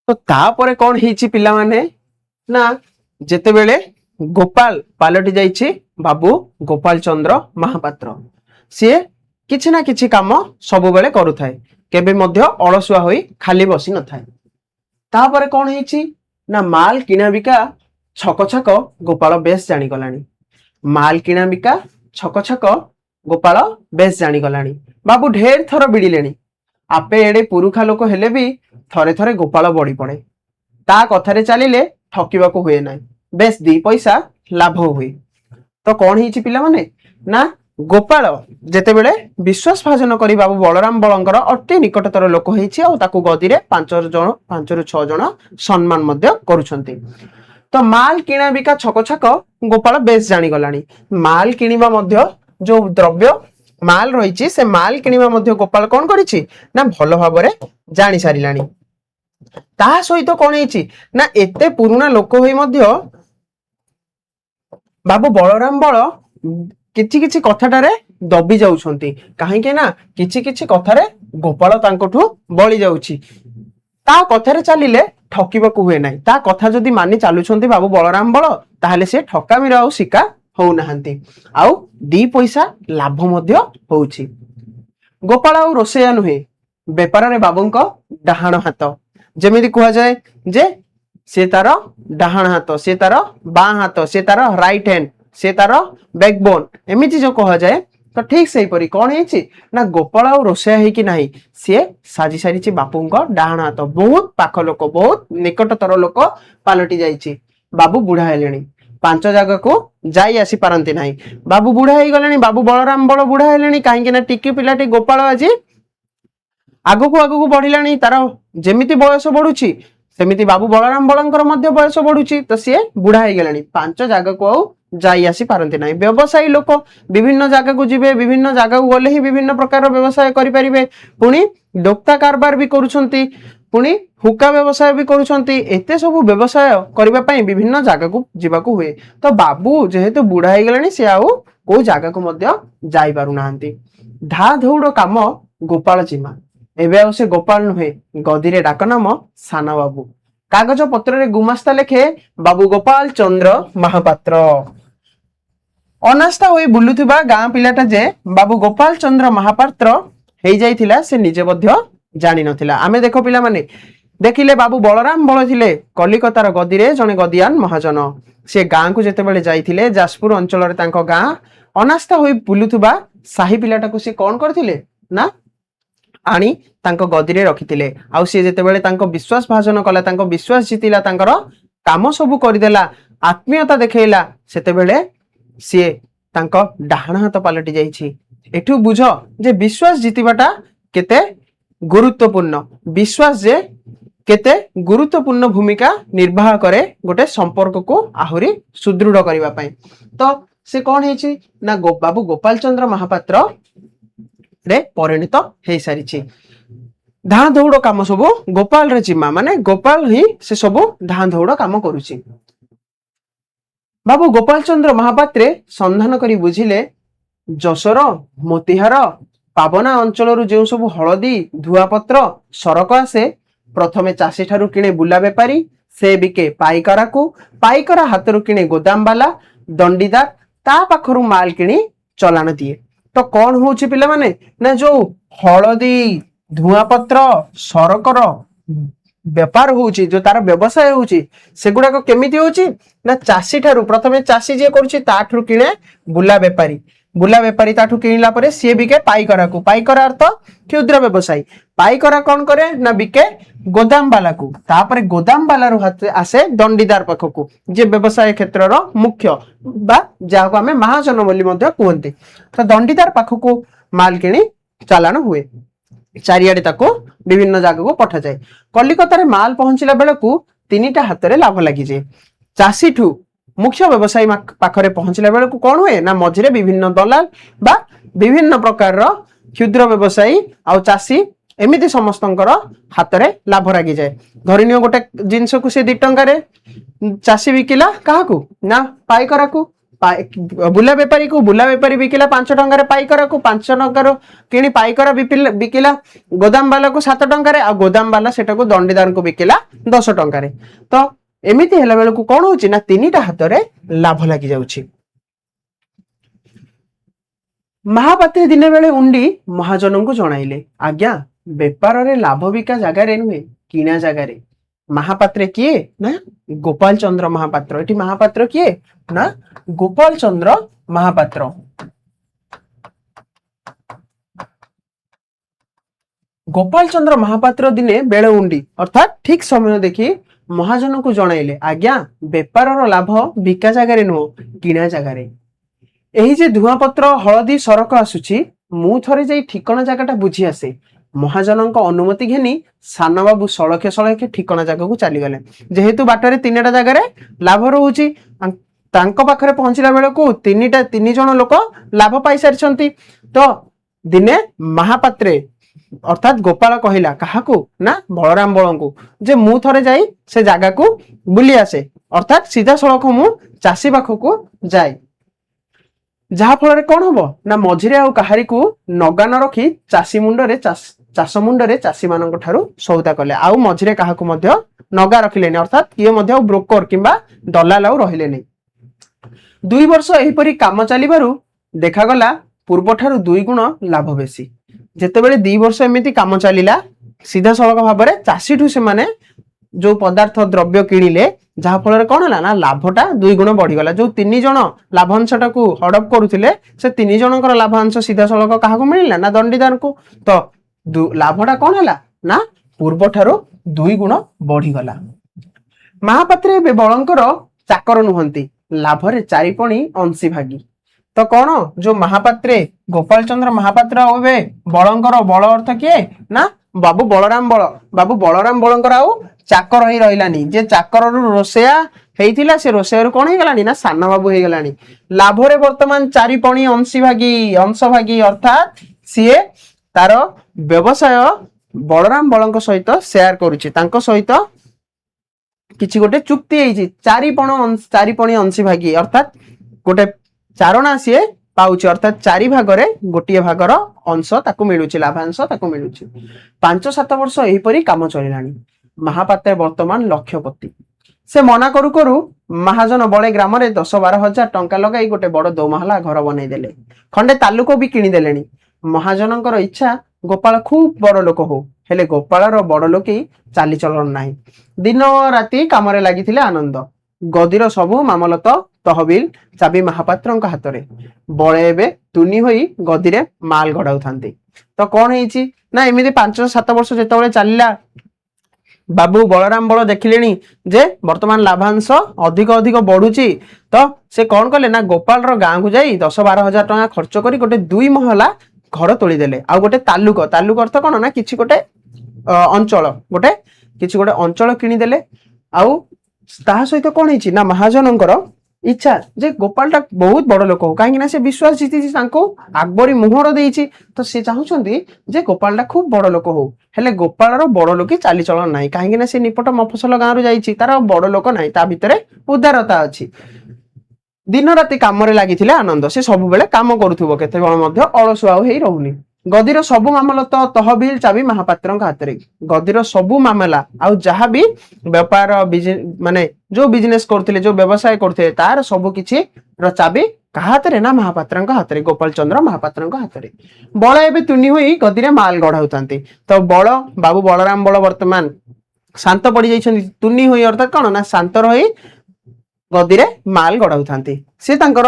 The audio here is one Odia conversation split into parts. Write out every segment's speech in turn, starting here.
तो तापर कौन हेची पिला माने ना जेतेबेले गोपाल पालटी जाइछि बाबू गोपाल चंद्र महापात्र सी किछि ना किछि काम सब बेले करुथाए केबे मध्य अलसुआ होई खाली बसी न थाए। तापर कौन हेची ना माल किना बिका छक छक गोपाल बेस जानी गलानी। माल किना बिका छक छक गोपाल बेस जानी गलानी। बाबू ढेर थर बिड़िलेनी आपे एडे पुरुखा लोक हेले भी थरे थरे गोपाल बड़ी पड़े ता कथारे चलिले ठकिबाको हुए ना बेस दी पैसा लाभ हुए। तो कौन ही पिला माने ना गोपाल जेतेबेले विश्वास भाजन करी बाबू बलराम बलंकर अति निकटतर लोक होईछि और ताकू गदी रे 5 रु 6 जण सम्मान मध्य करूछंती। तो माल किना बिका छक छक गोपाल बेस जानी गलानी। माल किनिबा मध्य जो द्रव्य माल रही से माल किनिबा मध्य गोपाल कौन करिछि ना भलो भाबरे जानी सारिलानी। ता सहित कौन हेछि ना एते पुरुना लोक होई मध्य बाबू बलराम बल किछि किछि कथाटारे दबी जाउछंती काहेकि ना किछि किछि कथारे गोपाल तांकठु बळी जाउछि ता कथारे चलिले ठकिबाकू हुए नाही। ता कथा जदि मानि चालुछंती बाबू बलराम बल ताहले से ठकामीर आउ शिकार हो नाहंती आउ दी पैसा लाभ मध्य होउछि। गोपाल आउ रोसेया नुहे बेपार रे बाबूंको डाहाण हाथ जेमिति कुहा जाए जे से तार डाहाण हाथ से तार बाँ हाथ से तार राइट हैंड से तार बैकबोन एमिति जो कहा जाए तो ठीक सही परी कौन हेछि ना गोपाल आउ रोसेया हे कि नाही से साजी सारिछि बापूंको डाहाण हाथ। बहुत पाख लोक बहुत निकटतर लोक पालटी जाइछि। बाबू बुढ़ा हेलेनी 5 जगह को जाई आसी पारंती नाही। बाबू बुढ़ा हे गलेनी बाबू बलराम बल बुढ़ा हेलेनी काहेकि ना टिकी पिलाटी गोपाल आजी आगु बढ़िलानी तार जेमिति बयस बढ़ुछि सेमिति बाबू बलराम बलंकर मध्य बयस बढ़ुछि तो सी बुढ़ा हे गलानी 5 जगह को आउ जाई आसी पारंती नाही। व्यवसायी लोक विभिन्न जगह को जिबे विभिन्न जगह को गले ही विभिन्न प्रकार व्यवसाय करि परिबे पुनी डोक्ता कारबार भी करूछंती पुनी हुक्का व्यवसाय भी करूछंती एते सब व्यवसाय करबा पई विभिन्न जगह को जिबाकू हुए। तो बाबू जेहेतु बुढ़ा हे गलानी से आउ को जगह को मध्य जाई पारु नाहंती। धा धौड़ काम गोपाल जिमा एबे आउ से गोपाल नुहे गदी रे डाक नाम साना बाबू। कागज पत्र रे गुमास्ता लेखे बाबू गोपाल चंद्र महापात्र। अनास्था होई बुलुथिबा गां पिलाटा जे बाबू गोपाल चंद्र महापात्र हेई जाइथिला से निजे मध्य जानि नथिला। आमे देखो पिला माने देखिले बाबू बलराम बल थिले कलिकतार गदी रे जने गदियान महाजन से गां को जेतेबेले जाइथिले जाजपुर अंचल रे तांको गां अनास्था होई बुलुथिबा साही पिलाटा को से कोन करथिले ना आनी तांको गदी रे रखिथिले आउ से जेतेबेले तांको विश्वास भाजन कला तांको विश्वास जितिला तांकर काम सब करिदेला आत्मीयता देखैला सेतेबेले सी तांको डाहाण हाथ पालटी जाइछि। एठु बुझ जे विश्वास जितिबाटा केते गुरुत्वपूर्ण विश्वास जे केते गुरुत्वपूर्ण भूमिका निर्वाह करे गोटे संपर्क को आहुरी सुदृढ़ करबा पई। तो से कोन हेछि ना बाबू गोपाल चंद्र महापात्र रे परिणत हे सारिछि। धां दौड़ काम सब गोपाल रे जिम्मा माने गोपाल ही से सब धां दौड़ काम करूछि। बाबू गोपाल चंद्र महापात्रे संधान करी बुझिले जसर मोतिहार पावना अंचल जो सब हलदी धुआपत्र सरक आसे प्रथमे चाषी ठारू किणे बुला बेपारी से बिके पाइकरा को पाइकरा हाथरू किणे गोदाम वाला दंडीदार ता पाखरु माल किणी चलाण दिए। तो कौन होची पिला माने ना जो हलदी धुआपत्र सरकर व्यापार होची जो तार व्यवसाय होची सेगुडा को केमिति होची ना चाषी ठारू प्रथमे चाषी जे करूची ताठरू किणे बुला बेपारी ताठू किणिला परे से बिके पाइकरा को पाइकरा अर्थ क्षुद्र व्यवसायी पाइकरा कौन करे ना बिके गोदाम वाला को तापरे गोदाम वाला रु हाथ आसे दंडीदार पाखकू जे व्यवसाय क्षेत्र रो मुख्य बा जाको हमें महाजन बोली मध्य कहते। तो दंडीदार पाखकू माल किणी चालाण हुए चारियाडे ताको विभिन्न जगह को पठा जाए। कलिकता रे माल पहुंचला बेलकू 3टा हाथ रे लाभ लागि जे चाषी ठू मुख्य व्यवसायी पाखरे पहुंचला बेलकू कौन हुए ना मझिरे विभिन्न दलाल बा विभिन्न प्रकार क्षुद्र व्यवसायी आउ चाषी एमिति समस्तंकर हाथ रे लाभ लागि जाए। धरिनियो गोटे जिंस को से 2 टंका रे चाषी बिकिला काहाकू ना ବୁଲା ବେପାରୀ କୁ ବୁଲା ବେପାରୀ ବିକିଲା 5 ଟଙ୍କାରେ, ପାଇକରା କୁ 5 ଟଙ୍କାର କିଣି ପାଇକରା ବିକିଲା ଗୋଦାମ ବାଲା କୁ 7 ଟଙ୍କାରେ, ଆଉ ଗୋଦାମ ବାଲା ସେଟାକୁ ଦଣ୍ଡିଦାର କୁ ବିକିଲା 10 ଟଙ୍କାରେ। ତ ଏମିତି ହେଲା ବେଳକୁ କଣ ହଉଛି ନା ତିନିଟା ହାତରେ ଲାଭ ଲାଗି ଯାଉଛି। ମହାପାତ୍ରେ ଦିନେ ବେଳେ ଉଣ୍ଡି ମହାଜନଙ୍କୁ ଜଣାଇଲେ, ଆଜ୍ଞା ବେପାରରେ ଲାଭ ବିକା ଜାଗାରେ ନୁହେଁ କିଣା ଜାଗାରେ। ମହାପାତ୍ରେ କିଏ ନା ଗୋପାଳ ଚନ୍ଦ୍ର ମହାପାତ୍ର। ଏଠି ମହାପାତ୍ର କିଏ ନା ଗୋପାଳ ଚନ୍ଦ୍ର ମହାପାତ୍ର। ଗୋପାଳ ଚନ୍ଦ୍ର ମହାପାତ୍ର ଦିନେ ବେଳ ଉଣ୍ଡି ଅର୍ଥାତ୍ ଠିକ ସମୟ ଦେଖି ମହାଜନଙ୍କୁ ଜଣାଇଲେ, ଆଜ୍ଞା ବେପାରର ଲାଭ ବିକା ଜାଗାରେ ନୁହଁ କିଣା ଜାଗାରେ। ଏହି ଯେ ଧୂଆଁପତ୍ର ହଳଦୀ ସରକ ଆସୁଛି, ମୁଁ ଥରେ ଯାଇ ଠିକଣା ଜାଗାଟା ବୁଝି ଆସେ। ମହାଜନଙ୍କ ଅନୁମତି ଘେନି ସାନ ବାବୁ ସଳଖେ ସଳଖେ ଠିକଣା ଜାଗାକୁ ଚାଲିଗଲେ। ଯେହେତୁ ବାଟରେ ତିନିଟା ଜାଗାରେ ଲାଭ ରହୁଛି, ତାଙ୍କ ପାଖରେ ପହଞ୍ଚିଲା ବେଳକୁ ତିନି ଜଣ ଲୋକ ଲାଭ ପାଇସାରିଛନ୍ତି। ତ ଦିନେ ମହାପାତ୍ରେ ଅର୍ଥାତ୍ ଗୋପାଳ କହିଲା କାହାକୁ ନା ବଳରାମ ବଳଙ୍କୁ, ଯେ ମୁଁ ଥରେ ଯାଇ ସେ ଜାଗାକୁ ବୁଲି ଆସେ। ଅର୍ଥାତ୍ ସିଧାସଳଖ ମୁଁ ଚାଷୀ ପାଖକୁ ଯାଏ, ଯାହା ଫଳରେ କଣ ହବ ନା ମଝିରେ ଆଉ କାହାରିକୁ ନଗା ନ ରଖି ଚାଷ ମୁଣ୍ଡରେ ଚାଷୀ ମାନଙ୍କ ଠାରୁ ସଉଦା କଲେ, ଆଉ ମଝିରେ କାହାକୁ ମଧ୍ୟ ନଗା ରଖିଲେନି। ଅର୍ଥାତ୍ କିଏ ମଧ୍ୟ ବ୍ରୋକର କିମ୍ବା ଦଲାଲ ଆଉ ରହିଲେନି। 2 ବର୍ଷ ଏହିପରି କାମ ଚାଲିବାରୁ ଦେଖାଗଲା ପୂର୍ବଠାରୁ 2 ଗୁଣ ଲାଭ ବେଶୀ। ଯେତେବେଳେ 2 ବର୍ଷ ଏମିତି କାମ ଚାଲିଲା, ସିଧାସଳଖ ଭାବରେ ଚାଷୀଠୁ ସେମାନେ ଯୋଉ ପଦାର୍ଥ ଦ୍ରବ୍ୟ କିଣିଲେ, ଯାହା ଫଳରେ କଣ ହେଲା ନା ଲାଭଟା 2 ଗୁଣ ବଢିଗଲା। ଯୋଉ 3 ଜଣ ଲାଭାଂଶଟାକୁ ହଡପ କରୁଥିଲେ, ସେ 3 ଜଣଙ୍କର ଲାଭାଂଶ ସିଧାସଳଖ କାହାକୁ ମିଳିଲା ନା ଦଣ୍ଡିଦାରଙ୍କୁ। ତ ଲାଭଟା କଣ ହେଲା ନା ପୂର୍ବଠାରୁ 2 ଗୁଣ ବଢିଗଲା। ମହାପାତ୍ରେ ଏବେ ବଳଙ୍କର ଚାକର ନୁହନ୍ତି, ଲାଭରେ 4 ପଣି ଅଂଶୀ ଭାଗୀ। ତ କଣ ଯୋଉ ମହାପାତ୍ରେ ଗୋପାଳ ଚନ୍ଦ୍ର ମହାପାତ୍ର ଆଉ ଏବେ ବଳଙ୍କର, ବଳ ଅର୍ଥ କିଏ ନା ବାବୁ ବଳରାମ ବଳ। ବାବୁ ବଳରାମ ବଳଙ୍କର ଆଉ ଚାକର ହେଇ ରହିଲାନି। ଯେ ଚାକରରୁ ରୋଷେୟା ହେଇଥିଲା, ସେ ରୋଷେୟାରୁ କଣ ହେଇଗଲାଣି ନା ସାନ ବାବୁ ହେଇଗଲାଣି। ଲାଭରେ ବର୍ତ୍ତମାନ 4 ପଣି ଅଂଶ ଭାଗୀ ଅର୍ଥାତ୍ ସିଏ ତାର ବ୍ୟବସାୟ ବଳରାମ ବଳଙ୍କ ସହିତ ସେୟାର କରୁଛି। ତାଙ୍କ ସହିତ କିଛି ଗୋଟେ ଚୁକ୍ତି ହେଇଛି, 4 ପଣି ଅଂଶୀ ଭାଗୀ ଅର୍ଥାତ୍ ଗୋଟେ ଚାରଣା ସିଏ ପାଉଛି। ଅର୍ଥାତ୍ 4 ଭାଗରେ ଗୋଟିଏ ଭାଗର ଅଂଶ ତାକୁ ମିଳୁଛି, ଲାଭାଂଶ ତାକୁ ମିଳୁଛି। 5-7 ବର୍ଷ ଏହିପରି କାମ ଚଳିଲାଣି। ମହାପାତ୍ରେ ବର୍ତ୍ତମାନ ଲକ୍ଷପତି। ସେ ମନା କରୁ କରୁ ମହାଜନ ବଳେ ଗ୍ରାମରେ 10-12 ହଜାର ଟଙ୍କା ଲଗାଇ ଗୋଟେ ବଡ ଦୋମହଲା ଘର ବନେଇ ଦେଲେ। ଖଣ୍ଡେ ତାଲୁକ ବି କିଣିଦେଲେଣି। ମହାଜନଙ୍କର ଇଚ୍ଛା ଗୋପାଳ ଖୁବ୍ ବଡ ଲୋକ ହଉ, ହେଲେ ଗୋପାଳର ବଡ ଲୋକେ ଚାଲିଚଳନ ନାହିଁ। ଦିନ ରାତି କାମରେ ଲାଗିଥିଲେ ଆନନ୍ଦ। ଗଦିର ସବୁ ମାମଲତ ତହବିଲ ଚାବି ମହାପାତ୍ରଙ୍କ ହାତରେ। ବଳେ ଏବେ ତୁନି ହୋଇ ଗଦିରେ ମାଲ ଗଡାଉଥାନ୍ତି। ତ କଣ ହେଇଛି ନା ଏମିତି 5-7 ବର୍ଷ ଯେତେବେଳେ ଚାଲିଲା, ବାବୁ ବଳରାମ ବଳ ଦେଖିଲେଣି ଯେ ବର୍ତ୍ତମାନ ଲାଭାଂଶ ଅଧିକ ବଢୁଛି। ତ ସେ କଣ କଲେ ନା ଗୋପାଳର ଗାଁକୁ ଯାଇ 10-12 ହଜାର ଟଙ୍କା ଖର୍ଚ୍ଚ କରି ଗୋଟେ 2 ମହଲା ଘର ତୋଳିଦେଲେ। ଆଉ ଗୋଟେ ତାଲୁକ ଅର୍ଥ କଣ ନା କିଛି ଗୋଟେ ଅଞ୍ଚଳ, କିଛି ଗୋଟେ ଅଞ୍ଚଳ କିଣିଦେଲେ। ଆଉ ତାହା ସହିତ କଣ ହେଇଛି ନା ମହାଜନଙ୍କର ଇଚ୍ଛା ଯେ ଗୋପାଳଟା ବହୁତ ବଡ ଲୋକ ହଉ, କାହିଁକି ନା ସେ ବିଶ୍ୱାସ ଜିତିଛି, ତାଙ୍କୁ ଆଗବରି ମୁହଁର ଦେଇଛି। ତ ସେ ଚାହୁଁଛନ୍ତି ଯେ ଗୋପାଳଟା ଖୁବ ବଡ ଲୋକ ହଉ, ହେଲେ ଗୋପାଳର ବଡ ଲୋକ ଚାଲିଚଳନ ନାହିଁ, କାହିଁକି ନା ସେ ନିପଟ ମଫସଲ ଗାଁରୁ ଯାଇଛି, ତାର ବଡ ଲୋକ ନାହିଁ, ତା ଭିତରେ ଉଦାରତା ଅଛି। ଦିନ ରାତି କାମରେ ଲାଗିଥିଲେ ଆନନ୍ଦ। ସେ ସବୁବେଳେ କାମ କରୁଥିବ, କେତେବେଳେ ମଧ୍ୟ ଅଳସୁଆ ହେଇ ରହୁନି। ଗଦିର ସବୁ ମାମଲତ ତହବିଲ ଚାବି ମହାପାତ୍ରଙ୍କ ହାତରେ। ଗଦିର ସବୁ ମାମଲା ଆଉ ଯାହାବି ବେପାର ମାନେ ଯୋଉ ବିଜନେସ କରୁଥିଲେ, ଯୋଉ ବ୍ୟବସାୟ କରୁଥିଲେ, ତାର ସବୁ କିଛି ର ଚାବି କାହା ହାତରେ ନା ମହାପାତ୍ରଙ୍କ ହାତରେ, ଗୋପାଳ ଚନ୍ଦ୍ର ମହାପାତ୍ରଙ୍କ ହାତରେ। ବଳ ଏବେ ତୁନି ହୋଇ ଗଦିରେ ମାଲ ଗଢାଉଥାନ୍ତି। ତ ବାବୁ ବଳରାମ ବଳ ବର୍ତ୍ତମାନ ଶାନ୍ତ ପଡି ଯାଇଛନ୍ତି। ତୁନି ହୋଇ ଅର୍ଥାତ୍ କଣ ନା ଶାନ୍ତ ରହି ଗଦିରେ ମାଲ ଗଢାଉଥାନ୍ତି। ସେ ତାଙ୍କର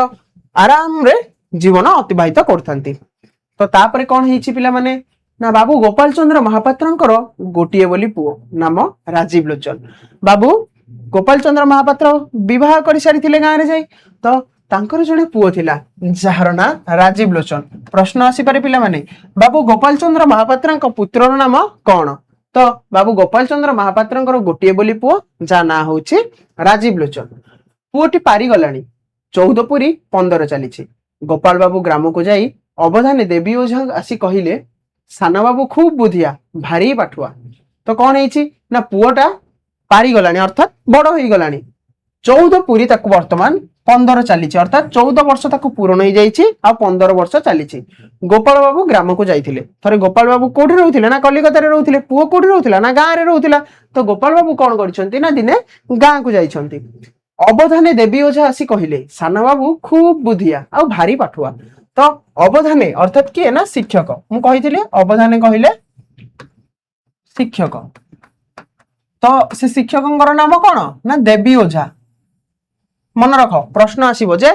ଆରାମରେ ଜୀବନ ଅତିବାହିତ କରୁଥାନ୍ତି। ତ ତାପରେ କଣ ହେଇଛି ପିଲାମାନେ ନା ବାବୁ ଗୋପାଳ ଚନ୍ଦ୍ର ମହାପାତ୍ରଙ୍କର ଗୋଟିଏ ବୋଲି ପୁଅ, ନାମ ରାଜୀବ ଲୋଚନ। ବାବୁ ଗୋପାଳ ଚନ୍ଦ୍ର ମହାପାତ୍ର ବିବାହ କରିସାରିଥିଲେ ଗାଁରେ ଯାଇ। ତ ତାଙ୍କର ଜଣେ ପୁଅ ଥିଲା, ଯାହାର ନାଁ ରାଜୀବ ଲୋଚନ। ପ୍ରଶ୍ନ ଆସିପାରେ ପିଲାମାନେ, ବାବୁ ଗୋପାଳ ଚନ୍ଦ୍ର ମହାପାତ୍ରଙ୍କ ପୁତ୍ରର ନାମ କଣ? ତ ବାବୁ ଗୋପାଳ ଚନ୍ଦ୍ର ମହାପାତ୍ରଙ୍କର ଗୋଟିଏ ବୋଲି ପୁଅ, ଯାହା ନାଁ ହଉଛି ରାଜୀବ ଲୋଚନ। ପୁଅଟି ପାରିଗଲାଣି, 14 ପୁରି 15 ଚାଲିଛି। ଗୋପାଳ ବାବୁ ଗ୍ରାମକୁ ଯାଇ ଅବଧାନେ ଦେବୀ ଓଝା ଆସି କହିଲେ, ସାନ ବାବୁ ଖୁବ ବୁଦ୍ଧିଆ, ଭାରି ପାଠୁଆ। ତ କଣ ହେଇଛି ନା ପୁଅଟା ପାରିଗଲାଣି, ଅର୍ଥାତ୍ ବଡ ହେଇଗଲାଣି। 14 ପୁରି ତାକୁ ବର୍ତ୍ତମାନ 15 चली अर्थात 14 वर्ष ताको पूर्ण हो जाइछि आ 15 वर्ष चली गोपाल बाबू ग्राम को जाइथिले थरे गोपाल बाबू कोठी रहउथिले ना कलिकता रे रहउथिले पुओ कोठी रहउथिला ना गां रे रहउथिला तो गोपाल बाबू कोन करछंती ना दिने गां को जाइछंती अवधाने देवी ओझा आसी कहिले साना बाबू खूब बुधिया आ भारी पाठुआ तो अवधाने अर्थात किए ना शिक्षक मु कहिथिले अवधाने कहिले शिक्षक तो से शिक्षकंकर नाम कौन ना देवी ओझा मन रख प्रश्न आसीबो जे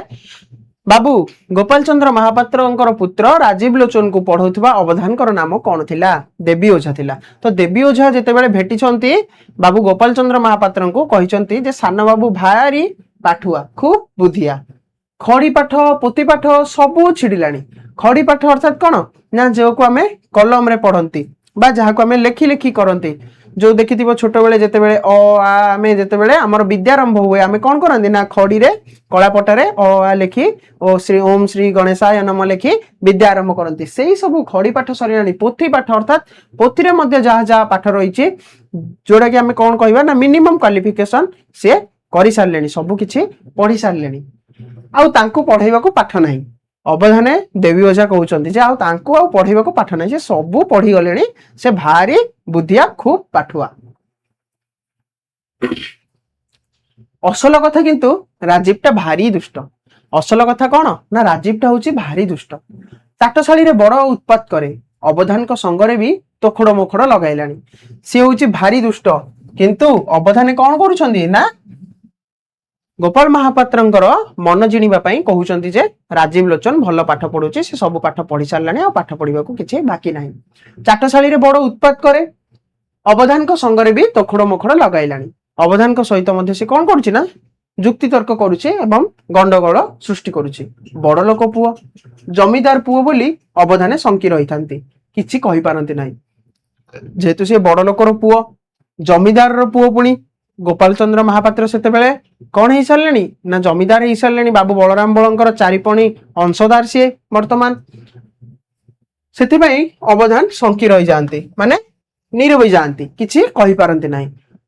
बाबू गोपाल चंद्र महापात्र पुत्र राजीव लोचन को पढ़ौथिबा अवधानकर नाम कौन थिला देवी ओझा थिला तो देवी ओझा जेते बेले भेटी छंती बाबू गोपाल चंद्र महापात्र को कहिसंती जे साना बाबू भारी पाठुआ खूब बुधिया खड़ी पाठ पोथी पाठ सबू छिड़िलानी खड़ी पाठ अर्थात कौन ना जो को आमे कलम रे पढ़ंती बा जहा को आमे लेखी लेखी करंती जो देखि छोट बेले जेते बेले अ आ आमे जेते बेले हमर विद्यारंभ हुए आमे कोन करंती ना खड़ी रे कला पटारे अ आ लेखी ओ श्री ओम श्री गणेशाय नमः लेखी विद्यारंभ करंती सेही सब खड़ी पाठ सरियानी पोथी पाठ अर्थात पोथी रे मध्ये जहा जहा पाठ रहिछि जोडा कि आमे कोन कहबा ना मिनिमम क्वालिफिकेशन से करि सारलेनी सब किछि पढि सारलेनी आउ तांको पढाइबाको पाठ नाही अवधाने देवी ओझा कहउचंती जे आउ तांको आउ पढाइबाको पाठ नाही से सब पढि गलेनी से भारी बुद्धिया खूब पाठुआ असल कथा किंतु राजीवटा भारी दुष्ट असल कथा कौन ना राजीवटा होची भारी दुष्ट चाटशाली रे बड़ उत्पात करे अवधान को संगरे भी तोखड़ मोखड़ लगाइलानी सी होची भारी दुष्ट किंतु अवधाने कौन करूछंदी ना गोपाल महापात्रंकर मन जिणिबा पई कहउचंती जे राजीव लोचन भल पाठ पढुची से सब पाठ पढि सारलानी आ पाठ पढिबाकू किछि बाकी नाही चाटशाली रे बड़ उत्पात करे अवधान को संगरे भी तोखड़ मोखड़ लगाइलानी अवधान को सहित मध्ये से कोन करूची ना जुक्ति तर्क करूची एवं गंडगोल सृष्टि करूची बड़ लोक पुओ जमीदार पुओ बोली अवधाने संकी रहिथांती किछि कहि पारंती नाही जेतु से बड़ लोकर पुओ जमीदार रो पुओ पुनी गोपाल चंद्र महापात्र सेते बेले कौन ही सारलेनी ना जमीदार ही सारलेनी बाबू बलराम बलंकर चारिपणी अंशदार सी वर्तमान सेति पई अवधान संकी रहि जानती माने नीरव जानती किछि कहि पारंती नाही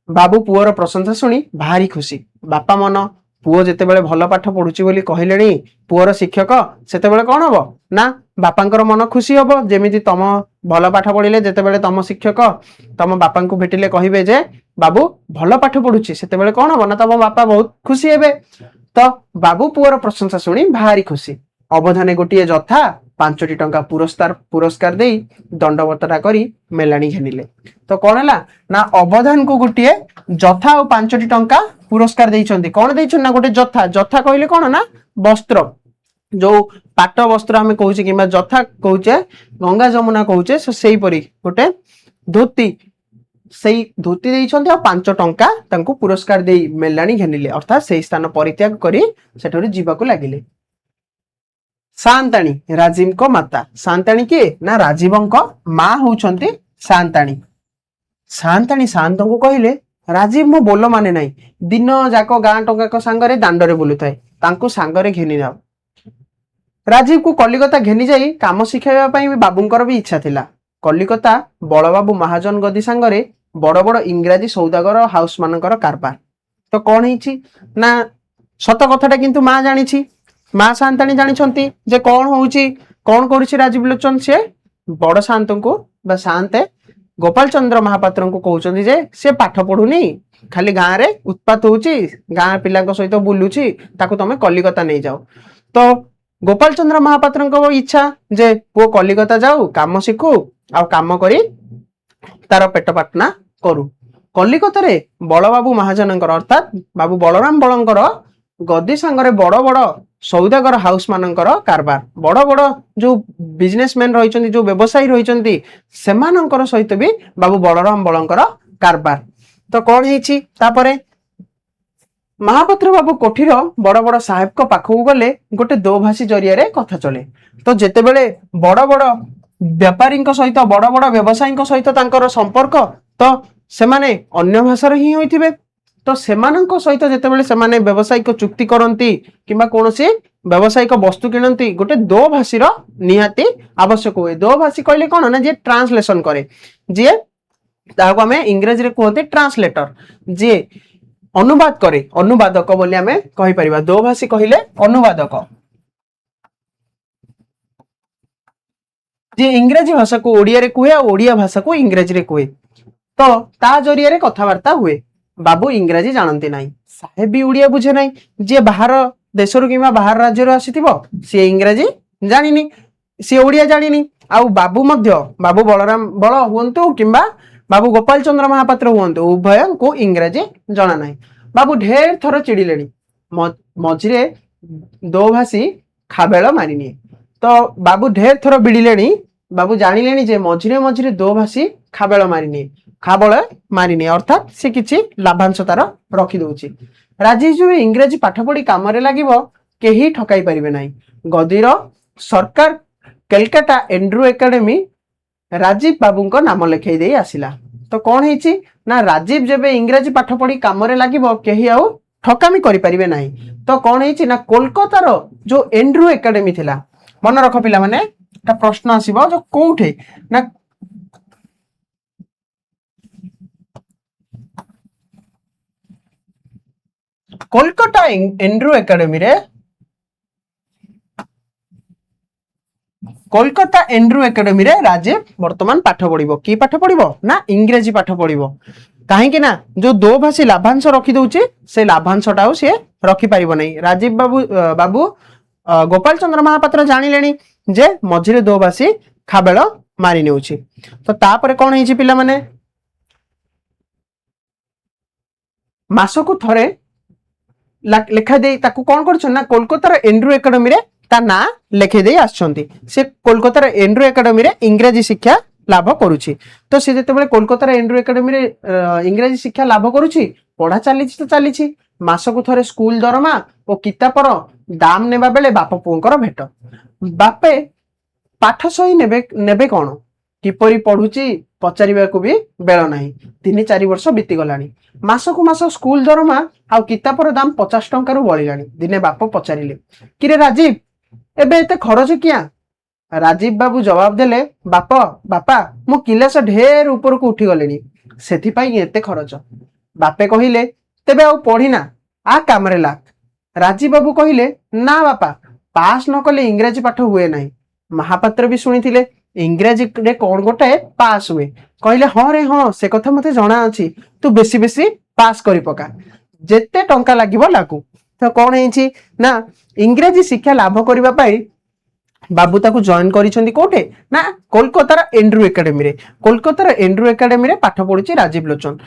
बाबू पुओर प्रशंसा सुनी भारी खुशी बापा मन पुओ जेते बेले भल पाठ पढुची बोली कहिलेनी पुओर शिक्षक सेते बेले कोन हबो ना बापांकर मन खुशी हबो जेमिति तम भल पाठ पढिले जेते बेले तम शिक्षक तम बापांकु भेटिले कहिबे जे बाबू भल पाठ पढुची सेते बेले कोन हबो ना तम बापा बहुत खुशी हेबे तो बाबू पुओर प्रशंसा सुनी भारी खुशी अवधाने गोटिए जथा 5 टंका पुरस्कार देई दंडवतटा करी मेलाणी घेनिले तो कौन है ना अवधान को गोटे जथा और 5 टंका पुरस्कार देइछंती कौन देइछन ना गोटे जथा जथा कहले कौन ना वस्त्र जो पाट वस्त्र आमे कहूचे किबा जथा कहूचे गंगा जमुना कहूचे सेही परी गोटे धोती सेही धोती देइछंती आ 5 टंका तांको पुरस्कार देई मेलाणी घेनिले अर्थात सेही स्थान परित्याग करी सेठोरी जीवाको लागिले शांताणी राजीव को माता शांताणी के ना राजीव माँ होउछंती शांताणी शांताणी शांत को कहले राजीव मो बोल माने नाही दिन जाक गां टंका को सांगरे दांडरे बुलुथाय तांको सांगरे घेनी जाओ राजीव को कलिकता घेनी जाई काम शिखाइबा पई बाबूंकर भी इच्छा थिला कलिकता बड़बाबू महाजन गदी सांगरे बड़ बड़ इंग्राजी सौदागर हाउस मानकर कारबार तो कौन हिची ना सत कथाटा किंतु माँ जानिछि माँ शांताणी जानिछंती जे कौन होउची कौन करूची राजीव लोचन से बड़ शांत को बा शांते गोपाल चंद्र महापात्र को कहउचंती जे से पाठ पढुनी खाली गां रे उत्पात होउची गां पिला सहित बुलुची ताको तमे कलिकता नहीं जाओ तो गोपाल चंद्र महापात्र को इच्छा जे पो कलिकता जाऊ काम शिखु आ काम करी तार पेट पाटना करू कलिकता रे बड़बाबू महाजनकर अर्थात बाबू बलराम बलंकर गद्दी सांगरे बड़ बड़ सौदागर हाउस मानकर कारबार बड़ बड़ जो बिजनेसमैन रही जो व्यवसायी रही सेमानंकर सहित भी बाबू बलराम बलंकर कारबार तो कौन हिची तापरे महापात्र बाबू कोठीर बड़ बड़ साहेब को पाखु गले गोटे दोभाषी जरिया रे कथा चले तो जेते बेले बड़ बड़ व्यापारी सहित बड़ बड़ व्यवसायी सहित तांकर संपर्क तो सेमाने अन्य भाषार ही होइथिबे तो सेमानंक सहित जेतेबेले सेमाने व्यावसायिक चुक्ति करंती किंबा कोनोसी व्यावसायिक वस्तु किनंती गोटे दो भाषीर निहाती आवश्यक हुए दो भाषी कहले कोन ना जे ट्रांसलेशन करे जे ताको हमें इंग्रजी रे कहते ट्रांसलेटर जे अनुवाद करे अनुवादक बोली आमे कहि परिबा दोभाषी कहिले अनुवादक जे इंग्रजी भाषा को ओडिया रे कुहे और ओडिया भाषा को इंग्रजी रे कुहे तो ता जरिया रे कथावार्ता हुए बाबू इंग्रजी जानते नाही साहेब भी ओडिया बुझे नाही जे बाहर देशरु किबा बाहर राज्य रो आसीथिबो से इंग्रजी जानिनी से ओडिया जानिनी आउ बाबू मध्य बाबू बलराम बल हुंतु किंबा बाबू गोपाल चंद्र महापात्र हुंतु उभय को इंग्रजी जाना नाही बाबू ढेर थर चिड़िलेनी मझिरे दो भाषी खाबेଳ मारिनी तो बाबू ढेर थर बिड़िलेनी बाबू जानिलेनी जे मझिरे मझिरे दो भाषी खाबेଳ मारिनी खाबेଳ मारिनी अर्थात से किछि लाभांश तार रखी दउची राजीव जो इंग्रजी पाठ पढ़ी काम रे लागिवो केही ठकाई परिबे नाही गदीर सरकार कलकत्ता एंड्रू एकेडमी राजीव बाबू को नाम लिखाई दे आसिला तो कौन है ना राजीव जब इंग्रजी पाठ पढ़ी कम लगे कहीं आउ ठकामी करि परिबे नाही तो कौन है ना कोलकातार जो एंड्रू एकेडमी थिला मन रख पिला माने प्रश्न आसीबो जो कोठे ना कोलकाता एंड्रू एकेडमी रे कोलकाता एंड्रू एकेडमी रे राजीव वर्तमान पाठ पढ़िबो की पाठ पढ़िबो ना इंग्रजी पाठ पढ़िबो कहीं ना जो दो भाषी लाभांश रखी दउची से लाभांशटा से रखी परिबो नै राजीव बाबू गोपाल चंद्र महापात्र जानिलेनी जे मझिरे दो भाषी खाबेळ मारि नेउची तो तापरे कोन हेची पिला माने मासको थरे लेखा दे ताकू कोन करछन ना कोलकाता एंड्रू एकेडमी रे ता ना लेखे दे आछंती से कोलकाता एंड्रू एकेडमी रे इंग्रजी शिक्षा लाभ करूची तो से जते बेले कोलकाता एंड्रू एकेडमी रे इंग्रजी शिक्षा लाभ करूची पढ़ा चलीची तो चलीची मासको थरे स्कूल दरमा और किताबर दाम नेबा बेले बाप पुओंकर भेट बापे पाठ सही नेबे कोन किपरि पढुची पचारिबा को भी बेल नाही 3-4 वर्ष बीती गलानी मासको मास स्कूल दरमा आ किताबर दाम 50 टंका रु बळिलानी दिने बाप पचारिले किरे राजीव एबे एते खरच किया राजीव बाबू जवाब देले बापा बापा मो किलास ढेर ऊपर को उठी गलेनी सेथि पई एते खरच बापे कहिले तेबे आ पढ़िना आ कामरे लाग राजीव बाबू कहिले ना बापा पास न कले इंग्रजी पाठ हुए नाही महापात्र भी सुनिथिले इंग्रजी रे कोन गोटे पास हुए कहिले हां रे हां से कथा मते जणा अछि तू बेसी बेसी पास करि पका जेते टंका लागिबो लागू तो कोन हेछि ना इंग्रजी शिक्षा लाभ करिबा पई बाबू ताकू जॉइन करिसेंती कोठे ना कोलकाता एंड्रू एकेडमी रे कोलकाता एंड्रू एकेडमी रे पाठ पढुची राजीव लोचन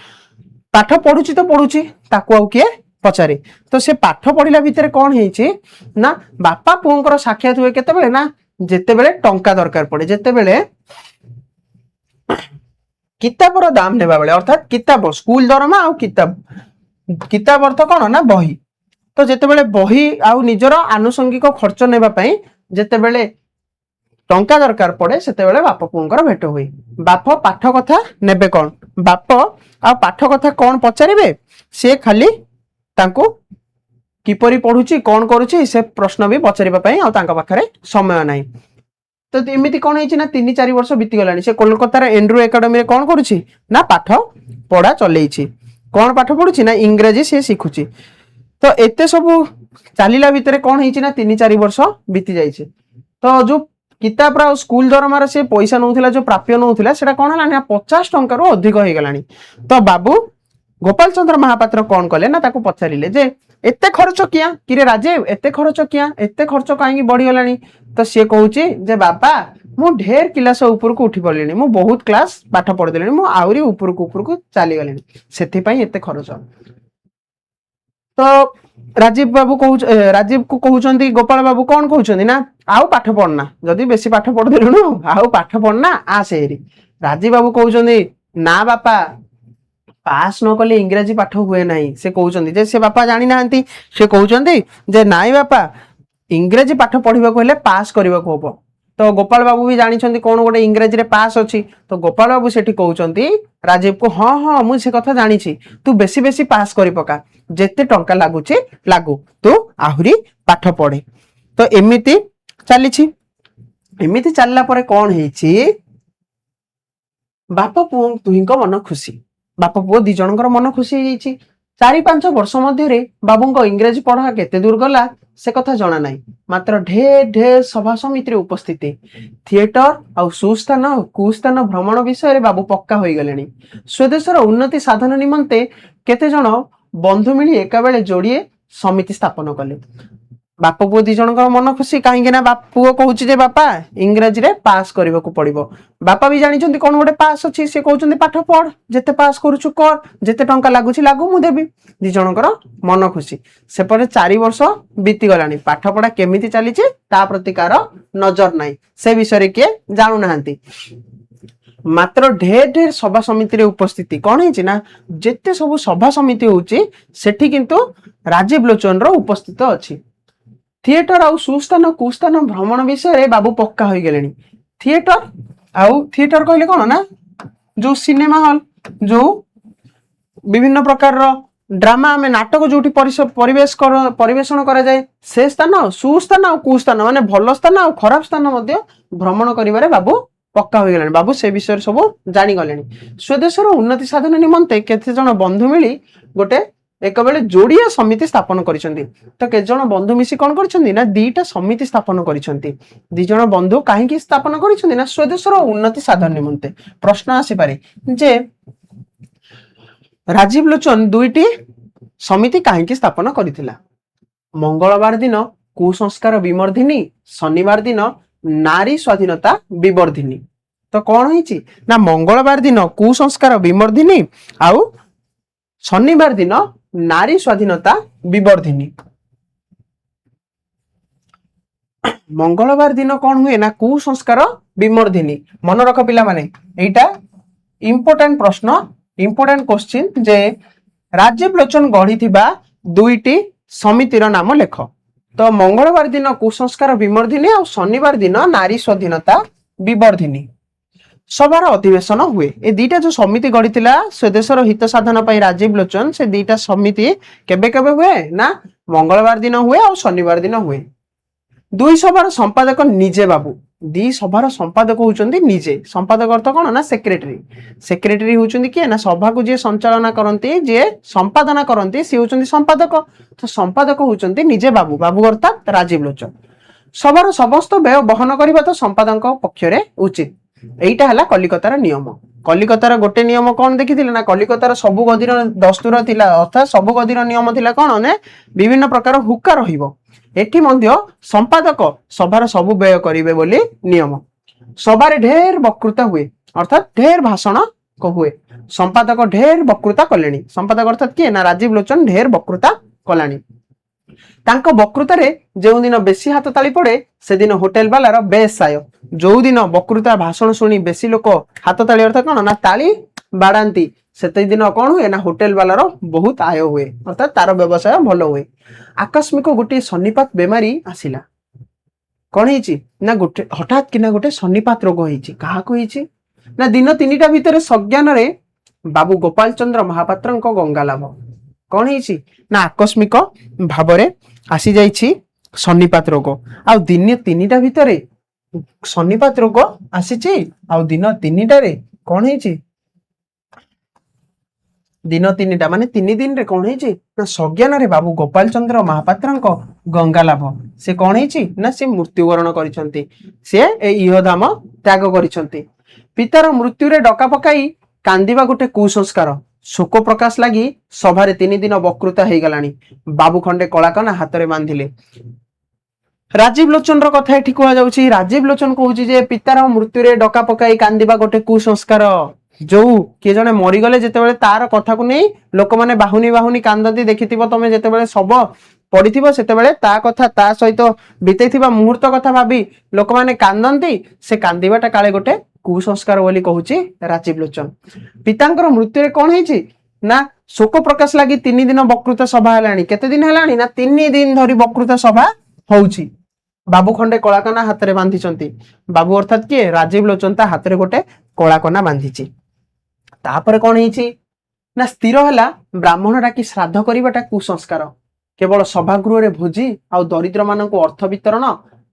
पाठ पढुची तो पढुची ताकू आउ के पचारे तो से पाठ पढ़िला भितर कोन हेछि ना बापा पुओंकर साक्षात हुए केते बेले ना जेते बेले टंका दरकार पड़े जेते बेले किताबर दाम नेबा बेले अर्थात किताब स्कूल दरमा आ किताब अर्थ कोन ना बही तो जेते बेले बही आ निजर आनुषंगिक खर्च नेबा पई जेते बेले टंका दरकार पड़े सेते बेले बाप पुओंकर भेट हुई बाप पाठ कथा नेबे कोन बाप आ पाठ कथा कोन पचारिबे से खाली तांको किपरि पढुची कोन करूची से प्रश्न भी पचारिबा पई आ तांका पाखरे समय नाही तो एमिति कोन हेछि ना 3-4 वर्ष बीती गलानी से कोलकाता एंड्रू एकेडमी रे कोन करूची ना पाठ पढ़ा चलेछि कोन पाठ पढुची ना इंग्रजी से सिखुची तो एते सब चालीला भितरे कोन हेछि ना 3-4 वर्ष बीती जाइछे तो जो किताब रा स्कूल दरमार से पैसा नउथिला जो प्राप्य नउथिला सेटा कोन हला ना 50 टंका रो अधिक होई गलानी तो बाबू गोपाल चंद्र महापात्र कोन कले ना ताको पचारिले जे एते खर्च किया किरे राजीव एते खर्च किया एते खर्च काहेकी बढ़ी गलानी तो से कहूची जे बापा मु ढेर क्लास ऊपर को उठी पड़लेनी मु बहुत क्लास पाठ पढ़ देलेनी मु आउरी ऊपर को चली गलेनी सेथि पई एते खर्च तो राजीव बाबू राजीव को कहउचंदी गोपाल बाबू कोन कहउचंदी ना आउ पाठ पढ़ना जदी बेसी पाठ पढ़ देलुनु आउ पाठ पढ़ना आ सेरी राजीव बाबू कहउचंदी ना बापा पास न कले इंग्रजी पाठ हुए नहीं से कहउचंदी जे से बापा जानि नांती से कहउचंदी जे नाई बापा इंग्रजी पाठ पढ़िबा को हेले पास करबा को हबो तो गोपाल बाबू भी जानि छंती कोन गोटे इंग्रजी रे पास अछि तो गोपाल बाबू सेठी कहउचंती राजीव को हां हां मु से कथा जानि छी तू बेसी बेसी पास करि पका जेते टंका लागुची लागू तू आहुरी पाठ पढ़े तो एमिति चली छी एमिति चलला परे कोन हेछि बापा पुओ तुहिंको मन खुशी बापा पुओ दी जनकर मन खुशी हो जाइछि 4-5 वर्ष मध्य बाबू इंग्रेजी पढ़ा केते दूर गला से कथा जना नहीं, मात्र ढेर ढेर सभा समिति उपस्थिति थिएटर आउ सुस्थान कुस्थान भ्रमण विषय बाबू पक्का हो गले। स्वदेशर उन्नति साधन निमंते केते जण बंधु मिली एका बेले जोड़िए समिति स्थापन कले। बाप पुओ दी जन मन खुशी कहीं पुओ कहूँ बापा इंग्राजी रे पास करने को पड़ो। बापा भी जानी कौन गोटे पास अच्छी सी कहते पाठ पढ़ जिते पास करुचु कर जिते टंका लगुच लागू मु देवी। दी जनकर मन खुशी सेपटे 4 वर्ष बीती गला पाठ पढ़ा केमिति चली प्रति कार नजर नाई से विषय किए जानू ना। मात्र ढेर ढेर सभा समिति उपस्थिति कौन है जिते सब सभा समिति होची सेठी किंतु राजीव लोचन रो उपस्थित अच्छी। थिएटर आउ सुस्थान कुस्थान भ्रमण विषय बाबू पक्का हो गले। थिएटर आउ थिएटर कहले कौन ना जो सिनेमा हॉल जो विभिन्न प्रकार ड्रामा में नाटक जो परिवेषण करा जाए से स्थान सुस्थान आउ कुस्थान माने भल स्थान आउ खराब स्थान मध्य भ्रमण करिवारे बाबू पक्का हो गले। बाबू से विषय सब जानी गले। स्वदेशर उन्नति साधन निमंते केते जण बंधु मिली गोटे एक बेले जोड़िया समिति स्थापन करिसेंती। तो के जण बंधु मिसी कोन करिसेंती ना दीटा समिति स्थापन करिसेंती। दी जण बंधु काहेकि स्थापन करिसेंती ना स्वदेशर उन्नति साधन निमंते। प्रश्न आसी पारे जे राजीव लोचन दुईटी समिति काहेकि स्थापन करिथिला। मंगलवार दिन कुसंस्कार विमर्धिनी, शनिवार दिन नारी स्वाधीनता विवर्धिनी। तो कौन है ना मंगलवार दिन कुसंस्कार विमर्धिनी आउ शनिवार दिन नारी स्वाधीनता विवर्धिनी। मंगलवार दिन कौन हुए ना कुसंस्कार विमर्धिनी। मन रख पिला माने एटा इंपोर्टेंट प्रश्न इंपोर्टेंट क्वेश्चन जे राजीव लोचन गढ़ी दुईटी समितिर नाम लेख। तो मंगलवार दिन कुसंस्कार विमर्धिनी और शनिवार दिन नारी स्वाधीनता विवर्धिनी सभार अधिवेशन हुए। ए दीटा जो समिति गढ़ी स्वदेशर हित साधन पर राजीव लोचन से दीटा समिति केबे केबे हुए ना मंगलवार दिन हुए और शनिवार दिन हुए। दुई सभार संपादक निजे बाबू। दी सभार संपादक होउचंदी निजे। संपादक अर्थ कौन ना सेक्रेटरी। सेक्रेटरी होउचंदी किए ना सभा को जे संचालना करंती जे संपादना करंती से होउचंदी संपादक। तो संपादक होउचंदी निजे बाबू। बाबू अर्थात राजीव लोचन। सभार समस्त व्यय बहन करबा तो संपादक पक्षरे उचित। एइटा हला कलिकतार नियम। कलिकतार गोटे नियम कौन देखिथिले ना कलिकतार सबु गदिर दस्तूर थिला अर्थात सबु गदिर नियम थिला कौन ने विभिन्न प्रकार हुक्का रहिबो। एठी मध्य संपादक सभार सबु व्यय करिवे बोली नियम। सभारे ढेर वक्तृता हुए अर्थात ढेर भाषण को हुए। संपादक ढेर वक्तृता कलेनी। संपादक अर्थात किए ना राजीव लोचन ढेर वक्तृता कलानी। तांको वक्तृतारे जो दिन बेसी हाथ ताली पड़े से दिन होटेल वालार बेस आय। जो दिन वक्तृता भाषण शुणी बेसी लोक हाथ ताली अर्थात कौन ना ताली बाड़ाती से दिन कौन हुए ना होटेल वालार बहुत आय हुए अर्थात तार व्यवसाय भल हुए। आकस्मिक गोटे सन्निपात बेमारी आसिला। कौन है ना गोटे हठात कि ना गोटे सन्निपात रोग होइछि। काहाको होइछि ना दिन 3टा भितर सज्ञान रे बाबू गोपाल चंद्र महापात्र गंगा लाभ। कौन है ना आकस्मिक भावरे आसी जाइछि सन्निपात रोग। आ दिन 3टा भितर सन्निपात रोग आसीछि। आ दिन 3टारे कौन है दिन 3टा माने 3 दिन रे कौन है ना सज्ञान रे बाबू गोपाल चंद्र महापात्र गंगा लाभ। से कौन है ना से मृत्युवरण करिसंती। से ए इहधाम त्याग करिसंती। पितार मृत्यु रे डका पकाई कांदिबा गोटे कुसंस्कार। शोक प्रकाश लगी सभारे 3 दिन वक्तृता हो गलानी। बाबू खंडे कलाकना हाथ में बांधिले। राजीव लोचन रो कथा एठी कहा जाउछि। राजीव लोचन कहूछि जे पितार मृत्यु रे डका पकाई कांदिबा गोटे कुसंस्कार। जो किए जने मरी गले जेतेबेले तार कथा को नहीं लोक माने बाहुनी बाहुनी कांदती देखिथिबो तमे जेतेबेले सब पड़िथिबो सेतेबेले ता कथा ता सहित बितेथिबा मुहूर्त कथा भाबी लोक माने कांदंती। से कांदिबाटा काले गोटे कुसंस्कार बोली कहूछि राजीव लोचन। पितांकर मृत्यु रे कोन हेछि ना शोक प्रकाश लगी 3 दिन वक्तृता सभा हेलानी। केते दिन हेलानी ना 3 दिन धरी वक्तृता सभा होउछि। बाबू खंडे कलाकना हाथ में बांधिचंती। बाबू अर्थात किए राजीव लोचन ता हाथ में गोटे कलाकना बांधिछि। तापर कौन है ना स्थिर है ब्राह्मण डाकी श्राद्ध करवाटा कुसंस्कार। केवल सभागृह रे भोजी आ दरिद्र मानक अर्थ वितरण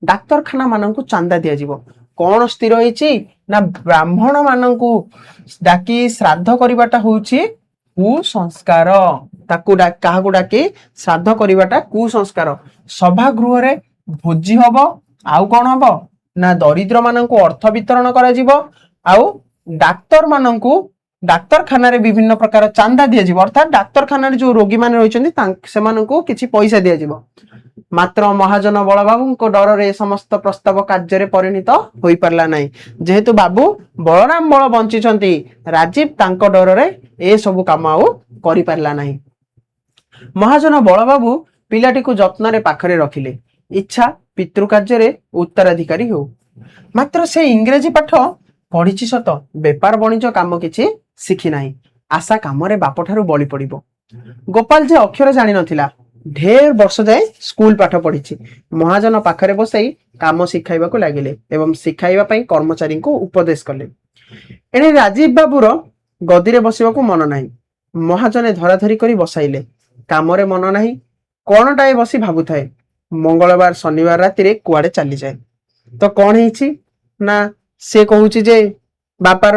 डाक्तरखाना मानक चांदा दिया जीवो। कौन स्थिर होइछि ना ब्राह्मण मानक डाकी श्राद्ध करवाटा होउछि कुसंस्कार। କାହାକୁ ଡାକି ଶ୍ରାଦ୍ଧ କରିବାଟା କୁସଂସ୍କାର। ସଭାଗୃହରେ ଭୋଜି ହବ, ଆଉ କଣ ହବ ନା ଦରିଦ୍ର ମାନଙ୍କୁ ଅର୍ଥ ବିତରଣ କରାଯିବ, ଆଉ ଡାକ୍ତରଖାନାରେ ବିଭିନ୍ନ ପ୍ରକାର ଚାନ୍ଦା ଦିଆଯିବ, ଅର୍ଥାତ୍ ଡାକ୍ତରଖାନାରେ ଯୋଉ ରୋଗୀ ମାନେ ରହିଛନ୍ତି ସେମାନଙ୍କୁ କିଛି ପଇସା ଦିଆଯିବ। ମାତ୍ର ମହାଜନ ବଳବାବୁଙ୍କ ଡରରେ ସମସ୍ତ ପ୍ରସ୍ତାବ କାର୍ଯ୍ୟରେ ପରିଣତ ହୋଇପାରିଲା ନାହିଁ। ଯେହେତୁ ବାବୁ ବଳରାମ ବଳ ବଞ୍ଚିଛନ୍ତି, ରାଜୀବ ତାଙ୍କ ଡରରେ ଏସବୁ କାମ ଆଉ କରିପାରିଲା ନାହିଁ। ମହାଜନ ବଳବାବୁ ପିଲାଟିକୁ ଯତ୍ନରେ ପାଖରେ ରଖିଲେ। ଇଚ୍ଛା ପିତୃ କାର୍ଯ୍ୟରେ ଉତ୍ତରାଧିକାରୀ ହେଉ। ମାତ୍ର ସେ ଇଂରେଜୀ ପାଠ ପଢିଛି ସତ, ବେପାର ବଣିଜ କାମ କିଛି ଶିଖି ନାହିଁ। ଆଶା କାମରେ ବାପଠାରୁ ବଳି ପଡିବ। ଗୋପାଳ ଯେ ଅକ୍ଷର ଜାଣିନଥିଲା, ଢେର ବର୍ଷ ଯାଏ ସ୍କୁଲ ପାଠ ପଢିଛି। ମହାଜନ ପାଖରେ ବସାଇ କାମ ଶିଖାଇବାକୁ ଲାଗିଲେ ଏବଂ ଶିଖାଇବା ପାଇଁ କର୍ମଚାରୀଙ୍କୁ ଉପଦେଶ କଲେ। ଏଣେ ରାଜୀବ ବାବୁର ଗଦିରେ ବସିବାକୁ ମନ ନାହିଁ। ମହାଜନେ ଧରାଧରି କରି ବସାଇଲେ। କାମରେ ମନ ନାହିଁ, କଣଟାଏ ବସି ଭାବୁଥାଏ। ମଙ୍ଗଳବାର ଶନିବାର ରାତିରେ କୁଆଡେ ଚାଲିଯାଏ। ତ କଣ ହେଇଛି ନା ସେ କହୁଛି ଯେ ବାପାର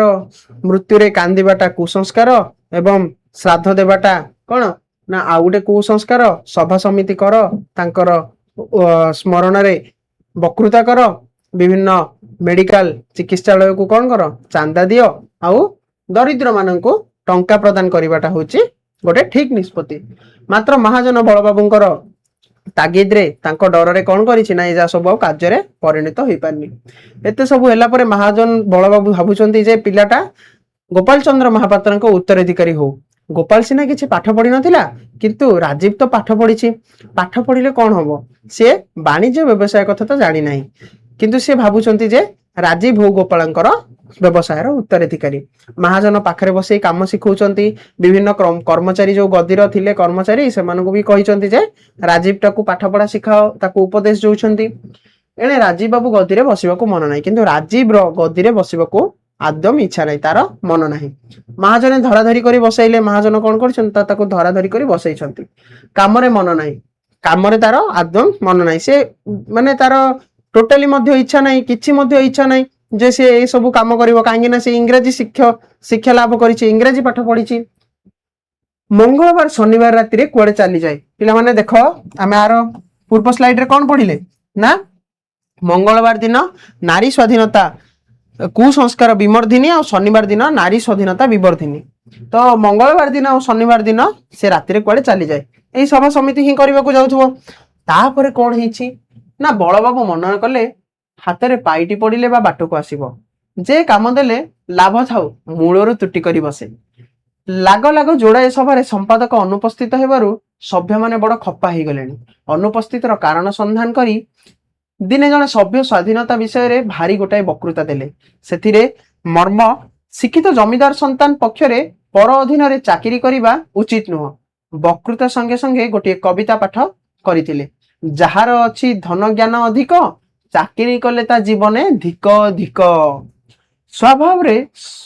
ମୃତ୍ୟୁରେ କାନ୍ଦିବାଟା କୁସଂସ୍କାର ଏବଂ ଶ୍ରାଦ୍ଧ ଦେବାଟା କଣ ନା ଆଉ ଗୋଟେ କୁସଂସ୍କାର। ସଭା ସମିତି କର, ତାଙ୍କର ସ୍ମରଣରେ ବକ୍ତୃତା କର, ବିଭିନ୍ନ ମେଡିକାଲ ଚିକିତ୍ସାଳୟକୁ କଣ କର ଚାନ୍ଦା ଦିଅ, ଆଉ ଦରିଦ୍ର ମାନଙ୍କୁ ଟଙ୍କା ପ୍ରଦାନ କରିବାଟା ହଉଛି ଗୋଟେ ଠିକ ନିଷ୍ପତ୍ତି। ମାତ୍ର ମହାଜନ ବଳବାବୁଙ୍କର ତାଗିଦରେ, ତାଙ୍କ ଡରରେ କଣ କରିଛି ନା ଏ ଯାହା ସବୁ ଆଉ କାର୍ଯ୍ୟରେ ପରିଣତ ହେଇପାରିନି। ଏତେ ସବୁ ହେଲା ପରେ ମହାଜନ ବଳବାବୁ ଭାବୁଛନ୍ତି ଯେ ପିଲାଟା ଗୋପାଳ ଚନ୍ଦ୍ର ମହାପାତ୍ରଙ୍କ ଉତ୍ତରାଧିକାରୀ ହଉ। ଗୋପାଳ ସିନା କିଛି ପାଠ ପଢିନଥିଲା, କିନ୍ତୁ ରାଜୀବ ତ ପାଠ ପଢିଛି। ପାଠ ପଢିଲେ କଣ ହବ, ସେ ବାଣିଜ୍ୟ ବ୍ୟବସାୟ କଥା ତ ଜାଣିନାହିଁ, କିନ୍ତୁ ସେ ଭାବୁଛନ୍ତି ଯେ ରାଜୀବ ହଉ ଗୋପାଳଙ୍କର ବ୍ୟବସାୟର ଉତ୍ତରାଧିକାରୀ। ମହାଜନ ପାଖରେ ବସେଇ କାମ ଶିଖଉଛନ୍ତି। ବିଭିନ୍ନ କର୍ମଚାରୀ ଯୋଉ ଗଦିର ଥିଲେ କର୍ମଚାରୀ, ସେମାନଙ୍କୁ ବି କହିଛନ୍ତି ଯେ ରାଜୀବ ଟାକୁ ପାଠ ପଢା ଶିଖାଅ, ତାକୁ ଉପଦେଶ ଦଉଛନ୍ତି। ଏଣେ ରାଜୀବ ବାବୁ ଗଦିରେ ବସିବାକୁ ମନ ନାହିଁ, କିନ୍ତୁ ରାଜୀବର ଗଦିରେ ବସିବାକୁ ଆଦମ ଇଚ୍ଛା ନାହିଁ, ତାର ମନ ନାହିଁ। ମହାଜନ ଧରାଧରି କରି ବସାଇଲେ। ମହାଜନ କଣ କରିଛନ୍ତି, ତାକୁ ଧରାଧରି କରି ବସେଇଛନ୍ତି। କାମରେ ମନ ନାହିଁ, କାମରେ ତାର ଆଦମ ମନ ନାହିଁ। ସେ ମାନେ ତାର ଟୋଟାଲି ମଧ୍ୟ ଇଚ୍ଛା ନାହିଁ, କିଛି ମଧ୍ୟ ଇଚ୍ଛା ନାହିଁ ଯେ ସେ ଏଇ ସବୁ କାମ କରିବ। କାହିଁକି ନା ସେ ଇଂରାଜୀ ଶିକ୍ଷା ଲାଭ କରିଛି, ଇଂରାଜୀ ପାଠ ପଢିଛି। ମଙ୍ଗଳବାର ଶନିବାର ରାତିରେ କୁଆଡେ ଚାଲିଯାଏ। ପିଲାମାନେ ଦେଖ, ଆମେ ଆର ପୂର୍ବ ସ୍ଲାଇଡରେ କଣ ପଢିଲେ ନା ମଙ୍ଗଳବାର ଦିନ ନାରୀ ସ୍ୱାଧୀନତା କୁସଂସ୍କାର ବିମର୍ଧିନୀ, ଆଉ ଶନିବାର ଦିନ ନାରୀ ସ୍ୱାଧୀନତା ବିବର୍ଧିନୀ। ତ ମଙ୍ଗଳବାର ଦିନ ଆଉ ଶନିବାର ଦିନ ସେ ରାତିରେ କୁଆଡେ ଚାଲିଯାଏ। ଏଇ ସଭା ସମିତି ହିଁ କରିବାକୁ ଯାଉଥିବ। ତାପରେ କଣ ହେଇଛି ନା ବଳବାବୁ ମନ କଲେ ହାତରେ ପାଇଟି ପଡିଲେ ବା ବାଟକୁ ଆସିବ, ଯେ କାମ ଦେଲେ ଲାଭ ଥାଉ ମୂଳରୁ ତୁଟି କରି ବସେ। ଲାଗ ଲାଗ ଯୋଡାଏ ସଭାରେ ସମ୍ପାଦକ ଅନୁପସ୍ଥିତ ହେବାରୁ ସଭ୍ୟମାନେ ବଡ ଖପା ହେଇଗଲେଣି। ଅନୁପସ୍ଥିତର କାରଣ ସନ୍ଧାନ କରି ଦିନେ ଜଣେ ସଭ୍ୟ ସ୍ୱାଧୀନତା ବିଷୟରେ ଭାରି ଗୋଟାଏ ବକ୍ତୃତା ଦେଲେ। ସେଥିରେ ମର୍ମ, ଶିକ୍ଷିତ ଜମିଦାର ସନ୍ତାନ ପକ୍ଷରେ ପର ଅଧୀନରେ ଚାକିରି କରିବା ଉଚିତ ନୁହଁ। ବକ୍ତୃତା ସଙ୍ଗେ ସଙ୍ଗେ ଗୋଟିଏ କବିତା ପାଠ କରିଥିଲେ। ଯାହାର ଅଛି ଧନ ଜ୍ଞାନ ଅଧିକ, ଚାକିରି କଲେ ତା ଜୀବନେ ଧିକ ଧିକ। ସ୍ୱଭାବରେ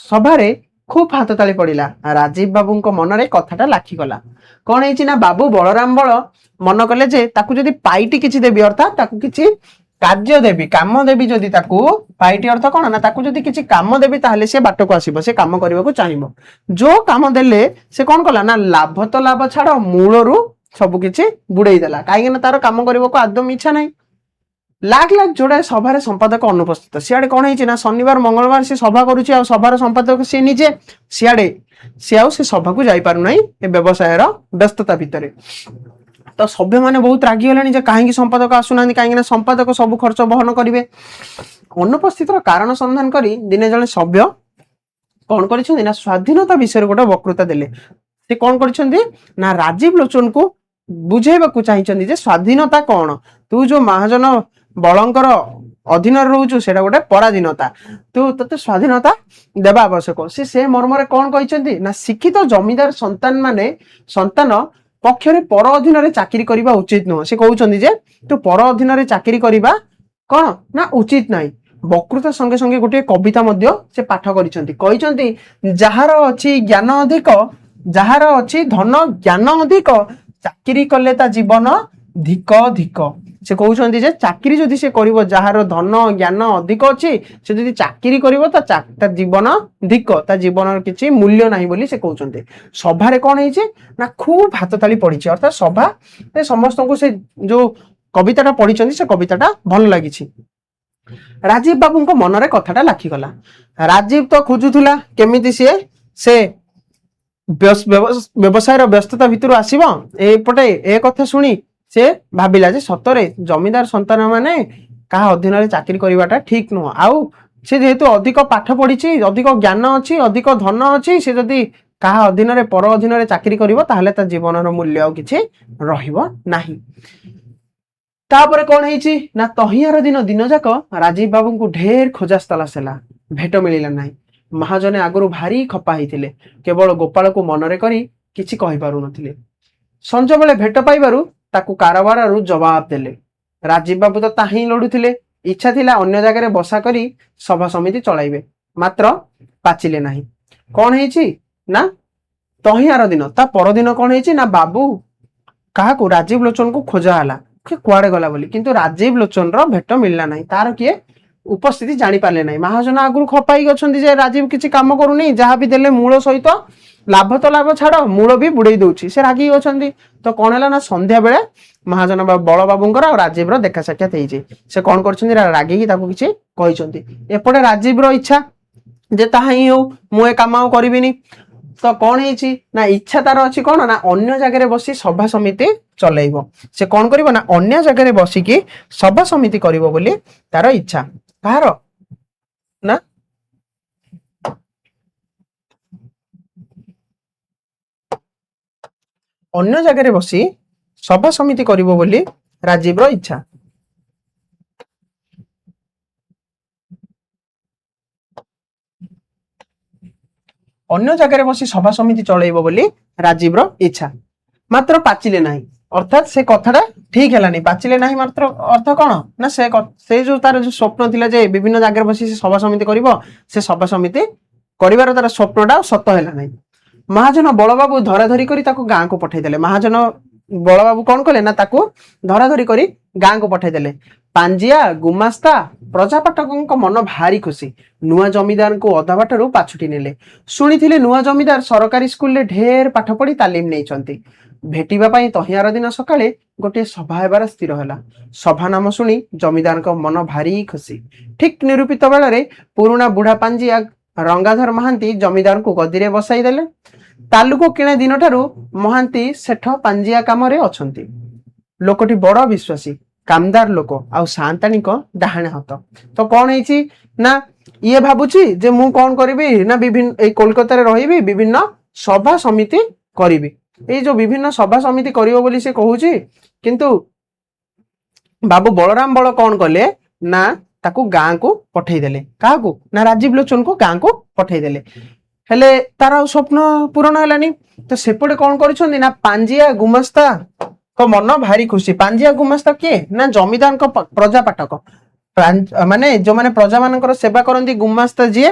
ସଭାରେ ଖୁବ ହାତ ତାଳି ପଡିଲା। ରାଜୀବ ବାବୁଙ୍କ ମନରେ କଥାଟା ଲାଖିଗଲା। କଣ ହେଇଛି ନା ବାବୁ ବଳରାମ ବଳ ମନ କଲେ ଯେ ତାକୁ ଯଦି ପାଇଟି କିଛି ଦେବି, ଅର୍ଥାତ୍ ତାକୁ କିଛି କାର୍ଯ୍ୟ ଦେବି, କାମ ଦେବି, ଯଦି ତାକୁ ପାଇଟି ଅର୍ଥ କଣ ନା ତାକୁ ଯଦି କିଛି କାମ ଦେବି, ତାହେଲେ ସେ ବାଟକୁ ଆସିବ, ସେ କାମ କରିବାକୁ ଚାହିଁବ। ଯୋଉ କାମ ଦେଲେ ସେ କଣ କଲା ନା ଲାଭ ତ ଲାଭ ଛାଡ, ମୂଳରୁ ସବୁ କିଛି ବୁଡେଇ ଦେଲା। କାହିଁକି ନା ତାର କାମ କରିବାକୁ ଆଦମ ଇଚ୍ଛା ନାହିଁ। ଲାଖ ଲାଖ ଯୋଡାଏ ସଭାରେ ସମ୍ପାଦକ ଅନୁପସ୍ଥିତ। ସିଆଡେ କଣ ହେଇଛି ନା ଶନିବାର ମଙ୍ଗଳବାର ସେ ସଭା କରୁଛି, ଆଉ ସଭାର ସମ୍ପାଦକ ସିଏ ନିଜେ। ସିଆଡେ ସିଏ ଆଉ ସେ ସଭାକୁ ଯାଇପାରୁନାହିଁ ଏ ବ୍ୟବସାୟର ବ୍ୟସ୍ତତା ଭିତରେ। ତ ସଭ୍ୟମାନେ ବହୁତ ରାଗିଗଲେଣି ଯେ କାହିଁକି ସମ୍ପାଦକ ଆସୁନାହାନ୍ତି, କାହିଁକି ନା ସମ୍ପାଦକ ସବୁ ଖର୍ଚ୍ଚ ବହନ କରିବେ। ଅନୁପସ୍ଥିତର କାରଣ ସନ୍ଧାନ କରି ଦିନେ ଜଣେ ସଭ୍ୟ କଣ କରିଛନ୍ତି ନା ସ୍ୱାଧୀନତା ବିଷୟରେ ଗୋଟେ ବକ୍ତୃତା ଦେଲେ। ସେ କଣ କରିଛନ୍ତି ନା ରାଜୀବ ଲୋଚନକୁ ବୁଝେଇବାକୁ ଚାହିଁଛନ୍ତି ଯେ ସ୍ୱାଧୀନତା କଣ। ତୁ ଯୋଉ ମହାଜନ ବଳଙ୍କର ଅଧୀନରେ ରହୁଛୁ, ସେଇଟା ଗୋଟେ ପରାଧୀନତା। ତୋତେ ସ୍ୱାଧୀନତା ଦେବା ଆବଶ୍ୟକ। ସେ ମର୍ମରେ କଣ କହିଛନ୍ତି ନା ଶିକ୍ଷିତ ଜମିଦାର ସନ୍ତାନ ପକ୍ଷରେ ପର ଅଧୀନରେ ଚାକିରି କରିବା ଉଚିତ ନୁହଁ। ସେ କହୁଛନ୍ତି ଯେ ତୁ ପର ଅଧୀନରେ ଚାକିରି କରିବା କଣ ନା ଉଚିତ ନାହିଁ। ବକ୍ତୃତା ସଙ୍ଗେ ସଙ୍ଗେ ଗୋଟିଏ କବିତା ମଧ୍ୟ ସେ ପାଠ କରିଛନ୍ତି। କହିଛନ୍ତି ଯାହାର ଅଛି ଜ୍ଞାନ ଅଧିକ, ଯାହାର ଅଛି ଧନ ଜ୍ଞାନ ଅଧିକ, ଚାକିରି କଲେ ତା ଜୀବନ ଧିକ ଧିକ। से कहउछन्ती जे चाकरी जदि से करिवो जहार धन ज्ञान अधिक अछि से जदि चाकरी करिवो त जीवन धिक ता जीवन किछि मूल्य नाही बोली से कहउछन्ती। सभारे कोन हेछि ना खूब हाथ ताली पड़िछि अर्थात सभा ए समस्त को से जो कविताटा पढिछन्ती से कविताटा भल लागिछि। राजीव बाबू को मनरे कथाटा लाखिगला। राजीव तो खोजुथुला केमिति से व्यवसाय व्यस्तता भितर आसीबो एपटे ए कथा सुनी से भाबिला जे सतरे जमीदार संतान माने कहा अधीन रे चाकरी करिवाटा ठीक नुह आउ से जेहेतु अधिक पाठ पढ़ी अधिक ज्ञान अच्छी अधिक धन अच्छी से जदि कहा अधीन रे पर अधीन रे चाकरी करिवो ताहले ता जीवन मूल्य आ किछि रहिबो नाही। तापर कौन है ना तहियार दिन दिन जाक राजीव बाबू को ढेर खोजास तलाश है भेट मिलला ना। महाजने आगु भारी खपा होते केवल गोपाल को मनरे करी किछि कहि पारु नथिले। संज बेले भेट पाइबारु ताकू कारबार जवाब देले। राजीव बाबू तो ताही लड़ुथिले इच्छा थिला अन्य जगह बसा करी सभा समिति चलाइबे मात्र पाचिले नाही। कौन है ना तहियार दिन ता परदिन कौन है ना बाबू कहा को राजीव लोचन को खोजा हला कुआड़े गला बोली किंतु राजीव लोचन रो भेट मिलला नहीं तार किए उपस्थिति जानी पाले नहीं। महाजन आगु खपाई गछन्ती जे राजीव किछि काम करूनी जहाँ भी देले मूल सहित लाभ तो लाभ छाड़ मूल भी बुड़े दउछि से रागी गछन्ती। तो कौन है ना संध्या बेले महाजन बड़ बाबूंकर और राजीव रो देखा साक्षात हेछि से कौन करछन्ती रागी की ताको किछि कहिसन्ती। एपटे राजीव रो इच्छा जे ताहा ही हो मु ए काम करिबिनी तो कौन है ना इच्छा तार अच्छी कौन ना अन्य जगह बसी सभा समिति चलेइबो से कौन करिवो ना अन्य जगह बसिकी सभा समिति करिवो बोली तार इच्छा। कहार ना अन्य जगह बसी सभा समिति करिवो बोली राजीव रो इच्छा। अन्य जगह बसी सभा समिति चलेइबो बोली राजीव रो इच्छा मात्र पाचिले नाही अर्थात से कथाटा ठीक हैलानी पाचिले नाही मात्र अर्थ कौन ना से जो तार जो स्वप्न थिला जे विभिन्न जगह बसी से सभा समिति करिवो से सभा समिति करिवार तार स्वप्नटा सत हैला नाही। महाजन बलबाबू धराधरी करी ताको गाँ को पठाई देले। महाजन बलबाबू कौन कले ना ताको धराधरी करी गाँ को पठाई देले। पांजिया गुमास्ता प्रजापाठकों मन भारी खुशी नुआ जमीदार को अधा बाटरू पाछुटी नेले। शुणी नुआ जमीदार सरकारी स्कूल रे ढेर पाठ पढ़ी तालीम नहीं भेटिबा पाई तहियार दिन सकाळे गोटे सभा हेबार स्थिर हैला। सभा नाम शुणी जमीदार को मन भारी खुशी। ठीक निरूपित बेले पुराणा बुढ़ा पांजिया रंगाधर महांती जमीदार को गदी में बसाई देले। तालुको किणे दिन ठारू महांती सेठ पांजिया काम रे अछंती। लोकटी बड़ विश्वासी कामदार लोक आउ सांताणी को डाहाणे हाथ। तो कौन है ना ये भाबुची जे मु कौन करिवि ना विभिन्न ए कोलकाता रे रहिबि विभिन्न सभा समिति करिवि ए जो विभिन्न सभा समिति करिवो बोली से कहूची किंतु बाबू बलराम बल कौन कले ना ताकू गाँ को पठेई देले। काहा को ना राजीव लोचन को गाँ को पठेई देले हेले तार स्वप्न पूर्ण हैलानी। तो सेपटे कौन करिसंदी ना पांजिया गुमास्ता को मन भारी खुशी। पांजिया गुमास्ता किए ना जमीदार को प्रजापाठक माने जो माने प्रजा मानकर सेवा करती गुमास्ता जी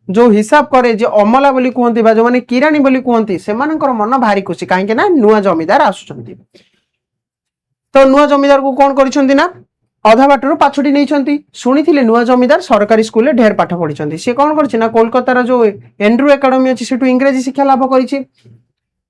जो हिसाब करे जो अमला बोली कहती जो माने किराणी बोली कहती से मन भारी खुशी कहीं ना नुआ जमीदार आसुचंती। तो नुआ जमीदार को कौन करिसंदी ना अधा बाटरू पाछुटी नहीं शुणी नुआ जमीदार सरकारी स्कूल ढेर पाठ पढ़ी सी कौन कर ना कोलकातार जो एंड्रू एकाडेमी अच्छी से इंग्रेजी शिक्षा लाभ कर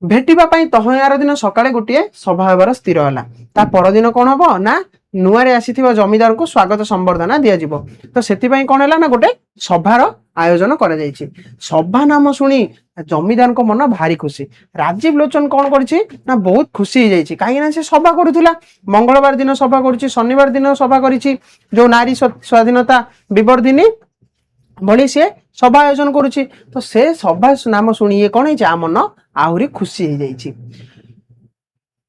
भेटिबा पाई तहियार दिन सकाळे गोटे सभा हेबार स्थिर हैला। ता परदिन कौन हम ना नुआ रे आसीथिबा जमीदार को स्वागत संबर्धना दिया जिवो। तो सेति पई कौन हैला ना गोटे सभार आयोजन करा जायछि। सभा नाम शुणी जमीदार को मन भारी खुशी। राजीव लोचन कौन करछि ना बहुत खुशी हो जायछि काहे ना से सभा करूथुला मंगलवार दिन सभा करूछि शनिवार दिन सभा करिछि जो नारी स्वाधीनता विवर्धिनी भली से सभा आयोजन करुछि। तो से सभा नाम शुणी ये कौन है मन आहुरी खुशी हो जायछि।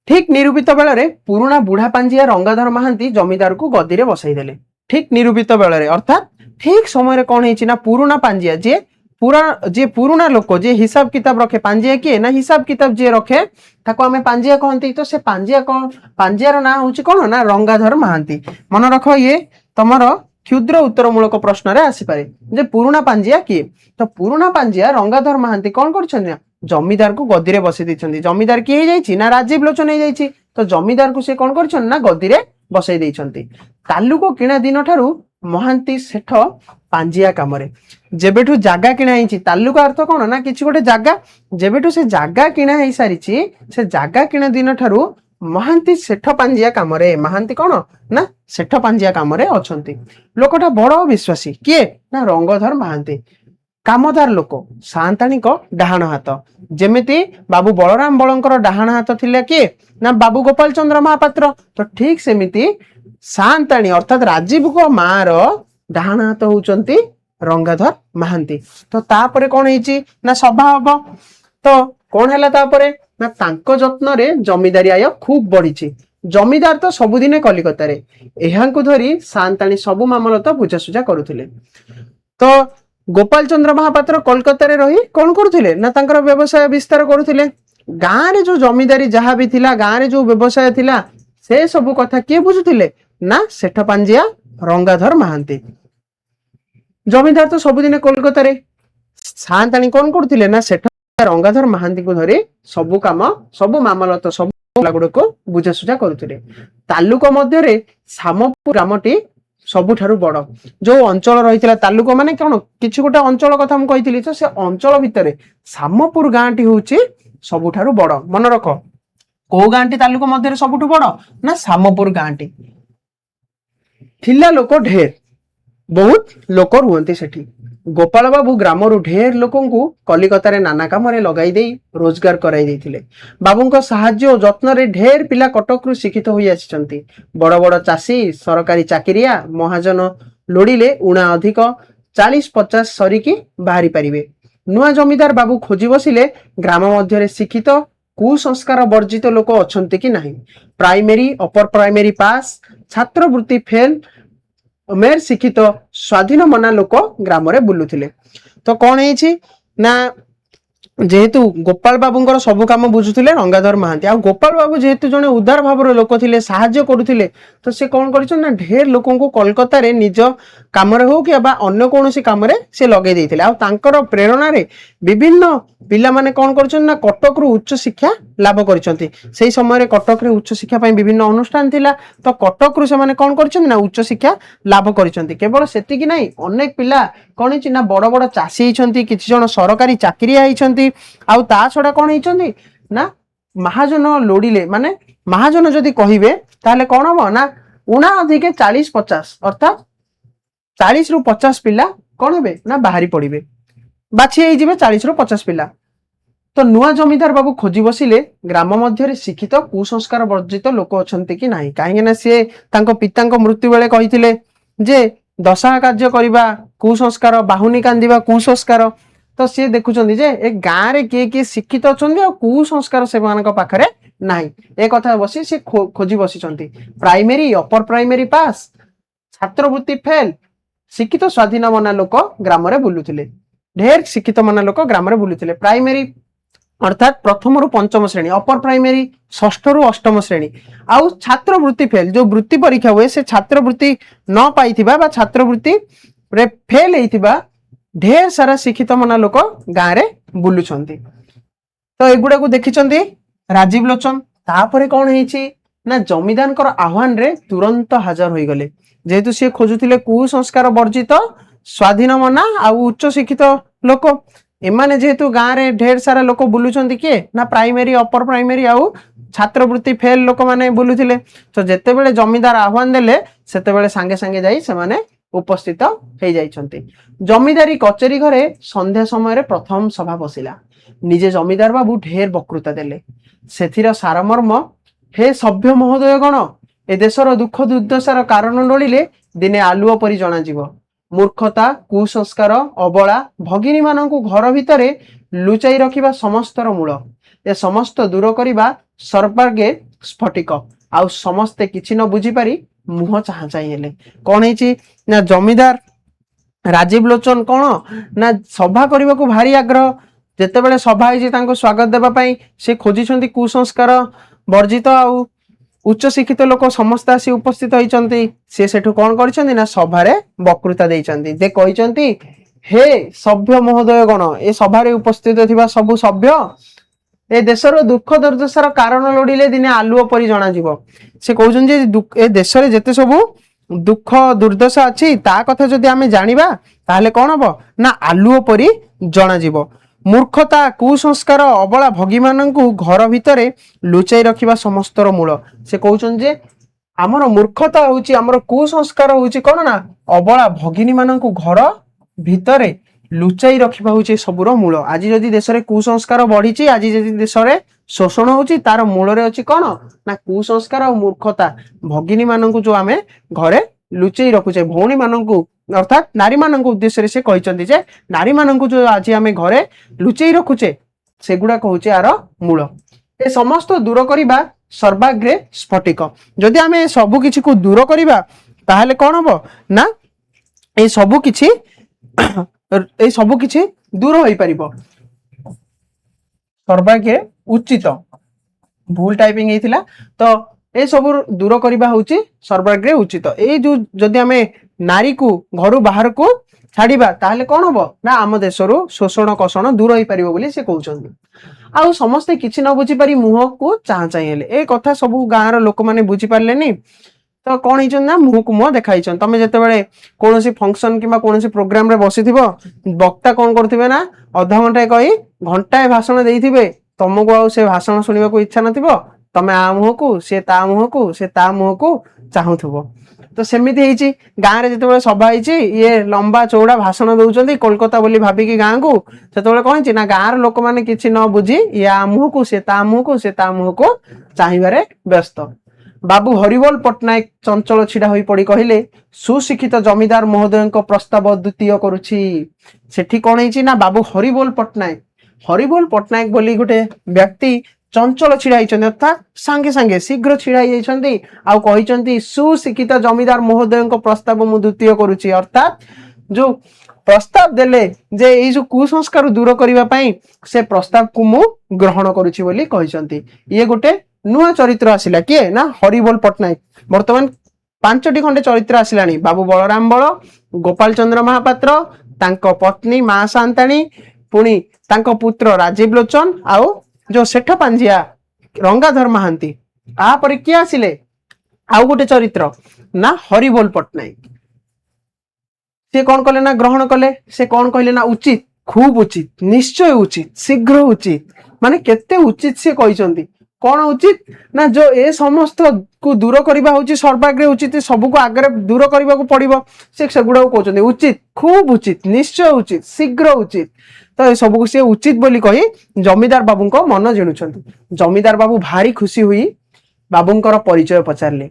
ठीक निरूपित बेले पुराणा बुढ़ा पांजिया रंगाधर महांती जमीदार को गदी में बसाई देले। ठीक निरूपित बेले अर्थात ठीक समय कौन है पुराणा पांजिया जे पुराणा लोक जे हिसाब किताब रखे पांजिया किए ना हिसाब किताब जे रखे ताको आमे पांजिया कहती। तो से पांजिया कौन पांजियार ना हूँ कौन ना रंगाधर महांती। मन रख ये तुमर क्षुद्र उत्तरमूलक प्रश्न रे आसीपारे जे पुराणा पांजिया किए। तो पुराणा पांजिया रंगाधर महांती कौन कर जमीदार को गदी में बसी दी। जमीदार किए ना राजीव लोचन हो। तो जमीदार को से कौन कर ना गदी में ବସାଇ ଦେଇଛନ୍ତି। ତାଲୁକ କିଣା ଦିନ ଠାରୁ ମହାନ୍ତି ସେଠ ପାଞ୍ଜିଆ କାମରେ। ଯେବେଠୁ ଜାଗା କିଣା ହେଇଛି, ତାଲୁକ ଅର୍ଥ କଣ ନା କିଛି ଗୋଟେ ଜାଗା, ଯେବେଠୁ ସେ ଜାଗା କିଣା ହେଇସାରିଛି, ସେ ଜାଗା କିଣା ଦିନ ଠାରୁ ମହାନ୍ତି ସେଠ ପାଞ୍ଜିଆ କାମରେ। ମହାନ୍ତି କଣ ନା ସେଠ ପାଞ୍ଜିଆ କାମରେ ଅଛନ୍ତି। ଲୋକଟା ବଡ ବିଶ୍ୱାସୀ, କିଏ ନା ରଙ୍ଗଧର ମହାନ୍ତି। କାମଦାର ଲୋକ, ସାଆନ୍ତାଣୀଙ୍କ ଡାହାଣ ହାତ। ଯେମିତି ବାବୁ ବଳରାମ ବଳଙ୍କର ଡାହାଣ ହାତ ଥିଲେ କିଏ ନା ବାବୁ ଗୋପାଳ ଚନ୍ଦ୍ର ମହାପାତ୍ର, ତ ଠିକ ସେମିତି ସାଆନ୍ତାଣୀ ଅର୍ଥାତ ରାଜୀବଙ୍କ ମାର ଡାହାଣ ହାତ ହଉଛନ୍ତି ରଙ୍ଗାଧର ମହାନ୍ତି। ତ ତାପରେ କଣ ହେଇଛି ନା ସଭା ହବ। ତ କଣ ହେଲା ତାପରେ ନା ତାଙ୍କ ଯତ୍ନରେ ଜମିଦାରୀ ଆୟ ଖୁବ ବଢିଛି। ଜମିଦାର ତ ସବୁଦିନେ କଲିକତାରେ, ଏହାଙ୍କୁ ଧରି ସାଆନ୍ତାଣୀ ସବୁ ମାମଲତ ବୁଝାସୁଝା କରୁଥିଲେ। ତ ଗୋପାଳ ଚନ୍ଦ୍ର ମହାପାତ୍ର କୋଲକାତାରେ ରହି କଣ କରୁଥିଲେ ନା ତାଙ୍କର ବ୍ୟବସାୟ ବିସ୍ତାର କରୁଥିଲେ। ଗାଁରେ ଯୋଉ ଜମିଦାରୀ ଯାହା ବି ଥିଲା, ଗାଁରେ ଯୋଉ ବ୍ୟବସାୟ ଥିଲା, ସେ ସବୁ କଥା କିଏ ବୁଝୁଥିଲେ ନା ସେଠ ପାଞ୍ଜିଆ ରଙ୍ଗାଧର ମହାନ୍ତି। ଜମିଦାର ତ ସବୁଦିନେ କୋଲକାତାରେ, ସାଆନ୍ତାଣୀ କଣ କରୁଥିଲେ ନା ସେଠ ରଙ୍ଗାଧର ମହାନ୍ତିଙ୍କୁ ଧରି ସବୁ କାମ, ସବୁ ମାମଲତ, ସବୁ ଗୁଡିକୁ ବୁଝାସୁଝା କରୁଥିଲେ। ତାଲୁକ ମଧ୍ୟରେ ସାମପୁର ଗ୍ରାମଟି ସବୁଠାରୁ ବଡ। ଯୋଉ ଅଞ୍ଚଳ ରହିଥିଲା, ତାଲୁକ ମାନେ କଣ କିଛି ଗୋଟେ ଅଞ୍ଚଳ କଥା ମୁଁ କହିଥିଲି, ତ ସେ ଅଞ୍ଚଳ ଭିତରେ ସାମପୁର ଗାଁଟି ହଉଛି ସବୁଠାରୁ ବଡ। ମନେ ରଖ, କୋଉ ଗାଁଟି ତାଲୁକ ମଧ୍ୟରେ ସବୁଠୁ ବଡ ନା ସାମପୁର ଗାଁଟି। ଥିଲା ଲୋକ ଢେର, ବହୁତ ଲୋକ ରୁହନ୍ତି ସେଠି। ଗୋପାଳ ବାବୁ ଗ୍ରାମରୁ ଢେର ଲୋକଙ୍କୁ କଲିକତାରେ ନାନା କାମରେ ଲଗାଇ ଦେଇ ରୋଜଗାର କରାଇ ଦେଇଥିଲେ। ବାବୁଙ୍କ ସାହାଯ୍ୟ ଓ ଯତ୍ନରେ ଢେର ପିଲା କଟକରୁ ଶିକ୍ଷିତ ହୋଇ ଆସିଛନ୍ତି। ବଡ ବଡ ଚାଷୀ, ସରକାରୀ ଚାକିରିଆ, ମହାଜନ ଲୋଡ଼ିଲେ ଉଣା ଅଧିକ 40-50 ସରିକି ବାହାରି ପାରିବେ। ନୂଆ ଜମିଦାର ବାବୁ ଖୋଜି ବସିଲେ ଗ୍ରାମ ମଧ୍ୟରେ ଶିକ୍ଷିତ କୁସଂସ୍କାର ବର୍ଜିତ ଲୋକ ଅଛନ୍ତି କି ନାହିଁ। ପ୍ରାଇମେରୀ ଅପର ପ୍ରାଇମେରୀ ପାସ୍, ଛାତ୍ରବୃତ୍ତି ଫେଲ, ମେର ଶିକ୍ଷିତ ସ୍ୱାଧୀନ ମନା ଲୋକ ଗ୍ରାମରେ ବୁଲୁଥିଲେ। ତ କଣ ହେଇଛି ନା ଯେହେତୁ ଗୋପାଳ ବାବୁଙ୍କର ସବୁ କାମ ବୁଝୁଥିଲେ ରଙ୍ଗାଧର ମହାନ୍ତି, ଆଉ ଗୋପାଳ ବାବୁ ଯେହେତୁ ଜଣେ ଉଦାର ଭାବର ଲୋକ ଥିଲେ, ସାହାଯ୍ୟ କରୁଥିଲେ, ତ ସେ କଣ କରିଛନ୍ତି ନା ଢେର ଲୋକଙ୍କୁ କୋଲକାତାରେ ନିଜ କାମରେ ହଉ କି ବା ଅନ୍ୟ କୌଣସି କାମରେ ସେ ଲଗେଇ ଦେଇଥିଲେ। ଆଉ ତାଙ୍କର ପ୍ରେରଣାରେ ବିଭିନ୍ନ ପିଲାମାନେ କଣ କରିଛନ୍ତି ନା କଟକରୁ ଉଚ୍ଚ ଶିକ୍ଷା ଲାଭ କରିଛନ୍ତି। ସେଇ ସମୟରେ କଟକରେ ଉଚ୍ଚ ଶିକ୍ଷା ପାଇଁ ବିଭିନ୍ନ ଅନୁଷ୍ଠାନ ଥିଲା, ତ କଟକରୁ ସେମାନେ କଣ କରିଛନ୍ତି ନା ଉଚ୍ଚ ଶିକ୍ଷା ଲାଭ କରିଛନ୍ତି। କେବଳ ସେତିକି ନାହିଁ, ଅନେକ ପିଲା କଣ ହେଇଛି ନା ବଡ ବଡ ଚାଷୀ ହେଇଛନ୍ତି, କିଛି ଜଣ ସରକାରୀ ଚାକିରିଆ ହେଇଛନ୍ତି, ଆଉ ତା ଛଡା କଣ ହେଇଛନ୍ତି ନା ମହାଜନ ଲୋଡ଼ିଲେ, ମାନେ ମହାଜନ ଯଦି କହିବେ ତାହେଲେ କଣ ହବ ନା ଉଣା ଅଧିକେ 40-50 ଅର୍ଥାତ୍ 40-50 ପିଲା କଣ ହେବେ ନା ବାହାରି ପଡିବେ, ବାଛି ହେଇଯିବେ 40-50 ପିଲା। ତ ନୂଆ ଜମିଦାର ବାବୁ ଖୋଜି ବସିଲେ ଗ୍ରାମ ମଧ୍ୟରେ ଶିକ୍ଷିତ କୁସଂସ୍କାର ବର୍ଜିତ ଲୋକ ଅଛନ୍ତି କି ନାହିଁ। କାହିଁକି ନା ସିଏ ତାଙ୍କ ପିତାଙ୍କ ମୃତ୍ୟୁ ବେଳେ କହିଥିଲେ ଯେ ଦଶା କାର୍ଯ୍ୟ କରିବା କୁସଂସ୍କାର, ବାହୁନି କାନ୍ଦିବା କୁସଂସ୍କାର। ତ ସିଏ ଦେଖୁଛନ୍ତି ଯେ ଏ ଗାଁରେ କିଏ କିଏ ଶିକ୍ଷିତ ଅଛନ୍ତି ଆଉ କୁସଂସ୍କାର ସେମାନଙ୍କ ପାଖରେ ନାହିଁ। ଏ କଥା ବସି ସେ ଖୋଜି ବସିଛନ୍ତି। ପ୍ରାଇମେରୀ ଅପର ପ୍ରାଇମେରୀ ପାସ୍, ଛାତ୍ରବୃତ୍ତି ଫେଲ, ଶିକ୍ଷିତ ସ୍ୱାଧୀନ ମନା ଲୋକ ଗ୍ରାମରେ ବୁଲୁଥିଲେ। ଢେର ଶିକ୍ଷିତ ମନା ଲୋକ ଗ୍ରାମରେ ବୁଲୁଥିଲେ। ପ୍ରାଇମେରୀ ଅର୍ଥାତ ପ୍ରଥମରୁ ପଞ୍ଚମ ଶ୍ରେଣୀ, ଅପର ପ୍ରାଇମେରୀ ଷଷ୍ଠରୁ ଅଷ୍ଟମ ଶ୍ରେଣୀ, ଆଉ ଛାତ୍ରବୃତ୍ତି ଫେଲ, ଯୋଉ ବୃତ୍ତି ପରୀକ୍ଷା ହୁଏ ସେ ଛାତ୍ରବୃତ୍ତି ନ ପାଇଥିବା ବା ଛାତ୍ରବୃତ୍ତି ରେ ଫେଲ ହେଇଥିବା ଢେର ସାରା ଶିକ୍ଷିତ ମନା ଲୋକ ଗାଁରେ ବୁଲୁଛନ୍ତି। ତ ଏଗୁଡାକୁ ଦେଖିଛନ୍ତି ରାଜୀବ ଲୋଚନ। ତାପରେ କଣ ହେଇଛି ନା ଜମିଦାରଙ୍କର ଆହ୍ୱାନରେ ତୁରନ୍ତ ହାଜର ହୋଇଗଲେ। ଯେହେତୁ ସିଏ ଖୋଜୁଥିଲେ କୁସଂସ୍କାର ବର୍ଜିତ, ସ୍ୱାଧୀନ ମନା ଆଉ ଉଚ୍ଚ ଶିକ୍ଷିତ ଲୋକ, ଏମାନେ ଯେହେତୁ ଗାଁରେ ଢେର ସାରା ଲୋକ ବୁଲୁଛନ୍ତି, କିଏ ନା ପ୍ରାଇମେରୀ ଅପର ପ୍ରାଇମେରୀ ଆଉ ଛାତ୍ରବୃତ୍ତି ଫେଲ ଲୋକମାନେ ବୁଲୁଥିଲେ। ତ ଯେତେବେଳେ ଜମିଦାର ଆହ୍ୱାନ ଦେଲେ ସେତେବେଳେ ସାଙ୍ଗେ ସାଙ୍ଗେ ଯାଇ ସେମାନେ ଉପସ୍ଥିତ ହେଇଯାଇଛନ୍ତି। ଜମିଦାରୀ କଚେରୀ ଘରେ ସନ୍ଧ୍ୟା ସମୟରେ ପ୍ରଥମ ସଭା ବସିଲା। ନିଜେ ଜମିଦାର ବାବୁ ଢେର ବକ୍ତୃତା ଦେଲେ। ସେଥିର ସାରମର୍ମ, ହେ ସଭ୍ୟ ମହୋଦୟ ଗଣ, ଏ ଦେଶର ଦୁଃଖ ଦୁର୍ଦ୍ଦଶାର କାରଣ ଲୋଡ଼ିଲେ ଦିନେ ଆଲୁଅ ପରି ଜଣାଯିବ। ମୂର୍ଖତା, କୁସଂସ୍କାର, ଅବଳା, ଭଗିନୀ ମାନଙ୍କୁ ଘର ଭିତରେ ଲୁଚାଇ ରଖିବା ସମସ୍ତର ମୂଳ। ଏ ସମସ୍ତ ଦୂର କରିବା ସର୍ବାଗ୍ରେ ସ୍ଫଟିକ। ଆଉ ସମସ୍ତେ କିଛି ନ ବୁଝିପାରି ମୁହଁ ଚାହାଁ ଚାହିଁ ହେଲେ। କଣ ହେଇଛି ନା ଜମିଦାର ରାଜୀବ ଲୋଚନ କଣ ନା ସଭା କରିବାକୁ ଭାରି ଆଗ୍ରହ। ଯେତେବେଳେ ସଭା ହେଇଛି ତାଙ୍କୁ ସ୍ୱାଗତ ଦେବା ପାଇଁ ସେ ଖୋଜିଛନ୍ତି କୁସଂସ୍କାର ବର୍ଜିତ ଆଉ ଉଚ୍ଚ ଶିକ୍ଷିତ ଲୋକ ସମସ୍ତେ ଆସି ଉପସ୍ଥିତ ହେଇଛନ୍ତି। ସେ ସେଠୁ କଣ କରିଛନ୍ତି ନା ସଭାରେ ବକ୍ତୃତା ଦେଇଛନ୍ତି। ଯେ କହିଛନ୍ତି, ହେ ସଭ୍ୟ ମହୋଦୟ ଗଣ, ଏ ସଭାରେ ଉପସ୍ଥିତ ଥିବା ସବୁ ସଭ୍ୟ, ए देशर दुख दुर्दशार कारण लोड़िले दिने आलुओ परी जना जीव से कहउछन जे ए देश रे जेते सब दुख दुर्दशा अछि ता कथा जदि आमे जानिबा ताहले कोन हबो ना आलुओ परी जना जीव। मूर्खता कुसंस्कार अबला भगी माननकु घर भितरे लुचाई रखिबा समस्तर मूल। से कहउछन जे आमर मूर्खता होउची आमर कुसंस्कार होउची कोन ना अबला भगिनी माननकु घर भितरे लुचाई रखिबा होउची सबुर मूल। आज जदि देश रे कुसंस्कार बढ़ीची आज जदि देश रे शोषण होउची तार मूल रे अछि कोन ना कुसंस्कार और मूर्खता। भगिनी माननकु जो आमे घरे लुचाई रखुचे भौणी माननकु अर्थात नारी माननकु उद्देश्य रे से कहिसंती जे नारी माननकु जो आज आमे घरे लुचाई रखुचे सेगुडा कहउचे आर मूल। ए समस्त दूर करिबा सर्वाग्रे स्फटिक। जदि आमे सबु किछि को दूर करिबा ताहले कोन हबो ना ए सबु किछि दूर होई परिबो। सर्वाग्रे उचित भूल टाइपिंग हेतिला तो ए सब दूर करिबा होउची सर्वाग्रे उचित। ए जो जदि आमे नारी को घर बाहर को छाड़िबा ताहले कोन हबो ना आम देशरू शोषण कषण दूर होई परिबो बोली से कहउछन्ती। आउ समस्ते किछि न बुझी पारी मुह को चाह चाहिए ए कथा सब गाँव रो लोक माने बुझी पारलेनी तो कौन ही ना मुह को मुह देखाई तमें जिते बड़े कौन फंक्शन कि कौन प्रोग्राम रे बसी वक्ता कौन करथिबे ना अधा घंटाए कही घंटाए भाषण देइथिबे तुमको आउ से भाषण सुनिबा को इच्छा नथिबो तमे आ मुह को से ता मुह को से ता मुह को चाहुथबो। तो सेमिति हेची गाँव रे जिते बड़े सभा हेची ये लंबा चौड़ा भाषण दउचंदी कोलकाता बोली भाबिकी गाँव को सेते कौन ना गाँव रो लोक माने किछि न बुझी या मुह को से ता मुह को से ता मुह को चाहिबारे व्यस्त। बाबू हरिबोल पट्टनायक चंचल छिड़ा होई पड़ी कहिले सुशिक्षित जमीदार महोदय प्रस्ताव द्वितीय करुछि। सेठी कौन हेची ना बाबू हरिबोल पट्टनायक बोली गोटे व्यक्ति चंचल छिड़ा होइछन्ती अर्थात सांगे सांगे शीघ्र छिड़ा होइछन्ती आउ कहिछन्ती सुशिक्षित जमीदार महोदय प्रस्ताव मु द्वितीय करुछि। अर्थात जो प्रस्ताव देले जे ए जो कुसंस्कार दूर करिवा पई से प्रस्ताव को मु ग्रहण करुछि बोली कहिछन्ती। ये गोटे नुआ चरित्र आसिला किए ना हरिबोल पट्टनायक। वर्तमान 5टी खंडे चरित्र आसिलानी बाबू बलराम बल गोपाल चंद्र महापात्र तांको पत्नी मा शांताणी पुणी तांको पुत्र राजीव लोचन आउ जो सेठ पांजिया रंगाधर महांती आ परे किए आसिले आउ गोटे चरित्र ना हरिबोल पट्टनायक। से कौन कले ना ग्रहण कले से कौन कहले ना उचित खूब उचित निश्चय उचित शीघ्र उचित माने केते उचित से कहिसंती कौन उचित ना जो ए समस्त को दूर करिबा होची सर्वाग्रे उचित सब को आगे दूर करबा को पड़िबो से सेगुडा को कहउचंती उचित खूब उचित निश्चय उचित शीघ्र उचित। तो ए सब को से उचित बोली कही जमीदार बाबू को मन जिणुचंती। जमीदार बाबू भारी खुशी हुई बाबूंकर परिचय पचारले।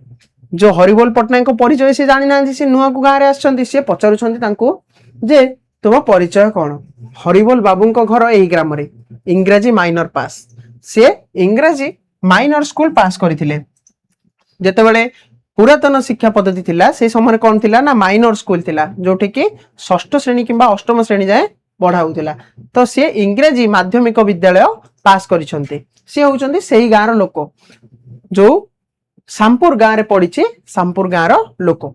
जो हरिबोल पट्टनायक को परिचय से जानि ना से नुआ को गाँव रे आछंती से पचारुछंती तांको जे तुम परिचय कौन। हरिबोल बाबू घर एही ग्राम रे इंग्रजी माइनर पास से इंग्रजी माइनर स्कूल पास करथिले। जेतेबेले पुरातन शिक्षा पद्धति थिला से समय कौन थिला ना माइनर स्कूल थिला जोठी कि 6ठ श्रेणी किंबा 8म श्रेणी जाए पढ़ाउथिला। तो से इंग्रजी माध्यमिक विद्यालय पास करिसंती। से होउचंती सेही गाँव रो लोक जो सामपुर गाँव रे पड़ीची सामपुर गाँव रो लोक।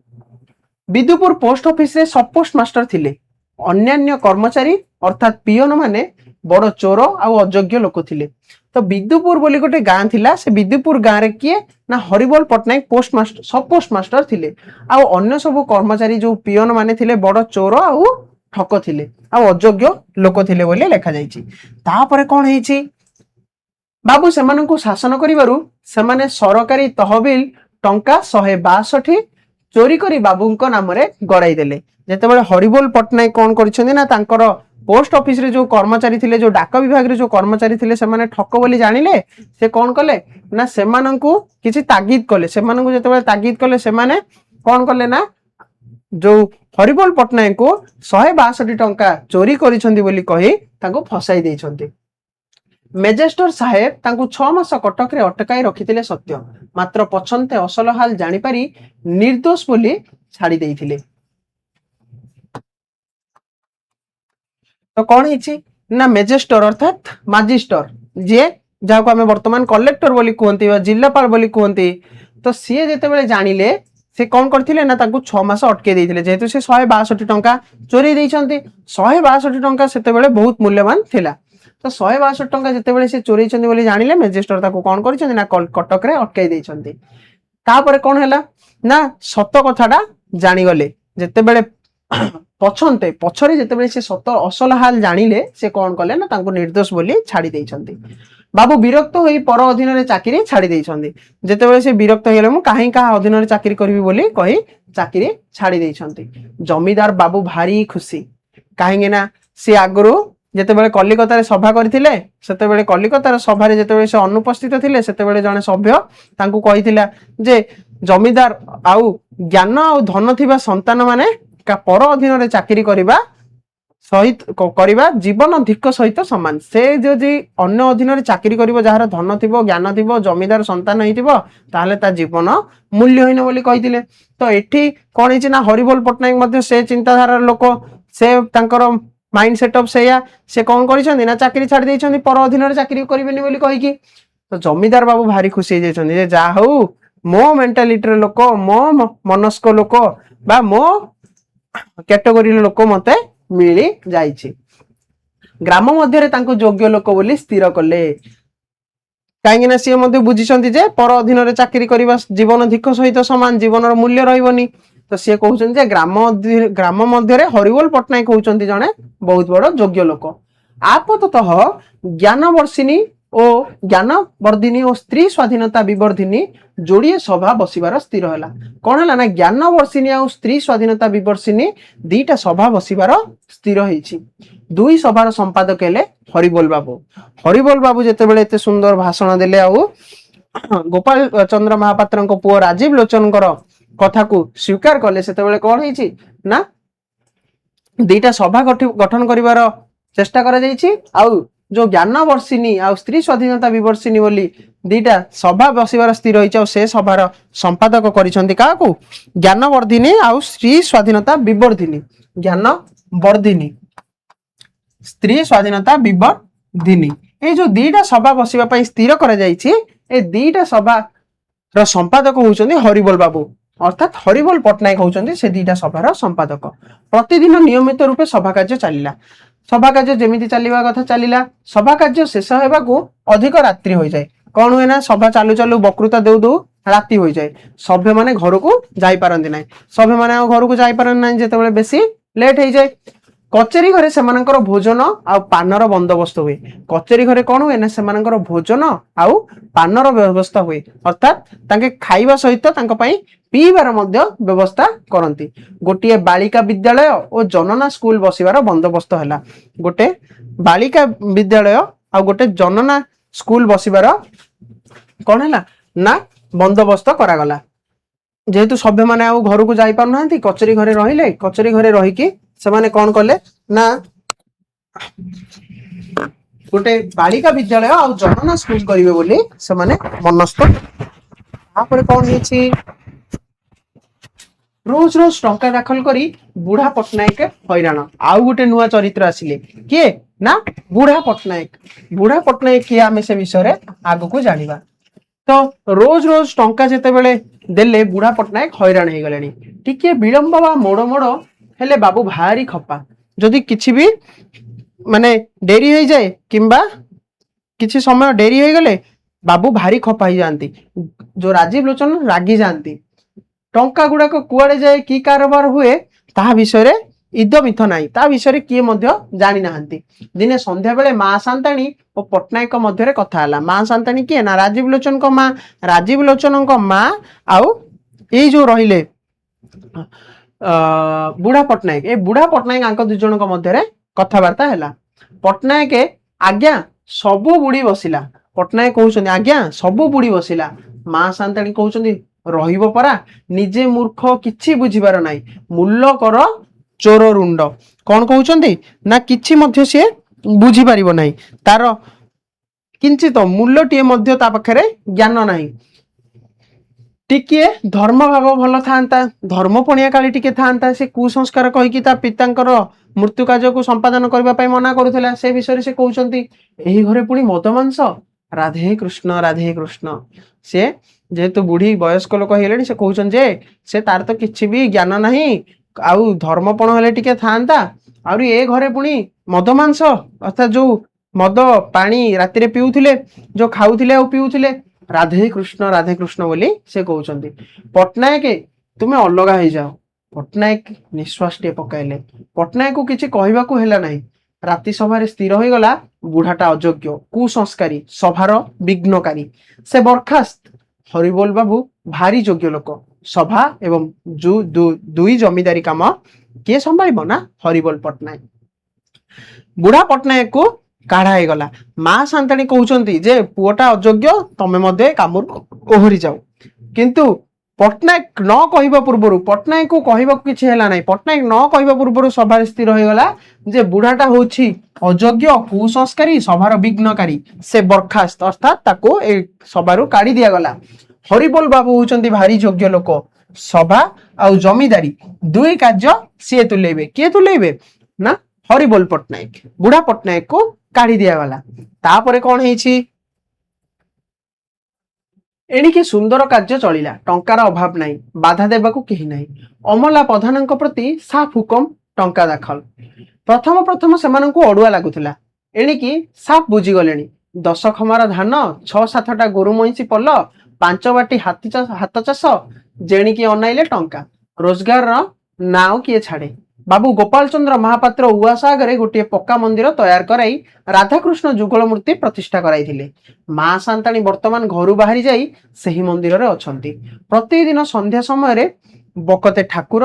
विदुपुर पोस्ट ऑफिस रे सब पोस्ट मास्टर थिले। अन्यान्य कर्मचारी अर्थात पियोन माने बड़ चोर आउ अयोग्य लोक थिले। तो विदुपुर बोली गोटे गाँ थिला से विदुपुर गाँव रे किए ना हरिबोल पट्टनायक पोस्ट मास्टर सब पोस्ट मास्टर थिले आउ अन्य सब कर्मचारी जो पियोन माने थिले बड़ चोर आउ ठक थिले आउ अयोग्य लोक थिले बोली लेखा जाइछि। तापरे कोन हेछि बाबू सेमानंकु शासन करिवारु सेमाने सरकारी तहबिल टंका 162 चोरी करी बाबूंको नाम रे गड़ाई देले। जेतेबेले हरिबोल पट्टनायक कोन करिसंदी ना तांकर पोस्ट ऑफिस रे जो कर्मचारी थिले जो डाक विभाग रे जो कर्मचारी थिले सेमाने ठक बोली जानिले से कौन कले ना सेमानंकु किछि तागिद कले। सेमानंकु जेतेबेले तागिद कले सेमाने कौन कले ना जो हरिबोल पट्टनायक को 162 टंका चोरी करिसंदी बोली कहि तांको फसाई देइछंती। मेजेस्टर साहेब तांको 6 मास कटक रे अटकाई रखिथिले सत्य मात्र पछन्ते असल हाल जानि पारी निर्दोष बोली छाड़ी देइथिले। तो कौन हिची ना मेजेस्टर अर्थात मजिस्टर जे जाको हमें वर्तमान कलेक्टर बोली कहंती बा जिल्लापाल बोली कहंती। तो सी जेतेबेले जानिले से कौन करथिले ना तांको 6 मास अटके देइथिले जेहेतु से 162 टंका चोरी देइछंती। 162 टंका सेतेबेले बहुत मूल्यवान थिला। ତ 162 ଟଙ୍କା ଯେତେବେଳେ ସେ ଚୋରେଇଛନ୍ତି ବୋଲି ଜାଣିଲେ ମେଜିଷ୍ଟ୍ରେଟ ତାକୁ କଣ କରିଛନ୍ତି ନା କଟକରେ ଅଟକାଇ ଦେଇଛନ୍ତି। ତାପରେ କଣ ହେଲା ନା ସତ କଥାଟା ଜାଣିଗଲେ ଯେତେବେଳେ ପଛରେ ଯେତେବେଳେ ସେ ସତ ଅସଲ ହାଲ ଜାଣିଲେ ସେ କଣ କଲେ ନା ତାଙ୍କୁ ନିର୍ଦ୍ଦୋଷ ବୋଲି ଛାଡି ଦେଇଛନ୍ତି। ବାବୁ ବିରକ୍ତ ହୋଇ ପର ଅଧୀନରେ ଚାକିରି ଛାଡି ଦେଇଛନ୍ତି। ଯେତେବେଳେ ସେ ବିରକ୍ତ ହେଇଗଲେ ମୁଁ କାହିଁ କାହା ଅଧୀନରେ ଚାକିରି କରିବି ବୋଲି କହି ଚାକିରି ଛାଡି ଦେଇଛନ୍ତି। ଜମିଦାର ବାବୁ ଭାରି ଖୁସି, କାହିଁକି ନା ସେ ଆଗରୁ ଯେତେବେଳେ କଲିକତାରେ ସଭା କରିଥିଲେ ସେତେବେଳେ କଲିକତାର ସଭାରେ ଯେତେବେଳେ ସେ ଅନୁପସ୍ଥିତ ଥିଲେ ସେତେବେଳେ ଜଣେ ସଭ୍ୟ ତାଙ୍କୁ କହିଥିଲା ଯେ ଜମିଦାର ଆଉ ଜ୍ଞାନ ଆଉ ଧନ ଥିବା ସନ୍ତାନ ମାନେ ପର ଅଧୀନରେ ଚାକିରି କରିବା ଜୀବନ ଧିକ ସହିତ ସମାନ। ସେ ଯଦି ଅନ୍ୟ ଅଧୀନରେ ଚାକିରି କରିବ ଯାହାର ଧନ ଥିବ ଜ୍ଞାନ ଥିବ ଜମିଦାର ସନ୍ତାନ ହେଇଥିବ ତାହେଲେ ତା ଜୀବନ ମୂଲ୍ୟହୀନ ବୋଲି କହିଥିଲେ। ତ ଏଠି କଣ ହେଇଛି ନା ହରିବୋଲ ପଟ୍ଟନାୟକ ମଧ୍ୟ ସେ ଚିନ୍ତାଧାରାର ଲୋକ, ସେ ତାଙ୍କର ମାଇଣ୍ଡ ସେଟଅପ ସେଇଆ, ସେ କଣ କରିଛନ୍ତି ନା ଚାକିରି ଛାଡି ଦେଇଛନ୍ତି ପର ଅଧୀନରେ ଚାକିରି କରିବେନି ବୋଲି କହିକି। ତ ଜମିଦାର ବାବୁ ଭାରି ଖୁସି ହେଇଯାଇଛନ୍ତି ଯେ ଯାହା ହଉ ମୋ ମେଣ୍ଟାଲିଟିର ଲୋକ, ମୋ ମନସ୍କ ଲୋକ ବା ମୋ କ୍ୟାଟେଗୋରୀର ଲୋକ ମତେ ମିଳି ଯାଇଛି। ଗ୍ରାମ ମଧ୍ୟରେ ତାଙ୍କୁ ଯୋଗ୍ୟ ଲୋକ ବୋଲି ସ୍ଥିର କଲେ, କାହିଁକି ନା ସିଏ ମଧ୍ୟ ବୁଝିଛନ୍ତି ଯେ ପର ଅଧୀନରେ ଚାକିରି କରିବା ଜୀବନ ଧିକ ସହିତ ସମାନ, ଜୀବନର ମୂଲ୍ୟ ରହିବନି। ତ ସିଏ କହୁଛନ୍ତି ଯେ ଗ୍ରାମ ମଧ୍ୟରେ ହରିବୋଲ ପଟ୍ଟନାୟକ ହଉଛନ୍ତି ଜଣେ ବହୁତ ବଡ ଯୋଗ୍ୟ ଲୋକ। ଆପତତଃ ଜ୍ଞାନ ବର୍ଷିନୀ ଓ ଜ୍ଞାନବର୍ଦ୍ଧିନୀ ଓ ସ୍ତ୍ରୀ ସ୍ୱାଧୀନତା ବିବର୍ଦ୍ଧିନୀ ଯୋଡିଏ ସଭା ବସିବାର ସ୍ଥିର ହେଲା। କଣ ହେଲା ନା ଜ୍ଞାନ ବର୍ଷିନୀ ଆଉ ସ୍ତ୍ରୀ ସ୍ୱାଧୀନତା ବିବର୍ଷିନୀ ଦିଟା ସଭା ବସିବାର ସ୍ଥିର ହେଇଛି। ଦୁଇ ସଭାର ସମ୍ପାଦକ ହେଲେ ହରିବୋଲ ବାବୁ। ହରିବୋଲ ବାବୁ ଯେତେବେଳେ ଏତେ ସୁନ୍ଦର ଭାଷଣ ଦେଲେ ଆଉ ଗୋପାଳ ଚନ୍ଦ୍ର ମହାପାତ୍ରଙ୍କ ପୁଅ ରାଜୀବ ଲୋଚନଙ୍କର କଥାକୁ ସ୍ୱୀକାର କଲେ ସେତେବେଳେ କଣ ହେଇଛି ନା ଦିଟା ସଭା ଗଠନ କରିବାର ଚେଷ୍ଟା କରାଯାଇଛି। ଆଉ ଯୋଉ ଜ୍ଞାନ ବର୍ଷିନୀ ଆଉ ସ୍ତ୍ରୀ ସ୍ୱାଧୀନତା ବିବର୍ଷିନୀ ବୋଲି ଦିଟା ସଭା ବସିବାର ସ୍ଥିର ହେଇଛି ଆଉ ସେ ସଭାର ସମ୍ପାଦକ କରିଛନ୍ତି କାହାକୁ? ଜ୍ଞାନବର୍ଦ୍ଧିନୀ ଆଉ ସ୍ତ୍ରୀ ସ୍ୱାଧୀନତା ବିବର୍ଦ୍ଧିନୀ। ଜ୍ଞାନବର୍ଦ୍ଧିନୀ ସ୍ତ୍ରୀ ସ୍ୱାଧୀନତା ବିବର୍ଦ୍ଧିନୀ ଏଇ ଯୋଉ ଦିଟା ସଭା ବସିବା ପାଇଁ ସ୍ଥିର କରାଯାଇଛି, ଏ ଦିଟା ସଭାର ସମ୍ପାଦକ ହଉଛନ୍ତି ହରିବୋଲ ବାବୁ, ଅର୍ଥାତ୍ ହରିବୋଲ ପଟ୍ଟନାୟକ ହଉଛନ୍ତି ସେ ଦିଟା ସଭାର ସମ୍ପାଦକ। ପ୍ରତିଦିନ ନିୟମିତ ରୂପେ ସଭା କାର୍ଯ୍ୟ ଚାଲିଲା। ସଭା କାର୍ଯ୍ୟ ଯେମିତି ଚାଲିବା କଥା ଚାଲିଲା। ସଭା କାର୍ଯ୍ୟ ଶେଷ ହେବାକୁ ଅଧିକ ରାତ୍ରି ହୋଇଯାଏ। କଣ ହୁଏ ନା ସଭା ଚାଲୁ ଚାଲୁ ବକ୍ତୃତା ଦଉ ଦଉ ରାତି ହୋଇଯାଏ। ସଭ୍ୟମାନେ ଘରକୁ ଯାଇପାରନ୍ତି ନାହିଁ। ସଭ୍ୟମାନେ ଆଉ ଘରକୁ ଯାଇପାରନ୍ତି ନାହିଁ ଯେତେବେଳେ ବେଶୀ ଲେଟ୍ ହେଇଯାଏ। କଚେରୀ ଘରେ ସେମାନଙ୍କର ଭୋଜନ ଆଉ ପାନର ବନ୍ଦୋବସ୍ତ ହୁଏ। କଚେରୀ ଘରେ କଣ ହୁଏ ନା ସେମାନଙ୍କର ଭୋଜନ ଆଉ ପାନର ବ୍ୟବସ୍ଥା ହୁଏ, ଅର୍ଥାତ୍ ତାଙ୍କେ ଖାଇବା ସହିତ ତାଙ୍କ ପାଇଁ ପିଇବାର ମଧ୍ୟ ବ୍ୟବସ୍ଥା କରନ୍ତି। ଗୋଟିଏ ବାଳିକା ବିଦ୍ୟାଳୟ ଓ ଜନନା ସ୍କୁଲ ବସିବାର ବନ୍ଦୋବସ୍ତ ହେଲା। ଗୋଟେ ବାଳିକା ବିଦ୍ୟାଳୟ ଆଉ ଗୋଟେ ଜନନା ସ୍କୁଲ ବସିବାର କଣ ହେଲା ନା ବନ୍ଦୋବସ୍ତ କରାଗଲା। ଯେହେତୁ ସଭ୍ୟମାନେ ଆଉ ଘରକୁ ଯାଇପାରୁନାହାନ୍ତି କଚେରୀ ଘରେ ରହିଲେ। କଚେରୀ ଘରେ ରହିକି ସେମାନେ କଣ କଲେ ନା ଗୋଟେ ବାଳିକା ବିଦ୍ୟାଳୟ ଆଉ ଜନନା ସ୍କୁଲ କରିବେ ବୋଲି ସେମାନେ ମନସ୍ଥ। ତାପରେ କଣ ହେଇଛି, ରୋଜ ରୋଜ ଟଙ୍କା ଦାଖଲ କରି ବୁଢା ପଟ୍ଟନାୟକ ହଇରାଣ। ଆଉ ଗୋଟେ ନୂଆ ଚରିତ୍ର ଆସିଲେ, କିଏ ନା ବୁଢା ପଟ୍ଟନାୟକ। ବୁଢା ପଟ୍ଟନାୟକ କିଏ ଆମେ ସେ ବିଷୟରେ ଆଗକୁ ଜାଣିବା। ତ ରୋଜ ରୋଜ ଟଙ୍କା ଯେତେବେଳେ ଦେଲେ ବୁଢା ପଟ୍ଟନାୟକ ହଇରାଣ ହେଇଗଲେଣି। ଟିକେ ବିଳମ୍ବ ବା ମୋଡ ମୋଡ ହେଲେ ବାବୁ ଭାରି ଖପା। ଯଦି କିଛି ବି ମାନେ ଡେରି ହେଇଯାଏ କିମ୍ବା କିଛି ସମୟ ଡେରି ହେଇଗଲେ ବାବୁ ଭାରି ଖପା ହେଇଯାଆନ୍ତି। ଯୋଉ ରାଜୀବ ଲୋଚନ ରାଗି ଯାଆନ୍ତି। ଟଙ୍କା ଗୁଡାକ କୁଆଡେ ଯାଏ କି କାରବାର ହୁଏ ତାହା ବିଷୟରେ ଇଦ ମିଥ ନାହିଁ, ତା ବିଷୟରେ କିଏ ମଧ୍ୟ ଜାଣି ନାହାନ୍ତି। ଦିନେ ସନ୍ଧ୍ୟା ବେଳେ ମା ସାନ୍ତାଣୀ ଓ ପଟ୍ଟନାୟକ ମଧ୍ୟରେ କଥା ହେଲା। ମା ସାନ୍ତାଣୀ କିଏ ନା ରାଜୀବ ଲୋଚନଙ୍କ ମା। ରାଜୀବ ଲୋଚନଙ୍କ ମା ଆଉ ଏଇ ଯୋଉ ରହିଲେ ବୁଢା ପଟ୍ଟନାୟକ, ଏ ବୁଢା ପଟ୍ଟନାୟକ ଆଙ୍କ ଦୁଇ ଜଣଙ୍କ ମଧ୍ୟରେ କଥାବାର୍ତ୍ତା ହେଲା। ପଟ୍ଟନାୟକ ଆଜ୍ଞା ସବୁ ବୁଢୀ ବସିଲା। ପଟ୍ଟନାୟକ କହୁଛନ୍ତି ଆଜ୍ଞା ସବୁ ବୁଢୀ ବସିଲା। ମା ସାନ୍ତାଣୀ କହୁଛନ୍ତି ରହିବ ପରା, ନିଜେ ମୂର୍ଖ କିଛି ବୁଝିବାର ନାହିଁ, ମୂଲ କର ଚୋର ରୁଣ୍ଡ। କଣ କହୁଛନ୍ତି ନା କିଛି ମଧ୍ୟ ସିଏ ବୁଝିପାରିବ ନାହିଁ, ତାର କିଞ୍ଚିତ ମୂଲଟିଏ ମଧ୍ୟ ତା ପାଖରେ ଜ୍ଞାନ ନାହିଁ। ଟିକିଏ ଧର୍ମ ଭାବ ଭଲ ଥାନ୍ତା, ଧର୍ମ ପଣିଆ କାଳି ଟିକେ ଥାନ୍ତା, ସେ କୁସଂସ୍କାର କହିକି ତା ପିତାଙ୍କର ମୃତ୍ୟୁ କାର୍ଯ୍ୟକୁ ସମ୍ପାଦନ କରିବା ପାଇଁ ମନା କରୁଥିଲା। ସେ ବିଷୟରେ ସେ କହୁଛନ୍ତି ଏହି ଘରେ ପୁଣି ମଦ ମାଂସ, ରାଧେ କୃଷ୍ଣ ରାଧେ କୃଷ୍ଣ। ସେ ଯେହେତୁ ବୁଢୀ ବୟସ୍କ ଲୋକ ହେଇଗଲେଣି ସେ କହୁଛନ୍ତି ଯେ ସେ ତାର ତ କିଛି ବି ଜ୍ଞାନ ନାହିଁ, ଆଉ ଧର୍ମପଣ ହେଲେ ଟିକେ ଥାନ୍ତା, ଆହୁରି ଏ ଘରେ ପୁଣି ମଦ ମାଂସ ଅର୍ଥାତ୍ ଯୋଉ ମଦ ପାଣି ରାତିରେ ପିଉଥିଲେ, ଯୋଉ ଖାଉଥିଲେ ଆଉ ପିଉଥିଲେ, ରାଧେ କୃଷ୍ଣ ବୋଲି ସେ କହୁଛନ୍ତି। ପଟ୍ଟନାୟକ ତୁମେ ଅଲଗା ହେଇଯାଅ। ପଟ୍ଟନାୟକ ନିଶ୍ୱାସ ଟିଏ ପକାଇଲେ। ପଟ୍ଟନାୟକକୁ କିଛି କହିବାକୁ ହେଲା ନାହିଁ। ରାତି ସଭାରେ ସ୍ଥିର ହୋଇଗଲା ବୁଢାଟା ଅଯୋଗ୍ୟ, କୁସଂସ୍କାରୀ, ସଭାର ବିଘ୍ନକାରୀ। ସେ ବରଖାସ୍ତ। ହରିବୋଲ ବାବୁ ଭାରି ଯୋଗ୍ୟ ଲୋକ। ସଭା ଏବଂ ଦୁଇ ଜମିଦାରୀ କାମ କିଏ ସମ୍ଭାଳିବ ନା ହରିବୋଲ ପଟ୍ଟନାୟକ। ବୁଢା ପଟ୍ଟନାୟକକୁ କାଢା ହେଇଗଲା। ମା ସାନ୍ତାଣୀ କହୁଛନ୍ତି ଯେ ପୁଅଟା ଅଯୋଗ୍ୟ, ତମେ ମଧ୍ୟ ଏ କାମରୁ ଓହରି ଯାଉ। କିନ୍ତୁ ପଟ୍ଟନାୟକ ନ କହିବା ପୂର୍ବରୁ, ପଟ୍ଟନାୟକକୁ କହିବାକୁ କିଛି ହେଲା ନାହିଁ, ପଟ୍ଟନାୟକ ନ କହିବା ପୂର୍ବରୁ ସଭାରେ ସ୍ଥିର ହେଇଗଲା ଯେ ବୁଢାଟା ହଉଛି ଅଯୋଗ୍ୟ, କୁସଂସ୍କାରୀ, ସଭାର ବିଘ୍ନକାରୀ। ସେ ବରଖାସ୍ତ, ଅର୍ଥାତ ତାକୁ ଏ ସଭାରୁ କାଢି ଦିଆଗଲା। ହରିବୋଲ ବାବୁ ହଉଛନ୍ତି ଭାରି ଯୋଗ୍ୟ ଲୋକ। ସଭା ଆଉ ଜମିଦାରୀ ଦୁଇ କାର୍ଯ୍ୟ ସିଏ ତୁଲେଇବେ। କିଏ ତୁଲେଇବେ ନା ହରିବୋଲ ପଟ୍ଟନାୟକ। ବୁଢା ପଟ୍ଟନାୟକକୁ କାଢି ଦିଆଗଲା। ତାପରେ କଣ ହେଇଛି, ଏଣିକି ସୁନ୍ଦର କାର୍ଯ୍ୟ ଚଳିଲା। ଟଙ୍କାର ଅଭାବ ନାହିଁ, ବାଧା ଦେବାକୁ କେହି ନାହିଁ। ଅମଲା ପ୍ରଧାନଙ୍କ ପ୍ରତି ସାଫ ହୁକମ, ଟଙ୍କା ଦାଖଲ। ପ୍ରଥମ ସେମାନଙ୍କୁ ଅଡୁଆ ଲାଗୁଥିଲା, ଏଣିକି ସାଫ ବୁଝିଗଲେଣି। 10 ଖମାର ଧାନ, 6-7ଟା ଗୋରୁ ମଇଁଷି ପଲ, 5 ବାଟି ହାତ ଚାଷ, ଯେଣିକି ଅନାଇଲେ ଟଙ୍କା। ରୋଜଗାରର ନାଁ କିଏ ଛାଡେ। ବାବୁ ଗୋପାଳ ଚନ୍ଦ୍ର ମହାପାତ୍ର ଉଆସ ଆଗରେ ଗୋଟିଏ ପକ୍କା ମନ୍ଦିର ତୟାର କରାଇ ରାଧାକୃଷ୍ଣ ଯୁଗଳ ମୂର୍ତ୍ତି ପ୍ରତିଷ୍ଠା କରାଇଥିଲେ। ମା ସାନ୍ତାଣୀ ବର୍ତ୍ତମାନ ଘରୁ ବାହାରି ଯାଇ ସେହି ମନ୍ଦିରରେ ଅଛନ୍ତି। ପ୍ରତିଦିନ ସନ୍ଧ୍ୟା ସମୟରେ ବକତେ ଠାକୁର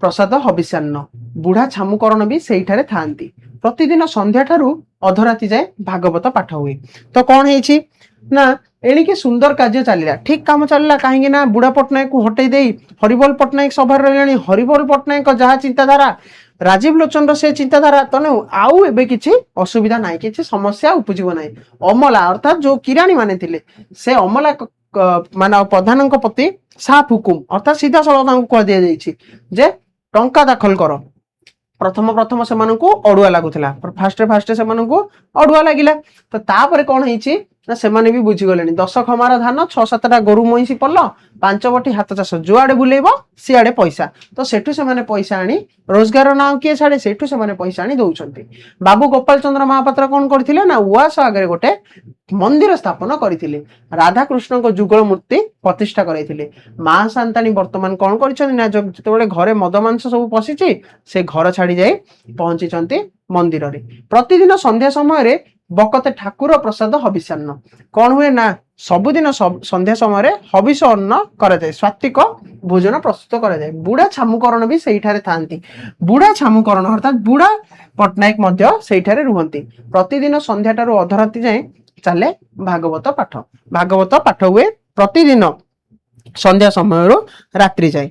ପ୍ରସାଦ ହବିଷ୍ୟାନ୍ନ, ବୁଢା ଛାମୁକରଣ ବି ସେଇଠାରେ ଥାଆନ୍ତି। ପ୍ରତିଦିନ ସନ୍ଧ୍ୟା ଠାରୁ ଅଧରାତି ଯାଏ ଭାଗବତ ପାଠ ହୁଏ। ତ କଣ ହେଇଛି ନା ଏଣିକି ସୁନ୍ଦର କାର୍ଯ୍ୟ ଚାଲିଲା, ଠିକ କାମ ଚାଲିଲା। କାହିଁକି ନା ବୁଢା ପଟ୍ଟନାୟକକୁ ହଟେଇ ଦେଇ ହରିବୋଲ ପଟ୍ଟନାୟକ ସଭାରେ ରହିଲେଣି। ହରିବୋଲ ପଟ୍ଟନାୟକ ଯାହା ଚିନ୍ତାଧାରା, ରାଜୀବ ଲୋଚନର ସେ ଚିନ୍ତାଧାରା, ତେଣୁ ଆଉ ଏବେ କିଛି ଅସୁବିଧା ନାହିଁ, କିଛି ସମସ୍ୟା ଉପୁଜିବ ନାହିଁ। ଅମଲା ଅର୍ଥାତ ଯୋଉ କିରାଣୀ ମାନେ ଥିଲେ, ସେ ଅମଲା ମାନେ ପ୍ରଧାନଙ୍କ ପ୍ରତି ସାଫ ହୁକୁମ, ଅର୍ଥାତ ସିଧାସଳଖ ତାଙ୍କୁ କୁହାଦିଆଯାଇଛି ଯେ ଟଙ୍କା ଦାଖଲ କର। ପ୍ରଥମ ସେମାନଙ୍କୁ ଅଡୁଆ ଲାଗୁଥିଲା, ଫାଷ୍ଟ ସେମାନଙ୍କୁ ଅଡୁଆ ଲାଗିଲା। ତ ତାପରେ କଣ ହେଇଛି ନା ସେମାନେ ବି ବୁଝିଗଲେଣି। 10 ଖମାର ଧାନ, 6-7ଟା ଗୋରୁ ମଇଁଷି ପଲ, 5 ବାଟି ହାତ ଚାଷ, ଯୁଆଡେ ବୁଲେଇବ ସିଆଡେ ପଇସା। ତ ସେଠୁ ସେମାନେ ପଇସା ଆଣି, ରୋଜଗାର ନାଁ କିଏ ଛାଡେ, ସେଠୁ ସେମାନେ ପଇସା ଆଣି ଦଉଛନ୍ତି। ବାବୁ ଗୋପାଳ ଚନ୍ଦ୍ର ମହାପାତ୍ର କଣ କରିଥିଲେ ନା ଉଆସ ଆଗରେ ଗୋଟେ ମନ୍ଦିର ସ୍ଥାପନ କରିଥିଲେ। ରାଧାକୃଷ୍ଣଙ୍କ ଯୁଗଳ ମୂର୍ତ୍ତି ପ୍ରତିଷ୍ଠା କରାଇଥିଲେ। ମା ସାନ୍ତାଣୀ ବର୍ତ୍ତମାନ କଣ କରିଛନ୍ତି ନା ଯେତେବେଳେ ଘରେ ମଦ ମାଂସ ସବୁ ପଶିଛି, ସେ ଘର ଛାଡି ଯାଇ ପହଞ୍ଚିଛନ୍ତି ମନ୍ଦିରରେ। ପ୍ରତିଦିନ ସନ୍ଧ୍ୟା ସମୟରେ ବକତେ ଠାକୁର ପ୍ରସାଦ ହବିଷ୍ୟାନ୍ନ। କଣ ହୁଏ ନା ସବୁଦିନ ସନ୍ଧ୍ୟା ସମୟରେ ହବିଷ ଅନ୍ନ କରାଯାଏ, ସାତ୍ବିକ ଭୋଜନ ପ୍ରସ୍ତୁତ କରାଯାଏ। ବୁଢା ଛାମୁକରଣ ବି ସେଇଠାରେ ଥାଆନ୍ତି। ବୁଢା ଛାମୁକରଣ ଅର୍ଥାତ ବୁଢା ପଟ୍ଟନାୟକ ମଧ୍ୟ ସେଇଠାରେ ରୁହନ୍ତି। ପ୍ରତିଦିନ ସନ୍ଧ୍ୟା ଠାରୁ ଅଧରାତି ଯାଏଁ ଚାଲେ ଭାଗବତ ପାଠ। ଭାଗବତ ପାଠ ହୁଏ ପ୍ରତିଦିନ ସନ୍ଧ୍ୟା ସମୟରୁ ରାତ୍ରି ଯାଏ।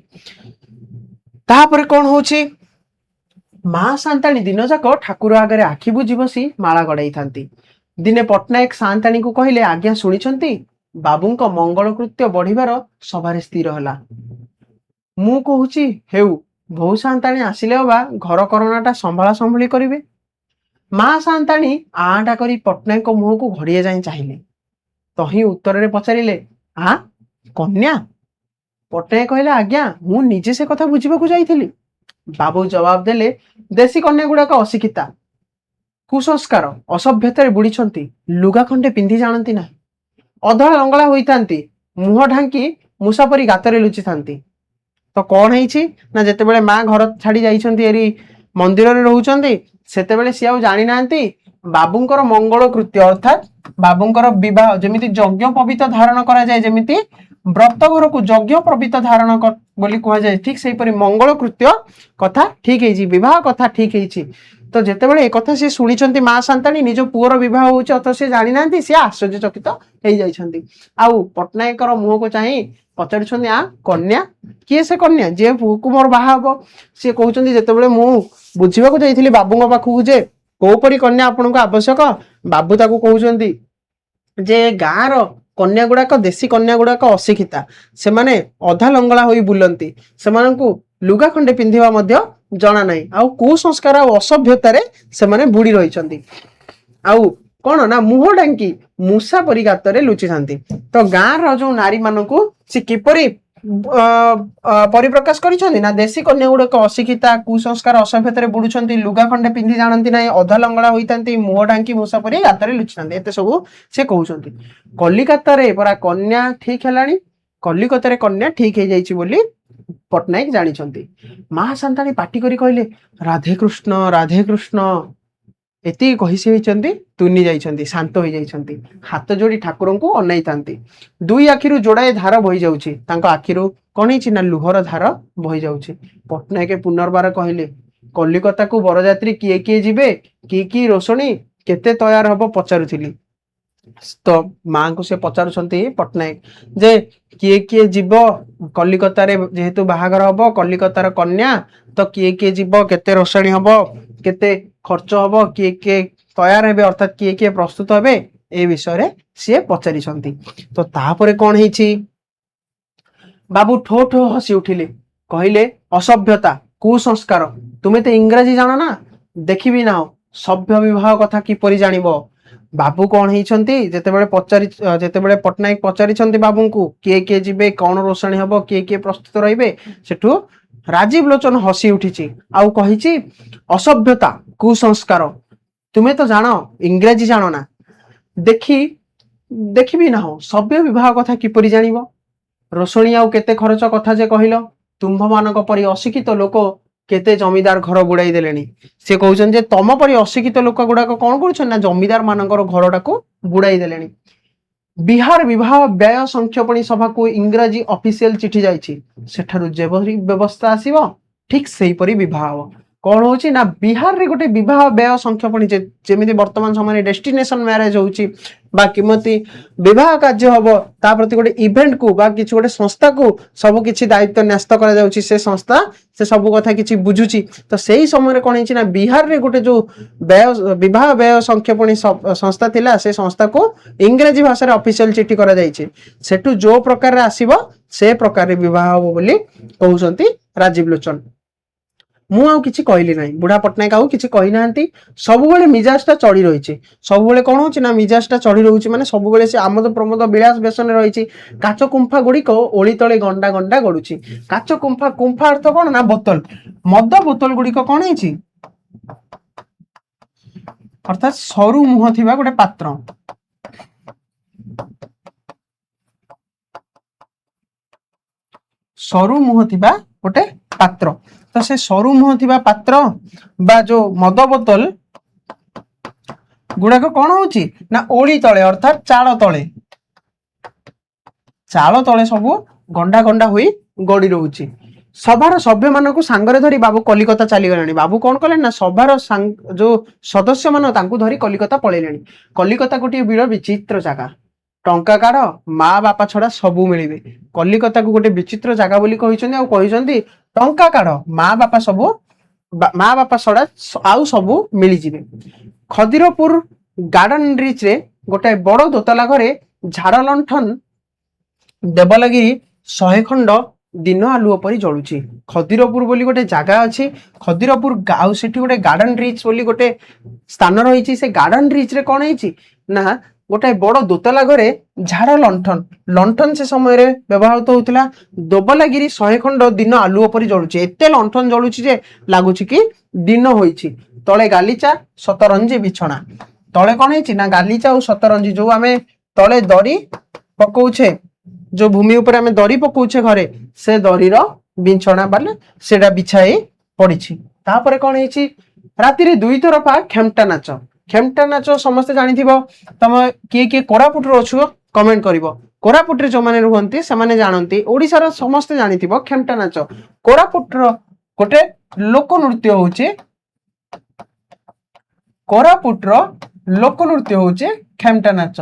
ତାପରେ କଣ ହଉଛି, ମା ସାନ୍ତାଣୀ ଦିନ ଯାକ ଠାକୁର ଆଗରେ ଆଖି ବୁଜି ବସି ମାଳା ଗଡାଇଥାନ୍ତି। ଦିନେ ପଟ୍ଟନାୟକ ସାନ୍ତାଣୀକୁ କହିଲେ, ଆଜ୍ଞା ଶୁଣିଛନ୍ତି, ବାବୁଙ୍କ ମଙ୍ଗଳ କୃତ୍ୟ ବଢିବାର ସଭାରେ ସ୍ଥିର ହେଲା। ମୁଁ କହୁଛି ହେଉ, ବୋହୁ ସାନ୍ତାଣୀ ଆସିଲେ ଅବା ଘର କରଣାଟା ସମ୍ଭାଳା ସମ୍ଭଳି କରିବେ। ମା ସାନ୍ତାଣୀ ଆଁଟା କରି ପଟ୍ଟନାୟକଙ୍କ ମୁହଁକୁ ଘଡ଼ିଏ ଯାଇ ଚାହିଁଲେ। ତହିଁ ଉତ୍ତରରେ ପଚାରିଲେ, ଆଁ କନ୍ୟା? ପଟ୍ଟନାୟକ କହିଲେ, ଆଜ୍ଞା ମୁଁ ନିଜେ ସେ କଥା ବୁଝିବାକୁ ଯାଇଥିଲି। ବାବୁ ଜବାବ ଦେଲେ, ଦେଶୀ କନ୍ୟା ଗୁଡାକ ଅଶିକ୍ଷିତା, କୁସଂସ୍କାର, ଅସଭ୍ୟତାରେ ବୁଡିଛନ୍ତି, ଲୁଗା ଖଣ୍ଡେ ପିନ୍ଧି ଜାଣନ୍ତି ନାହିଁ, ଅଧଳା ଲଙ୍ଗଳା ହୋଇଥାନ୍ତି, ମୁହଁ ଢାଙ୍କି ମୂଷା ପରି ଗାତରେ ଲୁଚିଥାନ୍ତି। ତ କଣ ହେଇଛି ନା ଯେତେବେଳେ ମା ଘର ଛାଡି ଯାଇଛନ୍ତି, ଏରି ମନ୍ଦିରରେ ରହୁଛନ୍ତି, ସେତେବେଳେ ସିଏ ଆଉ ଜାଣିନାହାନ୍ତି ବାବୁଙ୍କର ମଙ୍ଗଳ କୃତ୍ୟ, ଅର୍ଥାତ ବାବୁଙ୍କର ବିବାହ ଯେମିତି ଯଜ୍ଞ ପବିତ୍ର ଧାରଣ କରାଯାଏ, ଯେମିତି ବ୍ରତ ଘରକୁ ଯଜ୍ଞ ପବିତ୍ର ଧାରଣ ବୋଲି କୁହାଯାଏ, ଠିକ ସେଇପରି ମଙ୍ଗଳ କୃତ୍ୟ କଥା ଠିକ ହେଇଛି, ବିବାହ କଥା ଠିକ ହେଇଛି। ତ ଯେତେବେଳେ ଏ କଥା ସେ ଶୁଣିଛନ୍ତି ମା ସାନ୍ତାଣୀ, ନିଜ ପୁଅର ବିବାହ ହଉଛି ଅଥଚ ସେ ଜାଣିନାହାନ୍ତି, ସେ ଆଶ୍ଚର୍ଯ୍ୟଚକିତ ହେଇଯାଇଛନ୍ତି। ଆଉ ପଟ୍ଟନାୟକର ମୁହଁକୁ ଚାହିଁ ପଚାରୁଛନ୍ତି, ଆ କନ୍ୟା? କିଏ ସେ କନ୍ୟା ଯିଏ ପୁଅକୁ ମୋର ବାହା ହବ? ସିଏ କହୁଛନ୍ତି, ଯେତେବେଳେ ମୁଁ ବୁଝିବାକୁ ଯାଇଥିଲି ବାବୁଙ୍କ ପାଖକୁ ଯେ କୋଉପରି କନ୍ୟା ଆପଣଙ୍କୁ ଆବଶ୍ୟକ, ବାବୁ ତାକୁ କହୁଛନ୍ତି ଯେ ଗାଁର କନ୍ୟା ଗୁଡାକ, ଦେଶୀ କନ୍ୟା ଗୁଡାକ ଅଶିକ୍ଷିତା, ସେମାନେ ଅଧା ଲଙ୍ଗଳା ହୋଇ ବୁଲନ୍ତି, ସେମାନଙ୍କୁ ଲୁଗା ଖଣ୍ଡେ ପିନ୍ଧିବା ମଧ୍ୟ ଜଣା ନାହିଁ, ଆଉ କୁସଂସ୍କାର ଆଉ ଅସଭ୍ୟତାରେ ସେମାନେ ବୁଡି ରହିଛନ୍ତି। ଆଉ କଣ ନା ମୁହଁ ଢାଙ୍କି ମୂଷା ପରି ଗାତରେ ଲୁଚିଥାନ୍ତି। ତ ଗାଁର ଯୋଉ ନାରୀ ମାନଙ୍କୁ ସେ କିପରି परिप्रकाश करिसेंती ना देशी कन्या गुड़क अशिक्षिता कुसंस्कार असभ्यतार बुड़ुंट लुगा खंडे पिंधि जानती ना अधा लंगड़ा होता मुह ढांकी मूषा परी गाତରେ ଲୁଚିଥାନ୍ତି ଏତେ ସବୁ ସେ କହୁଛନ୍ତି। କଲିକତାରେ ପରା କନ୍ୟା ଠିକ ହେଲାଣି, କଲିକତାରେ କନ୍ୟା ଠିକ ହେଇଯାଇଛି ବୋଲି ପଟ୍ଟନାୟକ ଜାଣିଛନ୍ତି। ମା ସାନ୍ତାଣୀ ପାଟି କରି କହିଲେ ରାଧେ କୃଷ୍ଣ ଏତିକି କହି ସେ ହେଇଛନ୍ତି ତୁନି ଯାଇଛନ୍ତି, ଶାନ୍ତ ହୋଇଯାଇଛନ୍ତି। ହାତ ଯୋଡ଼ି ଠାକୁରଙ୍କୁ ଅନେଇଥାନ୍ତି। ଦୁଇ ଆଖିରୁ ଯୋଡ଼ାଏ ଧାର ବହି ଯାଉଛି। ତାଙ୍କ ଆଖିରୁ କଣ ହେଇଛି ନା ଲୁହର ଧାର ବହି ଯାଉଛି। ପଟ୍ଟନାୟକ ପୁନର୍ବାର କହିଲେ କଲିକତାକୁ ବରଯାତ୍ରୀ କିଏ କିଏ ଯିବେ, କି ରୋଷଣୀ କେତେ ତୟାର ହବ ପଚାରୁଥିଲି। ତ ମାଙ୍କୁ ସେ ପଚାରୁଛନ୍ତି ପଟ୍ଟନାୟକ ଯେ କିଏ କିଏ ଯିବ କଲିକତାରେ, ଯେହେତୁ ବାହାଘର ହବ କଲିକତାର କନ୍ୟା, ତ କିଏ କିଏ ଯିବ, କେତେ ରୋଷଣୀ ହବ, କେତେ ଖର୍ଚ୍ଚ ହବ, କିଏ କିଏ ତୟାର ହେବେ ଅର୍ଥାତ୍ କିଏ କିଏ ପ୍ରସ୍ତୁତ ହେବେ, ଏ ବିଷୟରେ ସିଏ ପଚାରିଛନ୍ତି। ତ ତାପରେ କଣ ହେଇଛି, ବାବୁ ଠୋ ଠୋ ହସି ଉଠିଲେ, କହିଲେ ଅସଭ୍ୟତା କୁସଂସ୍କାର, ତୁମେ ତ ଇଂରାଜୀ ଜାଣ ନା, ଦେଖିବି ନାହ ସଭ୍ୟ ବିବାହ କଥା କିପରି ଜାଣିବ। ବାବୁ କଣ ହେଇଛନ୍ତି, ଯେତେବେଳେ ପଟ୍ଟନାୟକ ପଚାରିଛନ୍ତି ବାବୁଙ୍କୁ କିଏ କିଏ ଯିବେ, କଣ ରୋଷଣୀ ହବ, କିଏ କିଏ ପ୍ରସ୍ତୁତ ରହିବେ, ସେଠୁ ରାଜୀବ ଲୋଚନ ହସି ଉଠିଛି ଆଉ କହିଛି ଅସଭ୍ୟତା କୁସଂସ୍କାର, ତୁମେ ତ ଜାଣ ଇଂରାଜୀ ଜାଣ ନା, ଦେଖିବି ନାହ ସଭ୍ୟ ବିବାହ କଥା କିପରି ଜାଣିବ। ରୋଷଣୀ ଆଉ କେତେ ଖର୍ଚ୍ଚ କଥା ଯେ କହିଲ, ତୁମ୍ଭମାନଙ୍କ ପରି ଅଶିକ୍ଷିତ ଲୋକ କେତେ ଜମିଦାର ଘର ବୁଡାଇ ଦେଲେଣି। ସେ କହୁଛନ୍ତି ଯେ ତମ ପରି ଅଶିକ୍ଷିତ ଲୋକ ଗୁଡାକ କଣ କରୁଛନ୍ତି ନା ଜମିଦାର ମାନଙ୍କର ଘରଟାକୁ ବୁଡାଇ ଦେଲେଣି। ବିହାର ବିବାହ ବ୍ୟୟ ସଂକ୍ଷେପଣୀ ସଭାକୁ ଇଂରାଜୀ ଅଫିସିଆଲ ଚିଠି ଯାଇଛି, ସେଠାରୁ ଯେପରି ବ୍ୟବସ୍ଥା ଆସିବ ଠିକ ସେଇପରି ବିବାହ ହବ। କଣ ହଉଛି ନା ବିହାରରେ ଗୋଟେ ବିବାହ ବ୍ୟୟ ସଂକ୍ଷେପଣୀ, ଯେମିତି ବର୍ତ୍ତମାନ ସମୟରେ ଡେଷ୍ଟିନେସନ ମ୍ୟାରେଜ ହଉଛି ବା କେମିତି ବିବାହ କାର୍ଯ୍ୟ ହବ, ତା ପ୍ରତି ଗୋଟେ ଇଭେଣ୍ଟ କୁ ବା କିଛି ଗୋଟେ ସଂସ୍ଥାକୁ ସବୁ କିଛି ଦାୟିତ୍ୱ ନ୍ୟସ୍ତ କରାଯାଉଛି, ସେ ସଂସ୍ଥା ସେ ସବୁ କଥା କିଛି ବୁଝୁଛି। ତ ସେଇ ସମୟରେ କଣ ହେଇଛି ନା ବିହାରରେ ଗୋଟେ ଯୋଉ ବିବାହ ବ୍ୟୟ ସଂକ୍ଷେପଣୀ ସଂସ୍ଥା ଥିଲା, ସେ ସଂସ୍ଥାକୁ ଇଂରାଜୀ ଭାଷାରେ ଅଫିସିଆଲ ଚିଠି କରାଯାଇଛି, ସେଠୁ ଯୋଉ ପ୍ରକାରରେ ଆସିବ ସେ ପ୍ରକାରରେ ବିବାହ ହବ ବୋଲି କହୁଛନ୍ତି ରାଜୀବ ଲୋଚନ। ମୁଁ ଆଉ କିଛି କହିଲି ନାହିଁ, ବୁଢା ପଟ୍ଟନାୟକ ଆଉ କିଛି କହିନାହାନ୍ତି। ସବୁବେଳେ ମିଜାଜଟା ଚଢି ରହିଛି, ସବୁବେଳେ କଣ ହଉଛି ନା ମିଜାଜଟା ଚଢି ରହୁଛି, ମାନେ ସବୁବେଳେ ସେ ଆମୋଦ ପ୍ରମୋଦ ବିଳାସ ବେଶନରେ ରହିଛି। କାଚ କୁମ୍ଫା ଗୁଡିକ ଓଳି ତଳେ ଗଣ୍ଡା ଗଣ୍ଡା ଗଡୁଛି। କାଚ କୁମ୍ଫା, କୁମ୍ଫା ଅର୍ଥ କଣ ନା ବୋତଲ, ମଦ ବୋତଲ ଗୁଡିକ କଣ ହେଇଛି ଅର୍ଥାତ୍ ସରୁ ମୁହଁ ଥିବା ଗୋଟେ ପାତ୍ର, ସରୁ ମୁହଁ ଥିବା ଗୋଟେ ପାତ୍ର। ତ ସେ ସରୁ ମୁହଁ ଥିବା ପାତ୍ର ବା ଯୋଉ ମଦ ବୋତଲ ଗୁଡାକ କଣ ହଉଛି ନା ଓଳି ତଳେ ଅର୍ଥାତ୍ ଚାଳ ତଳେ ସବୁ ଗଣ୍ଡା ଗଣ୍ଡା ହୋଇ ଗଡି ରହୁଛି। ସଭାର ସଭ୍ୟ ମାନଙ୍କୁ ସାଙ୍ଗରେ ଧରି ବାବୁ କଲିକତା ଚାଲିଗଲେଣି। ବାବୁ କଣ କଲେ ନା ସଭାର ଯୋଉ ସଦସ୍ୟ ମାନ ତାଙ୍କୁ ଧରି କଲିକତା ପଳେଇଲେଣି। କଲିକତା ଗୋଟିଏ ବୀର ବିଚିତ୍ର ଜାଗା, ଟଙ୍କା କାଢ ମା ବାପା ଛଡା ସବୁ ମିଳିବେ। କଲିକତାକୁ ଗୋଟେ ବିଚିତ୍ର ଜାଗା ବୋଲି କହିଛନ୍ତି, ଆଉ କହିଛନ୍ତି ଟଙ୍କା କାଢ ମା ବାପା ଛଡା ଆଉ ସବୁ ମିଳିଯିବେ। ଖଦିରପୁର ଗାର୍ଡନ ରିଚ୍ ରେ ଗୋଟେ ବଡ ଦୋତାଲା ଘରେ ଝାଡ ଲଣ୍ଠନ ଦେବଲାଗିରି 100 ଖଣ୍ଡ ଦିନ ଆଲୁଅ ପରି ଜଳୁଛି। ଖଦିରପୁର ବୋଲି ଗୋଟେ ଜାଗା ଅଛି, ଖଦିରପୁର ଆଉ ସେଠି ଗୋଟେ ଗାର୍ଡନ ରିଚ୍ ବୋଲି ଗୋଟେ ସ୍ଥାନ ରହିଛି। ସେ ଗାର୍ଡନ ରିଚ୍ ରେ କଣ ହେଇଛି ନା ଗୋଟେ ବଡ ଦୋତାଲା ଘରେ ଝାଡ ଲଣ୍ଠନ ସେ ସମୟରେ ବ୍ୟବହୃତ ହଉଥିଲା। ଦୋବଲାଗିରି 100 ଖଣ୍ଡ ଦିନ ଆଲୁଅ ପରି ଜଳୁଛି। ଏତେ ଲଣ୍ଠନ ଜଳୁଛି ଯେ ଲାଗୁଛି କି ଦିନ ହୋଇଛି। ତଳେ ଗାଲିଚା ସତରଞ୍ଜି ବିଛଣା, ତଳେ କଣ ହେଇଛି ନା ଗାଲିଚା ଆଉ ସତରଞ୍ଜି, ଯୋଉ ଆମେ ତଳେ ଦରି ପକଉଛେ, ଯୋଉ ଭୂମି ଉପରେ ଆମେ ଦରି ପକଉଛେ ଘରେ, ସେ ଦରିର ବିଛଣା ବାଲେ ସେଟା ବିଛା ହେଇ ପଡିଛି। ତାପରେ କଣ ହେଇଛି, ରାତିରେ 2 ଥର ପା ଖେମ୍ଟା ନାଚ। ଖେମ୍ଟା ନାଚ ସମସ୍ତେ ଜାଣିଥିବ। ତମେ କିଏ କିଏ କୋରାପୁଟରୁ ଅଛ କମେଣ୍ଟ କରିବ। କୋରାପୁଟରେ ଯୋଉମାନେ ରୁହନ୍ତି ସେମାନେ ଜାଣନ୍ତି, ଓଡିଶାର ସମସ୍ତେ ଜାଣିଥିବ ଖେମ୍ଟା ନାଚ। କୋରାପୁଟର ଗୋଟେ ଲୋକ ନୃତ୍ୟ ହଉଛି, କୋରାପୁଟର ଲୋକ ନୃତ୍ୟ ହଉଛି ଖେମ୍ଟା ନାଚ।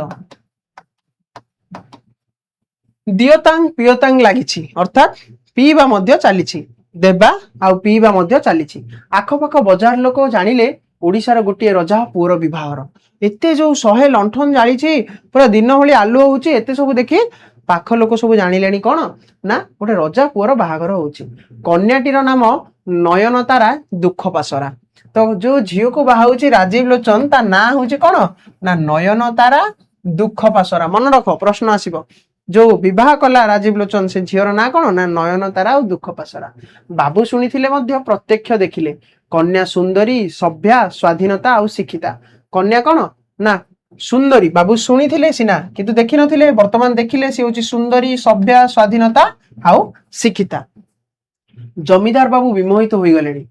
ଦିଅତାଙ୍ଗ ପିଅତାଙ୍ଗ ଲାଗିଛି ଅର୍ଥାତ୍ ପିଇବା ମଧ୍ୟ ଚାଲିଛି, ଦେବା ଆଉ ପିଇବା ମଧ୍ୟ ଚାଲିଛି। ଆଖପାଖ ବଜାର ଲୋକ ଜାଣିଲେ ଓଡିଶାର ଗୋଟିଏ ରଜା ପୁଅର ବିବାହର। ଏତେ ଯୋଉ 100 ଲଣ୍ଠନ ଜାଳିଛି, ପୁରା ଦିନ ଭଳି ଆଲୁଅ ହଉଛି, ଏତେ ସବୁ ଦେଖି ପାଖ ଲୋକ ସବୁ ଜାଣିଲେଣି କଣ ନା ଗୋଟେ ରଜା ପୁଅର ବାହାଘର ହଉଛି। କନ୍ୟାଟିର ନାମ ନୟନତାରା ଦୁଃଖ ପାସରା। ତ ଯୋଉ ଝିଅକୁ ବାହା ହଉଛି ରାଜୀବ ଲୋଚନ, ତା ନାଁ ହଉଛି କଣ ନା ନୟନତାରା ଦୁଃଖ ପାସରା। ମନେ ରଖ, ପ୍ରଶ୍ନ ଆସିବ जो विवाह कला राजीव लोचन से झीर ना कौन ना नयनतारा और दुख पाशरा। बाबू शुणी प्रत्यक्ष देखिले कन्या सुंदरी सभ्या स्वाधीनता और शिक्षिता। कन्या कौन ना सुंदरी बाबू शुणी सीना किंतु देखि नथिले वर्तमान देखिले सी होची सुंदरी सभ्या स्वाधीनता आउ शिक्षिता। जमीदार बाबू विमोहित हो गले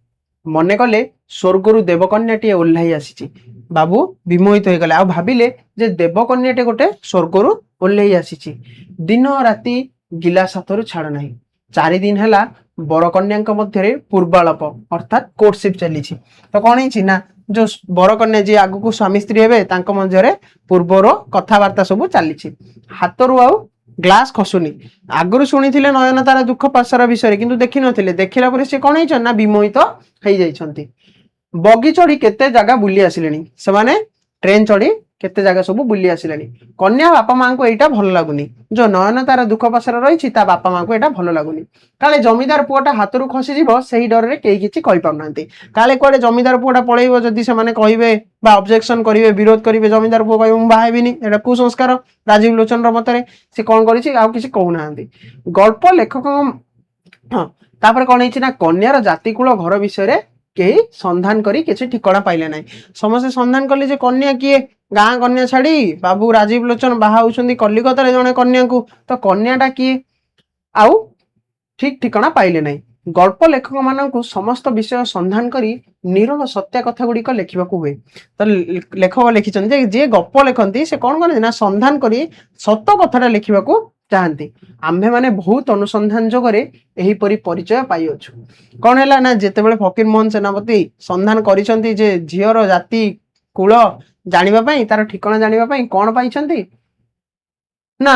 मने कले स्वर्गरु देवकन्याटी ओह्लाई आसी। बाबू विमोहित हो गले आ भाबिले जे देवकन्याटी गोटे स्वर्गरु ओह्लाई आसी। दिन राति गिलास हाथरू छाड़ नाही। 4 दिन है बरकन्या मध्य पूर्वालाप अर्थात कोर्टशिप चली। तो कौन है ना जो बरकन्या जी आग को स्वामी स्त्री हे मध्य पूर्वर कथबार्ता सब चली। हाथरू आउ ग्लास खसुनी। आगु शुणी नयनतारा दुख पाशरा विषय किंतु देखि नथिले देखिला पर से कौन है ना विमोहित हो जाइछंती। बगी चढ़ी केते जगह बुली आसिलेनी से माने ट्रेन चढ़ी केते जगह सब बुली आसिलेनी। कन्या बापा मां को एटा भल लागुनी जो नयनतारा दुख पाशरा रही ता बापा मां को एटा भल लागुनी। काले जमीदार पुआटा हाथरू खसी जीव सही डर रे केही किछि कहि पाउनांती। काले कुआडे जमीदार पुआटा पळेइबो जदि से माने कहिबे बा ऑब्जेक्शन करिवे विरोध करिवे जमीदार पुआ कहबो बाहेबिनी एटा कुसंस्कार राजीव लोचन र मतरे से कोन करिछि आ किछि कहउनांती। गल्प लेखक हां तापर कोन हिछि ना कन्यार जाति कुल घर विषय रे केही संधान करी किछि ठिकाना पाइले नाही। समस्त संधान कले जे कन्या किए गाँ कन्या छाड़ी बाबू राजीव लोचन बाहा होउछंदी कलिकता रे जणे कन्या को तो कन्याटा किए आउ ठीक ठिकाना पाइले नाही। गल्प लेखक मानकु समस्त विषय संधान करी निरल सत्य कथा गुड़िक लेखिबाकू हुए। तो लेखक लिखिछन जे जे गप लेखंती से कोन करन ना संधान करी सत्य कथाटा लेखिबाकू चाहती। आम्भे माने बहुत अनुसंधान जोगरे एही परि परिचय पाई अछु। कोन हैला ना जेतेबेले फकीर मोहन सेनापति संधान करिसंती जे झियर जाति कुल जानिबा पई तार ठिकाना जानिबा पई कोन पाइछंती ना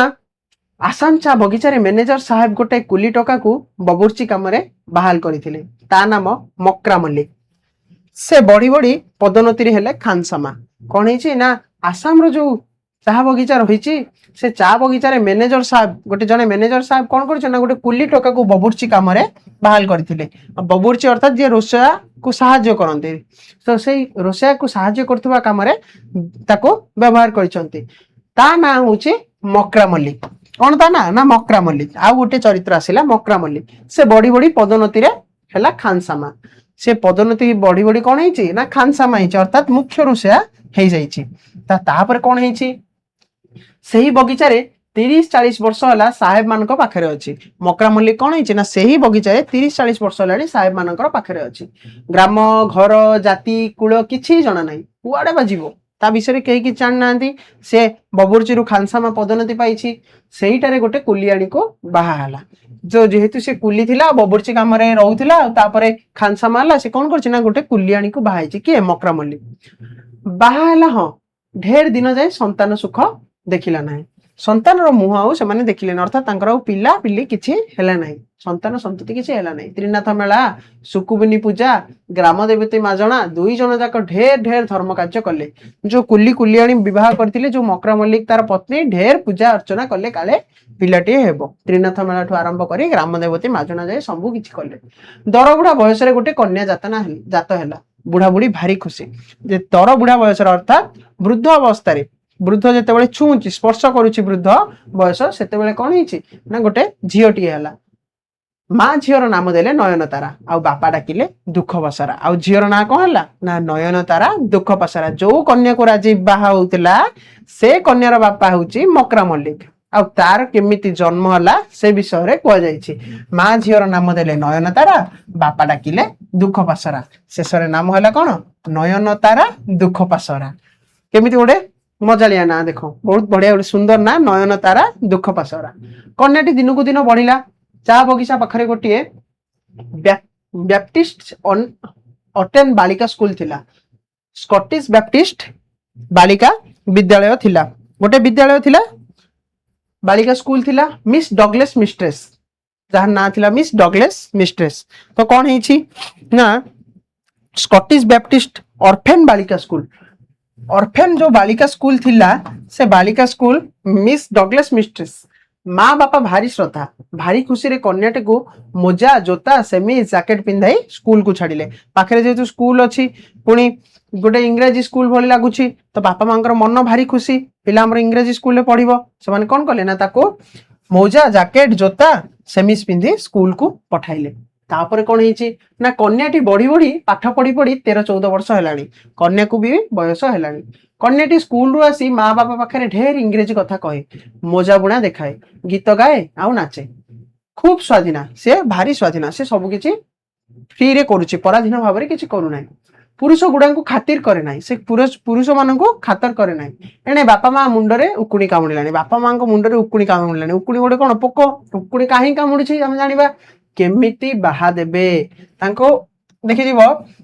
आसाम चा बगीचारे मैनेजर साहेब गोटे कुली टका को बबुर्ची काम रे बहाल करथिले। ता नाम मक्रा मल्लिक। से बड़ी बड़ी पदोन्नति हेले खानसामा। कोन हिची ना आसाम रो जो चा बगीचा रही से चा बगीचारे मैनेजर साहेब गोटे जने मैनेजर साहेब कोन करछन ना गोटे कुली टका को बबुर्ची काम रे बहाल करथिले। बबुर्ची अर्थात जे रोसया को सहाय्य करते तो से रोसया को सहाय्य करथुवा काम रे ताको व्यवहार करछंती। ता ना होची मक्रा मल्लिक। कौन ता ना ना मक्रा मल्लिक। आ गोटे चरित्र आसिला मक्रा मल्लिक। से बड़ी बड़ी पदोन्नति रे हैला खानसामा। से पदोन्नति बड़ी बड़ी कौन है ना खानसामा है अर्थात मुख्य रोसया हो जाइए। तापर कौन है सही बगीचा रे 30-40 वर्ष है साहेब मान पाखे अच्छी। मक्रा मल्लिक कौन है ना सही बगीचा 30-40 वर्ष है साहेब मान पाखे अच्छी। ग्राम घर जाति कूल किसी जना ना कुआड़े बाजिबो ता विषय कहीं कि जान ना से बबुर्ची खानसामा पदोन्नति पाई सेहीटारे गोटे कुलियाणी को बाहा जो जेहेतु से कुली थिला बबुर्ची काम रे रहउथिला तापरे खानसामा हला से कोन करछि ना गोटे कुलियाणी को बाहाइछि के मक्रा मल्लिक बाहा हला। हां ढेर दिन जाए संतान सुख देखिला नाही। संतान रो मुह आउ से माने देखिले अर्थात तांकर पिला पिल्ली किछि हेला नाही। संतान संतति किछि हेला नाही। त्रिनाथ मेला सुकुबिनी पूजा ग्राम देवती माजणा दुई जन जाक ढेर ढेर धर्म कार्य कले। जो कुली कुलियाणी विवाह करथिले जो मक्रा मल्लिक तार पत्नी ढेर पूजा अर्चना कले काले पिलाटी हेबो। त्रिनाथ मेला ठु आरंभ करी ग्राम देवती माजणा जाए सबु किछि कले। दरबुढ़ा बयस रे गोटे कन्या जात हैला। बुढ़ा बुढ़ी भारी खुशी जे दर बुढ़ा बयस अर्थात वृद्ध अवस्था रे वृद्ध जेतेबेले छुंची स्पर्श करूची वृद्ध बयस सेतेबेले कोन हिची ना गोटे झियोटी हैला। माँ झीर नाम देले नयनतारा आ बापा डाकिले दुख पाशरा। आ झीर ना कौन है ना नयनतारा दुख पाशरा। जो कन्या को राजीव बाहा होउतिला से कन्यार बापा होउची मक्रा मल्लिक। आ तार केमिति जन्म हला से विषय रे कह जाइछि। माँ झीर नाम देले नयनतारा बापा डाकिले दुख पाशरा। शेष रे नाम हला कोन नयनतारा दुख पाशरा। केमिति गोटे मजालिया ना देखो बहुत बढ़िया गोटे सुंदर ना नयनतारा दुख पाशरा। कन्याटी दिनकू दिन बढ़िला। चा बगीचा पाखरे गोटे बैप्टिस्ट अटेन बालिका स्कूल थिला। स्कॉटिश बैप्टिस्ट बालिका विद्यालय थिला। गोटे विद्यालय थिला बालिका स्कूल थिला। मिस डगलेस मिस्ट्रेस जहां ना थिला मिस डगलेस मिस्ट्रेस। तो कौन है ना स्कॉटिश बैप्टिस्ट ऑर्फेन बालिका स्कूल। ऑर्फेन जो बालिका स्कूल थिला से बालिका स्कूल मिस डगलेस मिस्ट्रेस। माँ बापा भारी श्रद्धा भारी खुशी रे कन्याटे को मोजा जोता सेमिज जैकेट पिंधाई स्कूल को छाड़िले। पाखरे जेतु स्कूल अछि पुणी गोटे इंग्रजी स्कूल भली लागुछि तो बापा मांकर मन भारी खुशी पिला हमर इंग्रजी स्कूल रे पढिबो। से माने कोन कले ना ताको ମୌଜା ଜ୍ୟାକେଟ ଜୋତା ସେମିଜ ପିନ୍ଧି ସ୍କୁଲକୁ ପଠାଇଲେ। ତାପରେ କଣ ହେଇଛି ନା କନ୍ୟାଟି ବଢି ବଢି ପାଠ ପଢି ପଢି 13-14 ବର୍ଷ ହେଲାଣି। କନ୍ୟାକୁ ବି ବୟସ ହେଲାଣି। କନ୍ୟାଟି ସ୍କୁଲରୁ ଆସି ମା ବାପା ପାଖରେ ଢେର ଇଂରେଜୀ କଥା କହେ, ମୋଜା ବୁଣା ଦେଖାଏ, ଗୀତ ଗାଏ ଆଉ ନାଚେ। ଖୁବ ସ୍ୱାଧୀନା, ସେ ଭାରି ସ୍ୱାଧୀନା, ସେ ସବୁ କିଛି ଫ୍ରିରେ କରୁଛି, ପରାଧୀନ ଭାବରେ କିଛି କରୁନାହିଁ। ପୁରୁଷ ଗୁଡାଙ୍କୁ ଖାତିର କରେ ନାହିଁ, ସେ ପୁରୁଷ ମାନଙ୍କୁ ଖାତର କରେ ନାହିଁ। ଏଣେ ବାପା ମା ମୁଣ୍ଡରେ ଉକୁଣି କାମୁଡ଼ିଲାଣି, ବାପା ମାଙ୍କ ମୁଣ୍ଡରେ ଉକୁଣି କାମୁଡ଼ିଲାଣି। ଉକୁଣି ଗୋଟେ କଣ ପୋକ, ଉକୁଣି କାହିଁକି କାମୁଡିଛି ଆମେ ଜାଣିବା। କେମିତି ବାହା ଦେବେ ତାଙ୍କୁ ଦେଖିଯିବ।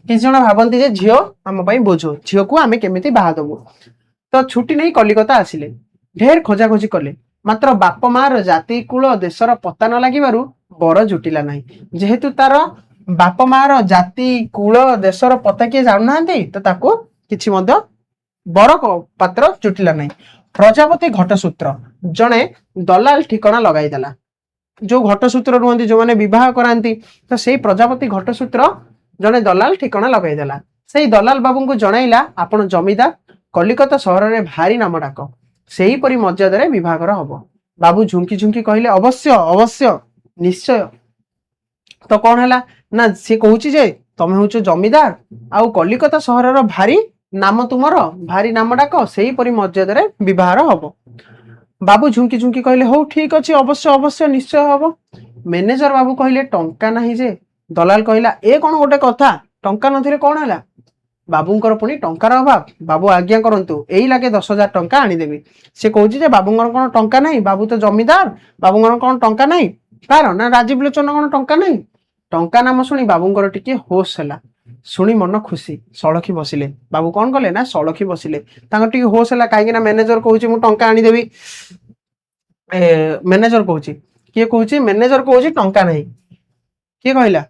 କିଛି ଜଣ ଭାବନ୍ତି ଯେ ଝିଅ ଆମ ପାଇଁ ବୋଝ, ଝିଅକୁ ଆମେ କେମିତି ବାହା ଦବୁ। ତ ଛୁଟି ନେଇ କଲିକତା ଆସିଲେ, ଢେର ଖୋଜାଖୋଜି କଲେ, ମାତ୍ର ବାପ ମାର ଜାତି କୁଳ ଦେଶର ପତା ନ ଲାଗିବାରୁ ବର ଜୁଟିଲା ନାହିଁ। ଯେହେତୁ ତାର ବାପ ମାର ଜାତି କୁଳ ଦେଶର ପତା କିଏ ଜାଣୁନାହାନ୍ତି, ତ ତାକୁ କିଛି ମଧ୍ୟ ବର ପାତ୍ର ଜୁଟିଲା ନାହିଁ। ପ୍ରଜାପତି ଘଟସୂତ୍ର ଜଣେ ଦଲାଲ ଠିକଣା ଲଗାଇଦେଲା। ଯୋଉ ଘଟସୂତ୍ର ରୁହନ୍ତି, ଯୋଉମାନେ ବିବାହ କରାନ୍ତି, ତ ସେଇ ପ୍ରଜାପତି ଘଟସୂତ୍ର ଜଣେ ଦଲାଲ ଠିକଣା ଲଗାଇଦେଲା। ସେଇ ଦଲାଲ ବାବୁଙ୍କୁ ଜଣାଇଲା, ଆପଣ ଜମିଦାର, କଲିକତା ସହରରେ ଭାରି ନାମ ଡାକ, ସେହିପରି ମର୍ଯ୍ୟାଦାରେ ବିଭାଘର ହବ। ବାବୁ ଝୁଙ୍କି ଝୁଙ୍କି କହିଲେ, ଅବଶ୍ୟ ଅବଶ୍ୟ ନିଶ୍ଚୟ। ତ କଣ ହେଲା ନା ସେ କହୁଛି ଯେ ତମେ ହଉଛ ଜମିଦାର ଆଉ କଲିକତା ସହରର ଭାରି ନାମ, ତୁମର ଭାରି ନାମ ଡାକ, ସେହିପରି ମର୍ଯ୍ୟାଦାରେ ବିବାହର ହବ। ବାବୁ ଝୁଙ୍କି ଝୁଙ୍କି କହିଲେ, ହଉ ଠିକ ଅଛି, ଅବଶ୍ୟ ଅବଶ୍ୟ ନିଶ୍ଚୟ ହବ। ମ୍ୟାନେଜର ବାବୁ କହିଲେ, ଟଙ୍କା ନାହିଁ ଯେ। ଦଲାଲ କହିଲା, ଏ କଣ ଗୋଟେ କଥା, ଟଙ୍କା ନଥିଲେ କଣ ହେଲା। ବାବୁଙ୍କର ପୁଣି ଟଙ୍କାର ଅଭାବ। ବାବୁ ଆଜ୍ଞା କରନ୍ତୁ, ଏଇ ଲାଗେ 10,000 ଟଙ୍କା ଆଣିଦେବି। ସେ କହୁଛି ଯେ ବାବୁଙ୍କର କଣ ଟଙ୍କା ନାହିଁ, ବାବୁ ତ ଜମିଦାର, ବାବୁଙ୍କର କଣ ଟଙ୍କା ନାହିଁ। କାର ନା ରାଜୀବ ଲୋଚନ କଣ ଟଙ୍କା ନାହିଁ। ଟଙ୍କା ନାମ ଶୁଣି ବାବୁଙ୍କର ଟିକେ ହୋସ ହେଲା, ଶୁଣି ମନ ଖୁସି, ସଳଖି ବସିଲେ। ବାବୁ କଣ କଲେ ନା ସଳଖି ବସିଲେ। ତାଙ୍କର ଟିକେ ହୋସ ହେଲା, କାହିଁକି ନା ମ୍ୟାନେଜର କହୁଛି ମୁଁ ଟଙ୍କା ଆଣିଦେବି। ମ୍ୟାନେଜର କହୁଛି, କିଏ କହୁଛି, ମ୍ୟାନେଜର କହୁଛି ଟଙ୍କା ନାହିଁ। କିଏ କହିଲା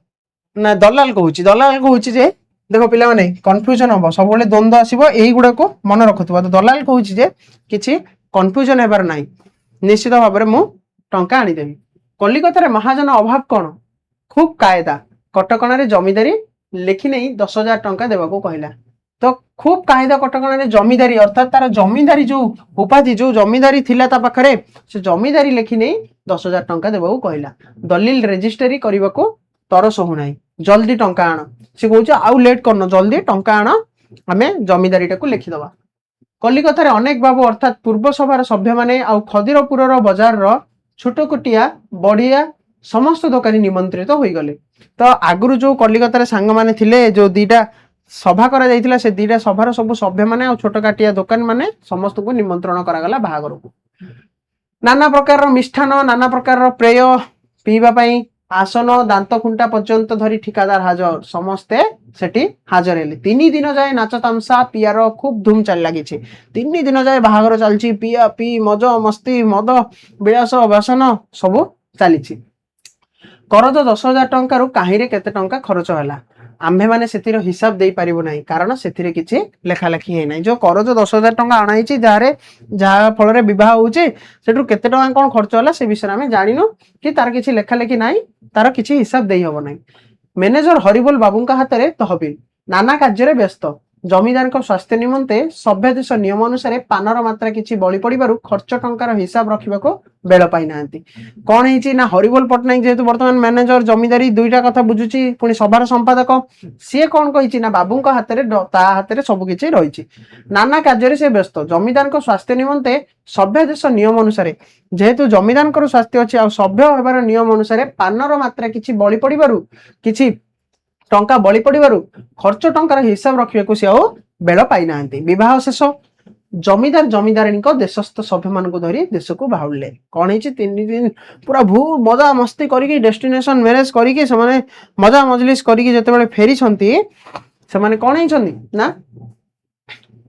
ନା ଦଲାଲ କହୁଛି। ଦଲାଲ କହୁଛି ଯେ ଦେଖ ପିଲାମାନେ କନଫ୍ୟୁଜନ ହବ, ସବୁବେଳେ ଦ୍ୱନ୍ଦ୍ୱ ଆସିବ, ଏଇଗୁଡାକୁ ମନେ ରଖୁଥିବ। ଦଲାଲ କହୁଛି ଯେ କିଛି କନଫ୍ୟୁଜନ ହେବାର ନାହିଁ, ନିଶ୍ଚିତ ଭାବରେ ମୁଁ ଟଙ୍କା ଆଣିଦେବି। କଲିକତାରେ ମହାଜନ ଅଭାବ କଣ, ଖୁବ କାୟଦା କଟକଣାରେ ଜମିଦାରୀ ଲେଖି ନେଇ 10,000 ଟଙ୍କା ଦେବାକୁ କହିଲା। ତ ଖୁବ କାୟଦା କଟକଣାରେ ଜମିଦାରୀ, ଅର୍ଥାତ ତାର ଜମିଦାରୀ ଯୋଉ ଉପାଧି, ଯୋଉ ଜମିଦାରୀ ଥିଲା ତା ପାଖରେ, ସେ ଜମିଦାରୀ ଲେଖି ନେଇ 10,000 ଟଙ୍କା ଦେବାକୁ କହିଲା। ଦଲିଲ ରେଜିଷ୍ଟ୍ରି କରିବାକୁ ତରସ ହଉନାହିଁ, ଜଲ୍ଦି ଟଙ୍କା ଆଣ। ସେ କହୁଛି ଆଉ ଲେଟ୍ କରନ, ଜଲ୍ଦି ଟଙ୍କା ଆଣ, ଆମେ ଜମିଦାରୀଟାକୁ ଲେଖିଦବା। କଲିକତାରେ ଅନେକ ବାବୁ ଅର୍ଥାତ ପୂର୍ବ ସଭାର ସଭ୍ୟମାନେ ଆଉ ଖଦିରପୁରର ବଜାରର ଛୋଟକୁଟିଆ ବଢିଆ ସମସ୍ତ ଦୋକାନୀ ନିମନ୍ତ୍ରିତ ହୋଇଗଲେ। ତ ଆଗରୁ ଯୋଉ କଲିକତାରେ ସାଙ୍ଗମାନେ ଥିଲେ, ଯୋଉ ଦିଟା ସଭା କରାଯାଇଥିଲା, ସେ ଦିଟା ସଭାର ସବୁ ସଭ୍ୟମାନେ ଆଉ ଛୋଟ କାଟିଆ ଦୋକାନ ମାନେ ସମସ୍ତଙ୍କୁ ନିମନ୍ତ୍ରଣ କରାଗଲା ବାହାଘରକୁ। ନାନା ପ୍ରକାରର ମିଷ୍ଟାନ୍ନ, ନାନା ପ୍ରକାରର ପେୟ, ପିଇବା ପାଇଁ ଆସନ, ଦାନ୍ତ ଖୁଣ୍ଟା ପର୍ଯ୍ୟନ୍ତ ଧରି ଠିକାଦାର ହାଜର, ସମସ୍ତେ ସେଠି ହାଜର ହେଲେ। 3 ଦିନ ଯାଏ ନାଚ ତାମସା ପିଆର ଖୁବ ଧୁମ ଚାଲି ଲାଗିଛି। 3 ଦିନ ଯାଏ ବାହାଘର ଚାଲିଛି, ପିଆ ପି ମଜ ମସ୍ତି, ମଦ ବିଳାସ ବାସନ ସବୁ ଚାଲିଛି। କରଜ 10,000 ଟଙ୍କାରୁ କାହିଁରେ କେତେ ଟଙ୍କା ଖର୍ଚ୍ଚ ହେଲା, ଆମ୍ଭେମାନେ ସେଥିର ହିସାବ ଦେଇପାରିବୁ ନାହିଁ, କାରଣ ସେଥିରେ କିଛି ଲେଖାଲେଖି ହେଇନାହିଁ। ଯୋଉ କରଜ 10,000 ଟଙ୍କା ଅଣାଇଛି, ଯାହା ଫଳରେ ବିବାହ ହଉଛି, ସେଠୁ କେତେ ଟଙ୍କା କଣ ଖର୍ଚ୍ଚ ହେଲା ସେ ବିଷୟରେ ଆମେ ଜାଣିନୁ, କି ତାର କିଛି ଲେଖାଲେଖି ନାହିଁ, ତାର କିଛି ହିସାବ ଦେଇ ହବ ନାହିଁ। ମ୍ୟାନେଜର ହରିବୋଲ ବାବୁଙ୍କ ହାତରେ ତହବିଲ, ନାନା କାର୍ଯ୍ୟରେ ବ୍ୟସ୍ତ। ଜମିଦାରଙ୍କ ସ୍ୱାସ୍ଥ୍ୟ ନିମନ୍ତେ ସଭ୍ୟାଦେଶ ନିୟମ ଅନୁସାରେ ପାନର ମାତ୍ରା କିଛି ବଳି ପଡିବାରୁ ଖର୍ଚ୍ଚ ଟଙ୍କାର ହିସାବ ରଖିବାକୁ ବେଳ ପାଇନାହାନ୍ତି। କଣ ହେଇଛି ନା ହରିବୋଲ ପଟ୍ଟନାୟକ ଯେହେତୁ ବର୍ତ୍ତମାନ ମ୍ୟାନେଜର, ଜମିଦାରୀ ଦୁଇଟା କଥା ବୁଝୁଛି, ପୁଣି ସଭାର ସମ୍ପାଦକ, ସିଏ କଣ କହିଛି ନା ବାବୁଙ୍କ ହାତରେ, ତା ହାତରେ ସବୁ କିଛି ରହିଛି, ନାନା କାର୍ଯ୍ୟରେ ସେ ବ୍ୟସ୍ତ। ଜମିଦାରଙ୍କ ସ୍ୱାସ୍ଥ୍ୟ ନିମନ୍ତେ ସଭ୍ୟାଦେଶ ନିୟମ ଅନୁସାରେ, ଯେହେତୁ ଜମିଦାରଙ୍କର ସ୍ୱାସ୍ଥ୍ୟ ଅଛି ଆଉ ସଭ୍ୟ ହେବାର ନିୟମ ଅନୁସାରେ ପାନର ମାତ୍ରା କିଛି ବଳି ପଡିବାରୁ, କିଛି ଟଙ୍କା ବଳି ପଡିବାରୁ ଖର୍ଚ୍ଚ ଟଙ୍କାର ହିସାବ ରଖିବାକୁ ସେ ଆଉ ବେଳ ପାଇନାହାନ୍ତି। ବିବାହ ଶେଷ, ଜମିଦାର ଜମିଦାରଣୀଙ୍କ ଦେଶସ୍ଥ ସଭ୍ୟମାନଙ୍କୁ ଧରି ଦେଶକୁ ବାହୁଳିଲେ। କଣ ହେଇଛି, 3 ଦିନ ପୁରା ଭୁ ମଜା ମସ୍ତି କରିକି, ଡେଷ୍ଟିନେସନ ମ୍ୟାରେଜ କରିକି, ସେମାନେ ମଜା ମଜଲିସ କରିକି ଯେତେବେଳେ ଫେରିଛନ୍ତି, ସେମାନେ କଣ ହେଇଛନ୍ତି ନା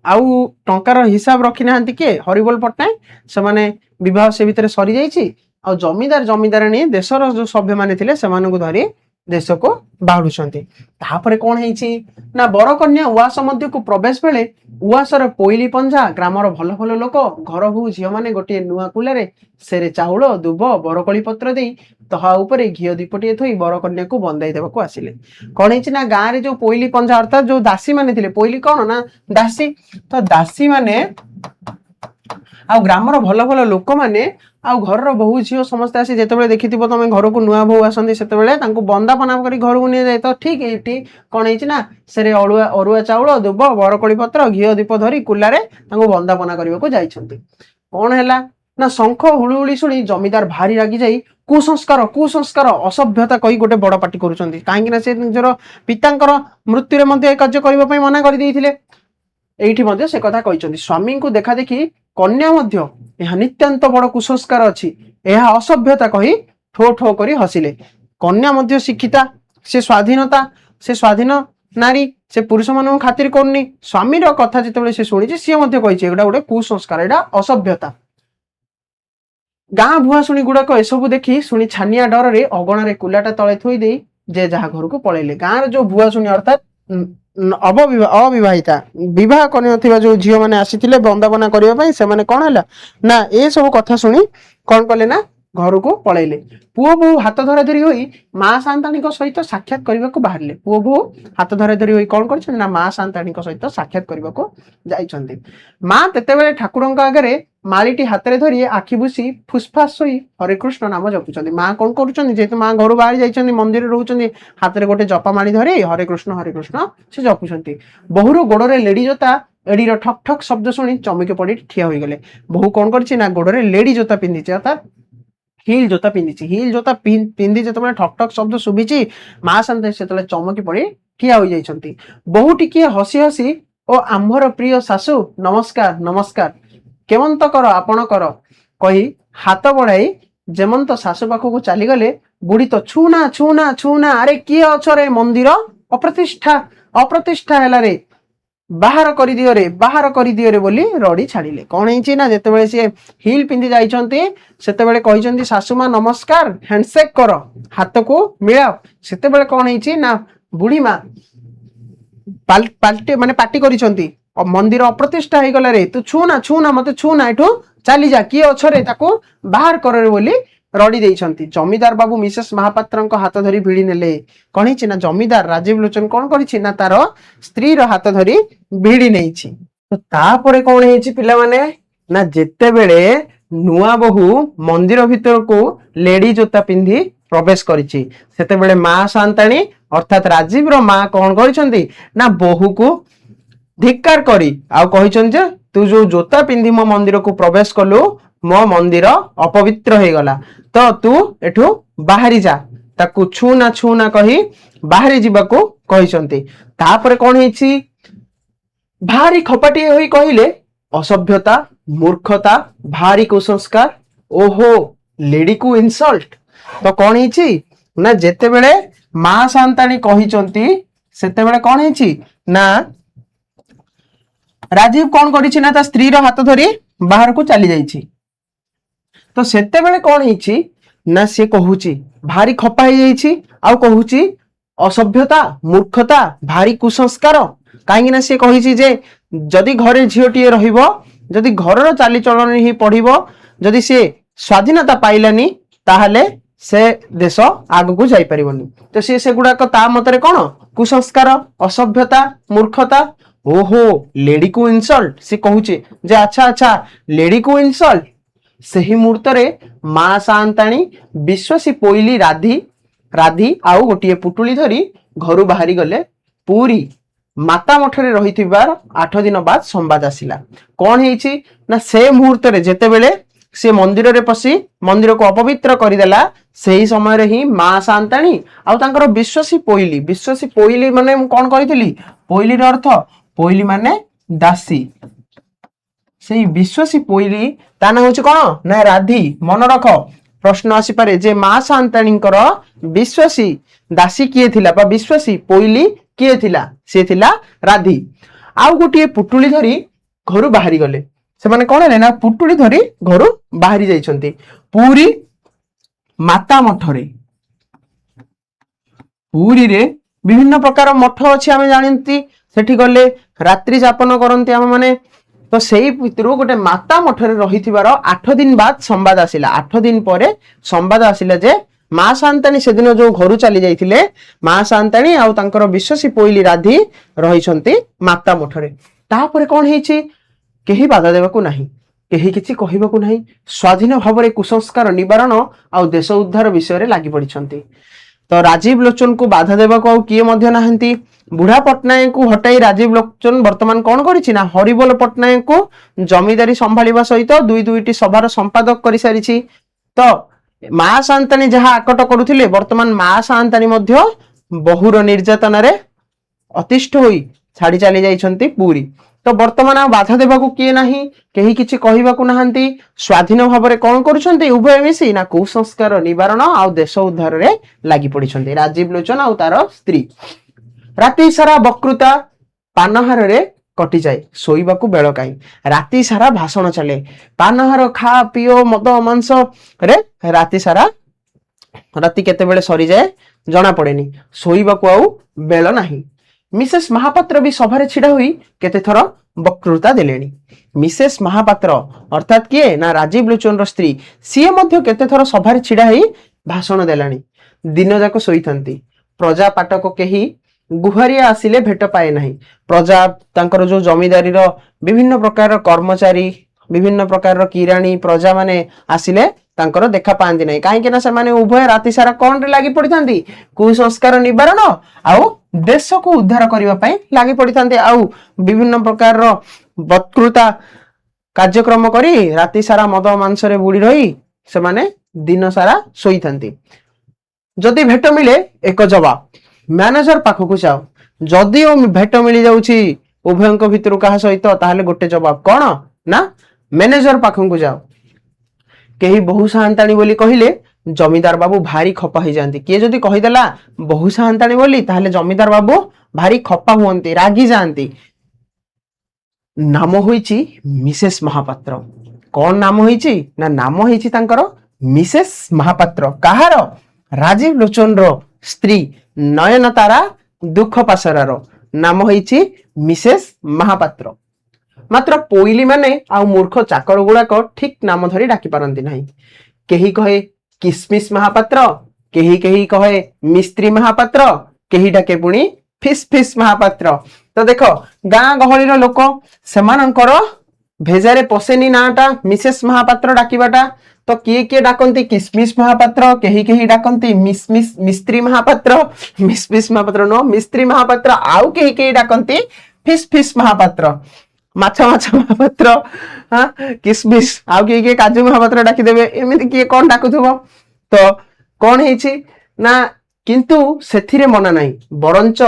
ଆଉ ଟଙ୍କାର ହିସାବ ରଖିନାହାନ୍ତି। କିଏ, ହରିବୋଲ ପଟ୍ଟନାୟକ, ସେମାନେ ବିବାହ ସେ ଭିତରେ ସରିଯାଇଛି। ଆଉ ଜମିଦାର ଜମିଦାରାଣୀ ଦେଶର ଯୋଉ ସଭ୍ୟମାନେ ଥିଲେ ସେମାନଙ୍କୁ ଧରି ଦେଶକୁ ବାହୁଡୁଛନ୍ତି। ତାପରେ କଣ ହେଇଛି ନା ବରକନ୍ୟା ଉଆସ ମଧ୍ୟକୁ ପ୍ରବେଶ ବେଳେ ଉଆସର ପୋଇଲି ପଞ୍ଝା, ଗ୍ରାମର ଭଲ ଭଲ ଲୋକ, ଘର ବୋହୂ ଝିଅମାନେ ଗୋଟିଏ ନୂଆ କୁଲାରେ ସେରେ ଚାଉଳ, ଦୁବ, ବରକୋଳି ପତ୍ର ଦେଇ ତହା ଉପରେ ଘିଅ ଦୀପଟିଏ ଥୋଇ ବରକନ୍ୟାକୁ ବନ୍ଦାଇ ଦେବାକୁ ଆସିଲେ। କଣ ହେଇଛି ନା ଗାଁରେ ଯୋଉ ପୋଇଲି ପଞ୍ଝା, ଅର୍ଥାତ ଯୋଉ ଦାସୀ ମାନେ ଥିଲେ, ପୋଇଲି କଣ ନା ଦାସୀ, ତ ଦାସୀ ମାନେ ଆଉ ଗ୍ରାମର ଭଲ ଭଲ ଲୋକମାନେ ଆଉ ଘରର ବୋହୂ ଝିଅ ସମସ୍ତେ ଆସି ଯେତେବେଳେ ଦେଖିଥିବ ତମେ ଘରକୁ ନୂଆ ବୋହୂ ଆସନ୍ତି ସେତେବେଳେ ତାଙ୍କୁ ବନ୍ଦାପନା କରି ଘରକୁ ନିଆଯାଏ। ତ ଠିକ ଏଇଠି କଣ ହେଇଛି ନା ସେରେ ଅରୁଆ ଚାଉଳ ଦୁବ ବରକୋଳି ପତ୍ର ଘିଅ ଦୀପ ଧରି କୁଲାରେ ତାଙ୍କୁ ବନ୍ଦାପନା କରିବାକୁ ଯାଇଛନ୍ତି। କଣ ହେଲା ନା ଶଙ୍ଖ ହୁଳୁହୁଳି ଶୁଣି ଜମିଦାର ଭାରି ରାଗି ଯାଇ କୁସଂସ୍କାର କୁସଂସ୍କାର ଅସଭ୍ୟତା କହି ଗୋଟେ ବଡ ପାଟି କରୁଛନ୍ତି। କାହିଁକି ନା ସେ ନିଜର ପିତାଙ୍କର ମୃତ୍ୟୁରେ ମଧ୍ୟ ଏ କାର୍ଯ୍ୟ କରିବା ପାଇଁ ମନା କରିଦେଇଥିଲେ। ଏଇଠି ମଧ୍ୟ ସେ କଥା କହିଛନ୍ତି। ସ୍ୱାମୀଙ୍କୁ ଦେଖା ଦେଖି କନ୍ୟା ମଧ୍ୟ ଏହା ନିତ୍ୟାନ୍ତ ବଡ କୁସଂସ୍କାର ଅଛି, ଏହା ଅସଭ୍ୟତା କହି ଠୋ ଠୋ କରି ହସିଲେ। କନ୍ୟା ମଧ୍ୟ ଶିକ୍ଷିତା, ସେ ସ୍ୱାଧୀନ ନାରୀ, ସେ ପୁରୁଷ ମାନଙ୍କୁ ଖାତିର କରୁନି। ସ୍ୱାମୀର କଥା ଯେତେବେଳେ ସେ ଶୁଣିଛି ସିଏ ମଧ୍ୟ କହିଛି ଏଗୁଡା ଗୋଟେ କୁସଂସ୍କାର, ଏଇଟା ଅସଭ୍ୟତା। ଗାଁ ଭୁଆଶୁଣୀ ଗୁଡାକ ଏସବୁ ଦେଖି ଶୁଣି ଛାନିଆ ଡରରେ ଅଗଣାରେ କୁଲାଟା ତଳେ ଥୋଇ ଦେଇ ଯେ ଯାହା ଘରକୁ ପଳେଇଲେ। ଗାଁରେ ଯୋଉ ଭୁଆଶୁଣୀ ଅର୍ଥାତ ଅବିବାହିତା ବିବାହ କରିନଥିବା ଯୋଉ ଝିଅ ମାନେ ଆସିଥିଲେ ବନ୍ଦାପନା କରିବା ପାଇଁ, ସେମାନେ କଣ ହେଲା ନା ଏ ସବୁ କଥା ଶୁଣି କଣ କଲେ ନା ଘରକୁ ପଳେଇଲେ। ପୁଅ ବୋହୂ ହାତ ଧରା ଧରି ହୋଇ ମା ସାନ୍ତାଣୀଙ୍କ ସହିତ ସାକ୍ଷାତ କରିବାକୁ ବାହାରିଲେ। ପୁଅ ବୋହୂ ହାତ ଧରା ଧରି ହୋଇ କଣ କରିଛନ୍ତି ନା ମା ସାନ୍ତାଣୀଙ୍କ ସହିତ ସାକ୍ଷାତ କରିବାକୁ ଯାଇଛନ୍ତି। ମା ତେତେବେଳେ ଠାକୁରଙ୍କ ଆଗରେ ମାଳିଟି ହାତରେ ଧରି ଆଖି ବୁସି ଫୁସଫାସ ହୋଇ ହରେକୃଷ୍ଣ ନାମ ଜପୁଛନ୍ତି। ମା କଣ କରୁଛନ୍ତି, ଯେହେତୁ ମା ଘରୁ ବାହାରି ଯାଇଛନ୍ତି ମନ୍ଦିରରେ ରହୁଛନ୍ତି, ହାତରେ ଗୋଟେ ଜପା ମାଳି ଧରି ହରେ କୃଷ୍ଣ ସେ ଜପୁଛନ୍ତି। ବୋହୂର ଗୋଡରେ ଲେଡି ଜୋତା ଏଡିର ଠକ୍ ଠକ୍ ଶବ୍ଦ ଶୁଣି ଚମକି ପଡି ଠିଆ ହୋଇଗଲେ। ବୋହୂ କଣ କରିଛି ନା ଗୋଡରେ ଲେଡି ଜୋତା ପିନ୍ଧିଛି, ଅର୍ଥାତ ହିଲ ଜୋତା ପିନ୍ଧିଛି। ହିଲ ଜୋତା ପିନ୍ଧି ଯେତେବେଳେ ଠକ୍ ଠକ୍ ଶବ୍ଦ ଶୁଭିଛି ମା ସାନ୍ତାଣୀ ସେତେବେଳେ ଚମକି ପଡି ଠିଆ ହୋଇଯାଇଛନ୍ତି। ବୋହୂ ଟିକିଏ ହସି ହସି ଓ ଆମ୍ଭର ପ୍ରିୟ ଶାଶୁ ନମସ୍କାର ନମସ୍କାର, କେମନ୍ତ କର ଆପଣ କର କହି ହାତ ବଢାଇ ଯେମନ୍ତ ଶାଶୁ ପାଖକୁ ଚାଲିଗଲେ, ବୁଢୀ ତ ଛୁନା ଛୁନା ଛୁନା, ଆରେ କିଏ ଅଛ ରେ, ମନ୍ଦିର ଅପ୍ରତିଷ୍ଠା ହେଲା ରେ, ବାହାର କରିଦିଅରେ ବୋଲି ରଡି ଛାଡିଲେ। କଣ ହେଇଛି ନା ଯେତେବେଳେ ସିଏ ହିଲ ପିନ୍ଧି ଯାଇଛନ୍ତି ସେତେବେଳେ କହିଛନ୍ତି ଶାଶୁ ମା ନମସ୍କାର, ହ୍ୟାଣ୍ଡସେକ୍ କର, ହାତକୁ ମିଳାଅ। ସେତେବେଳେ କଣ ହେଇଛି ନା ବୁଢୀ ମା ପାଟି କରିଛନ୍ତି, ମନ୍ଦିର ଅପ୍ରତିଷ୍ଠା ହେଇଗଲା ରେ, ତୁ ଛୁନା ମତେ ଛୁନା, ଏଠୁ ଚାଲିଯା, କିଏ ଅଛରେ ତାକୁ ବାହାର କରରେ ବୋଲି ରଡି ଦେଇଛନ୍ତି। ଜମିଦାର ବାବୁ ମିସେସ ମହାପାତ୍ରଙ୍କ ହାତ ଧରି ଭିଡି ନେଲେ। କଣ ହେଇଛି ନା ଜମିଦାର ରାଜୀବ ଲୋଚନ କଣ କରିଛି ନା ତାର ସ୍ତ୍ରୀର ହାତ ଧରି ଭିଡି ନେଇଛି। ତ ତାପରେ କଣ ହେଇଛି ପିଲାମାନେ ନା ଯେତେବେଳେ ନୂଆ ବୋହୂ ମନ୍ଦିର ଭିତରକୁ ଲେଡି ଜୋତା ପିନ୍ଧି ପ୍ରବେଶ କରିଛି ସେତେବେଳେ ମା ସାନ୍ତାଣୀ ଅର୍ଥାତ ରାଜୀବର ମା କଣ କରିଛନ୍ତି ନା ବୋହୂକୁ ଧିକ୍କାର କରି ଆଉ କହିଛନ୍ତି ଯେ ତୁ ଯୋଉ ଜୋତା ପିନ୍ଧି ମୋ ମନ୍ଦିରକୁ ପ୍ରବେଶ କଲୁ ମୋ ମନ୍ଦିର ଅପବିତ୍ର ହେଇଗଲା, ତ ତୁ ଏଠୁ ବାହାରି ଯା। ତାକୁ ଛୁନା କହି ବାହାରି ଯିବାକୁ କହିଛନ୍ତି। ତାପରେ କଣ ହେଇଛି, ଭାରି ଖପାଟିଏ ହୋଇ କହିଲେ ଅସଭ୍ୟତା ମୂର୍ଖତା ଭାରି କୁସଂସ୍କାର, ଓହୋ ଲେଡିକୁ ଇନସଲ୍ଟ। ତ କଣ ହେଇଛି ନା ଯେତେବେଳେ ମା ସାନ୍ତାଣୀ କହିଛନ୍ତି ସେତେବେଳେ କଣ ହେଇଛି ନା ରାଜୀବ କଣ କରିଛି ନା ତା ସ୍ତ୍ରୀର ହାତ ଧରି ବାହାରକୁ ଚାଲି ଯାଇଛି। ତ ସେତେବେଳେ କଣ ହେଇଛି ନା ସେ କହୁଛି ଭାରି ଖପା ହେଇଯାଇଛି ଆଉ କହୁଛି ଅସଭ୍ୟତା ମୂର୍ଖତା ଭାରି କୁସଂସ୍କାର। କାହିଁକି ନା ସେ କହିଛି ଯେ ଯଦି ଘରେ ଝିଅଟିଏ ରହିବ, ଯଦି ଘରର ଚାଲିଚଳନ ହିଁ ପଢିବ, ଯଦି ସେ ସ୍ୱାଧୀନତା ପାଇଲାନି ତାହେଲେ ସେ ଦେଶ ଆଗକୁ ଯାଇପାରିବନି। ତ ସେଗୁଡାକ ତା ମତରେ କଣ କୁସଂସ୍କାର ଅସଭ୍ୟତା ମୂର୍ଖତା। ଓହୋ ଲେଡିକୁ ଇନସଲ୍ଟ, ସେ କହୁଛି ଯେ ଆଚ୍ଛା ଲେଡିକୁ ଇନସଲ୍ଟ। ସେହି ମୁହୂର୍ତ୍ତରେ ମା ସାନ୍ତାଣୀ ବିଶ୍ୱାସୀ ପୋଇଲି ରାଧି ଆଉ ଗୋଟିଏ ପୁଟୁଳି ଧରି ଘରୁ ବାହାରି ଗଲେ। ପୁରୀ ମାତା ମଠରେ ରହିଥିବାର 8 ଦିନ ବାଦ ସମ୍ବାଦ ଆସିଲା। କଣ ହେଇଛି ନା ସେ ମୁହୂର୍ତ୍ତରେ ଯେତେବେଳେ ସେ ମନ୍ଦିରରେ ପଶି ମନ୍ଦିରକୁ ଅପବିତ୍ର କରିଦେଲା, ସେହି ସମୟରେ ହିଁ ମା ସାନ୍ତାଣୀ ଆଉ ତାଙ୍କର ବିଶ୍ୱାସୀ ପୋଇଲି ମାନେ ମୁଁ କଣ କହିଥିଲି, ପୋଇଲିର ଅର୍ଥ ପୋଇଲି ମାନେ ଦାସୀ। ସେଇ ବିଶ୍ୱାସୀ ପୋଇଲି ତା ନାଁ ହଉଛି କଣ ନା ରାଧି। ମନେ ରଖ ପ୍ରଶ୍ନ ଆସିପାରେ ଯେ ମା ସାନ୍ତାଣୀଙ୍କର ବିଶ୍ୱାସୀ ଦାସୀ କିଏ ଥିଲା ବା ବିଶ୍ୱାସୀ ପୋଇଲି କିଏ ଥିଲା, ସେ ଥିଲା ରାଧି। ଆଉ ଗୋଟିଏ ପୁଟୁଳି ଧରି ଘରୁ ବାହାରି ଗଲେ। ସେମାନେ କଣ ହେଲେ ନା ପୁଟୁଳି ଧରି ଘରୁ ବାହାରି ଯାଇଛନ୍ତି। ପୁରୀ ମାତା ମଠରେ, ପୁରୀରେ ବିଭିନ୍ନ ପ୍ରକାର ମଠ ଅଛି ଆମେ ଜାଣନ୍ତି, ସେଠି ଗଲେ ରାତ୍ରି ଯାପନ କରନ୍ତି ଆମ ମାନେ। ତ ସେଇ ଭିତରୁ ଗୋଟେ ମାତା ମଠରେ ରହିଥିବାର 8 ଦିନ ବାଦ ସମ୍ବାଦ ଆସିଲା। 8 ଦିନ ପରେ ସମ୍ବାଦ ଆସିଲା ଯେ ମା ସାନ୍ତାଣୀ ସେଦିନ ଯୋଉ ଘରୁ ଚାଲି ଯାଇଥିଲେ, ମା ସାନ୍ତାଣୀ ଆଉ ତାଙ୍କର ବିଶ୍ୱାସୀ ପୋଇଲି ରାଧି ରହିଛନ୍ତି ମାତା ମଠରେ। ତାପରେ କଣ ହେଇଛି, କେହି ବାଧା ଦେବାକୁ ନାହିଁ। केही किछि कहिबाकु नाही स्वाधीन भाव कुसंस्कार निवारण आउ देश उद्धार विषय लागि पड़िछंती। तो राजीव लोचन को बाधा देबाकु आउ किए मध्य नाहंती। बुढ़ा पट्टनायक को हटाई राजीव लोचन वर्तमान कौन करिछि ना हरिबोल पट्टनायक को जमीदारी संभालिबा सहित दुई दुईटी सभार संपादक करि सारिछि। तो मा शांतानी जहाँ आकट करुथिले वर्तमान मा शांतानी मध्य बहुर निर्यातन रे अतिष्ठ होई छाड़ी चली जाइछंती पुरी। तो वर्तमान आ बाधा देबाकू किए नाही केही किछि कहिबाकू नाहंती स्वाधीन भाव कौन करुछंती उभय मिसी ना कुसंस्कार निवारण आ देश उद्धार रे लागि पड़िछंती राजीव लोचन आ तार स्त्री। राति सारा वक्तृता पानहार रे कटि जाए सोईबाकू बेल काई राति सारा भाषण चले पानहार खा पिओ मद मांस रे राति सारा राति केतेबेले सरी जाए जना पड़ेनी सोईबाकू आउ बेल नाही। मिसेस महापात्र भी सभारे छिड़ा हुई केते थर वक्तृता देलेनी। मिसेस महापात्र अर्थात किए ना राजीव लोचन रो स्त्री सीए मध्य केते थर सभारे छिड़ा हुई भाषण देलानी। दिन जाक सोईथंती प्रजा पाटक केही गुहारिया आसिले भेट पाए नाही। प्रजा तांकर जो जमीदारी रो विभिन्न प्रकार कर्मचारी विभिन्न प्रकार किराणी प्रजा माने आसिले तांकर देखा पांती नाही काहे ना से माने उभय राति सारा कोन रे लागि पड़िथांती कुसंस्कार निवारण आउ देश को उद्धार करबा पई लागि पड़िथांती आउ विभिन्न प्रकार रो वक्तृता कार्यक्रम करी राति सारा मद मांस रे बुड़ी रही से माने दिन सारा सोईथांती। जदि भेट मिले एक जवाब मैनेजर पाखकु जाओ जदि भेट मिली जाउची उभयंक भितरु कहा सहित ताहले गोटे जवाब कोन ना मैनेजर पाखकु जाओ। केही बहु सान्ताणी बोली कहिले जमीदार बाबू भारी खपा हो जाती किए जदि कहीदेला बहु सान्ताणी बोली ताहले जमीदार बाबू भारी खपा हुअंती रागी जाती। नाम होईची मिसेस महापात्र कौन नाम होईची ना नाम होईची तांकर मिसेस महापात्र कहार राजीव लोचन रो स्त्री नयनतारा दुख पासरार नाम होईची मिसेस महापात्र। मात्र पोइली माने आ मूर्ख चाकर गुड़ाक ठीक नाम धरी डाकी पारंती नहीं। केही कहे किसमिस महापात्र केही केही कहे मिस्त्री महापात्र केही डाके पुणी फिस फिस महापात्र। तो देखो गाँ गहली लोक सेमानंकर भेजारे पसेनी नाटा मिसेस महापात्र डाकिबाटा। तो किए किए डाकंती किसमिस महापात्र केही केही डाकंती मिसमिस मिस्त्री महापात्र मिसमिस महापात्र नो मिस्त्री महापात्र आउ केही केही डाकंती फिस फिस महापात्र माछा माछा महापात्र हाँ किसमिस आउ किए काजू महापात्र डाकी देबे एमिति किए कोन डाकुथबो। तो कोन हेछि ना किंतु सेथिरे मना नाही बरंच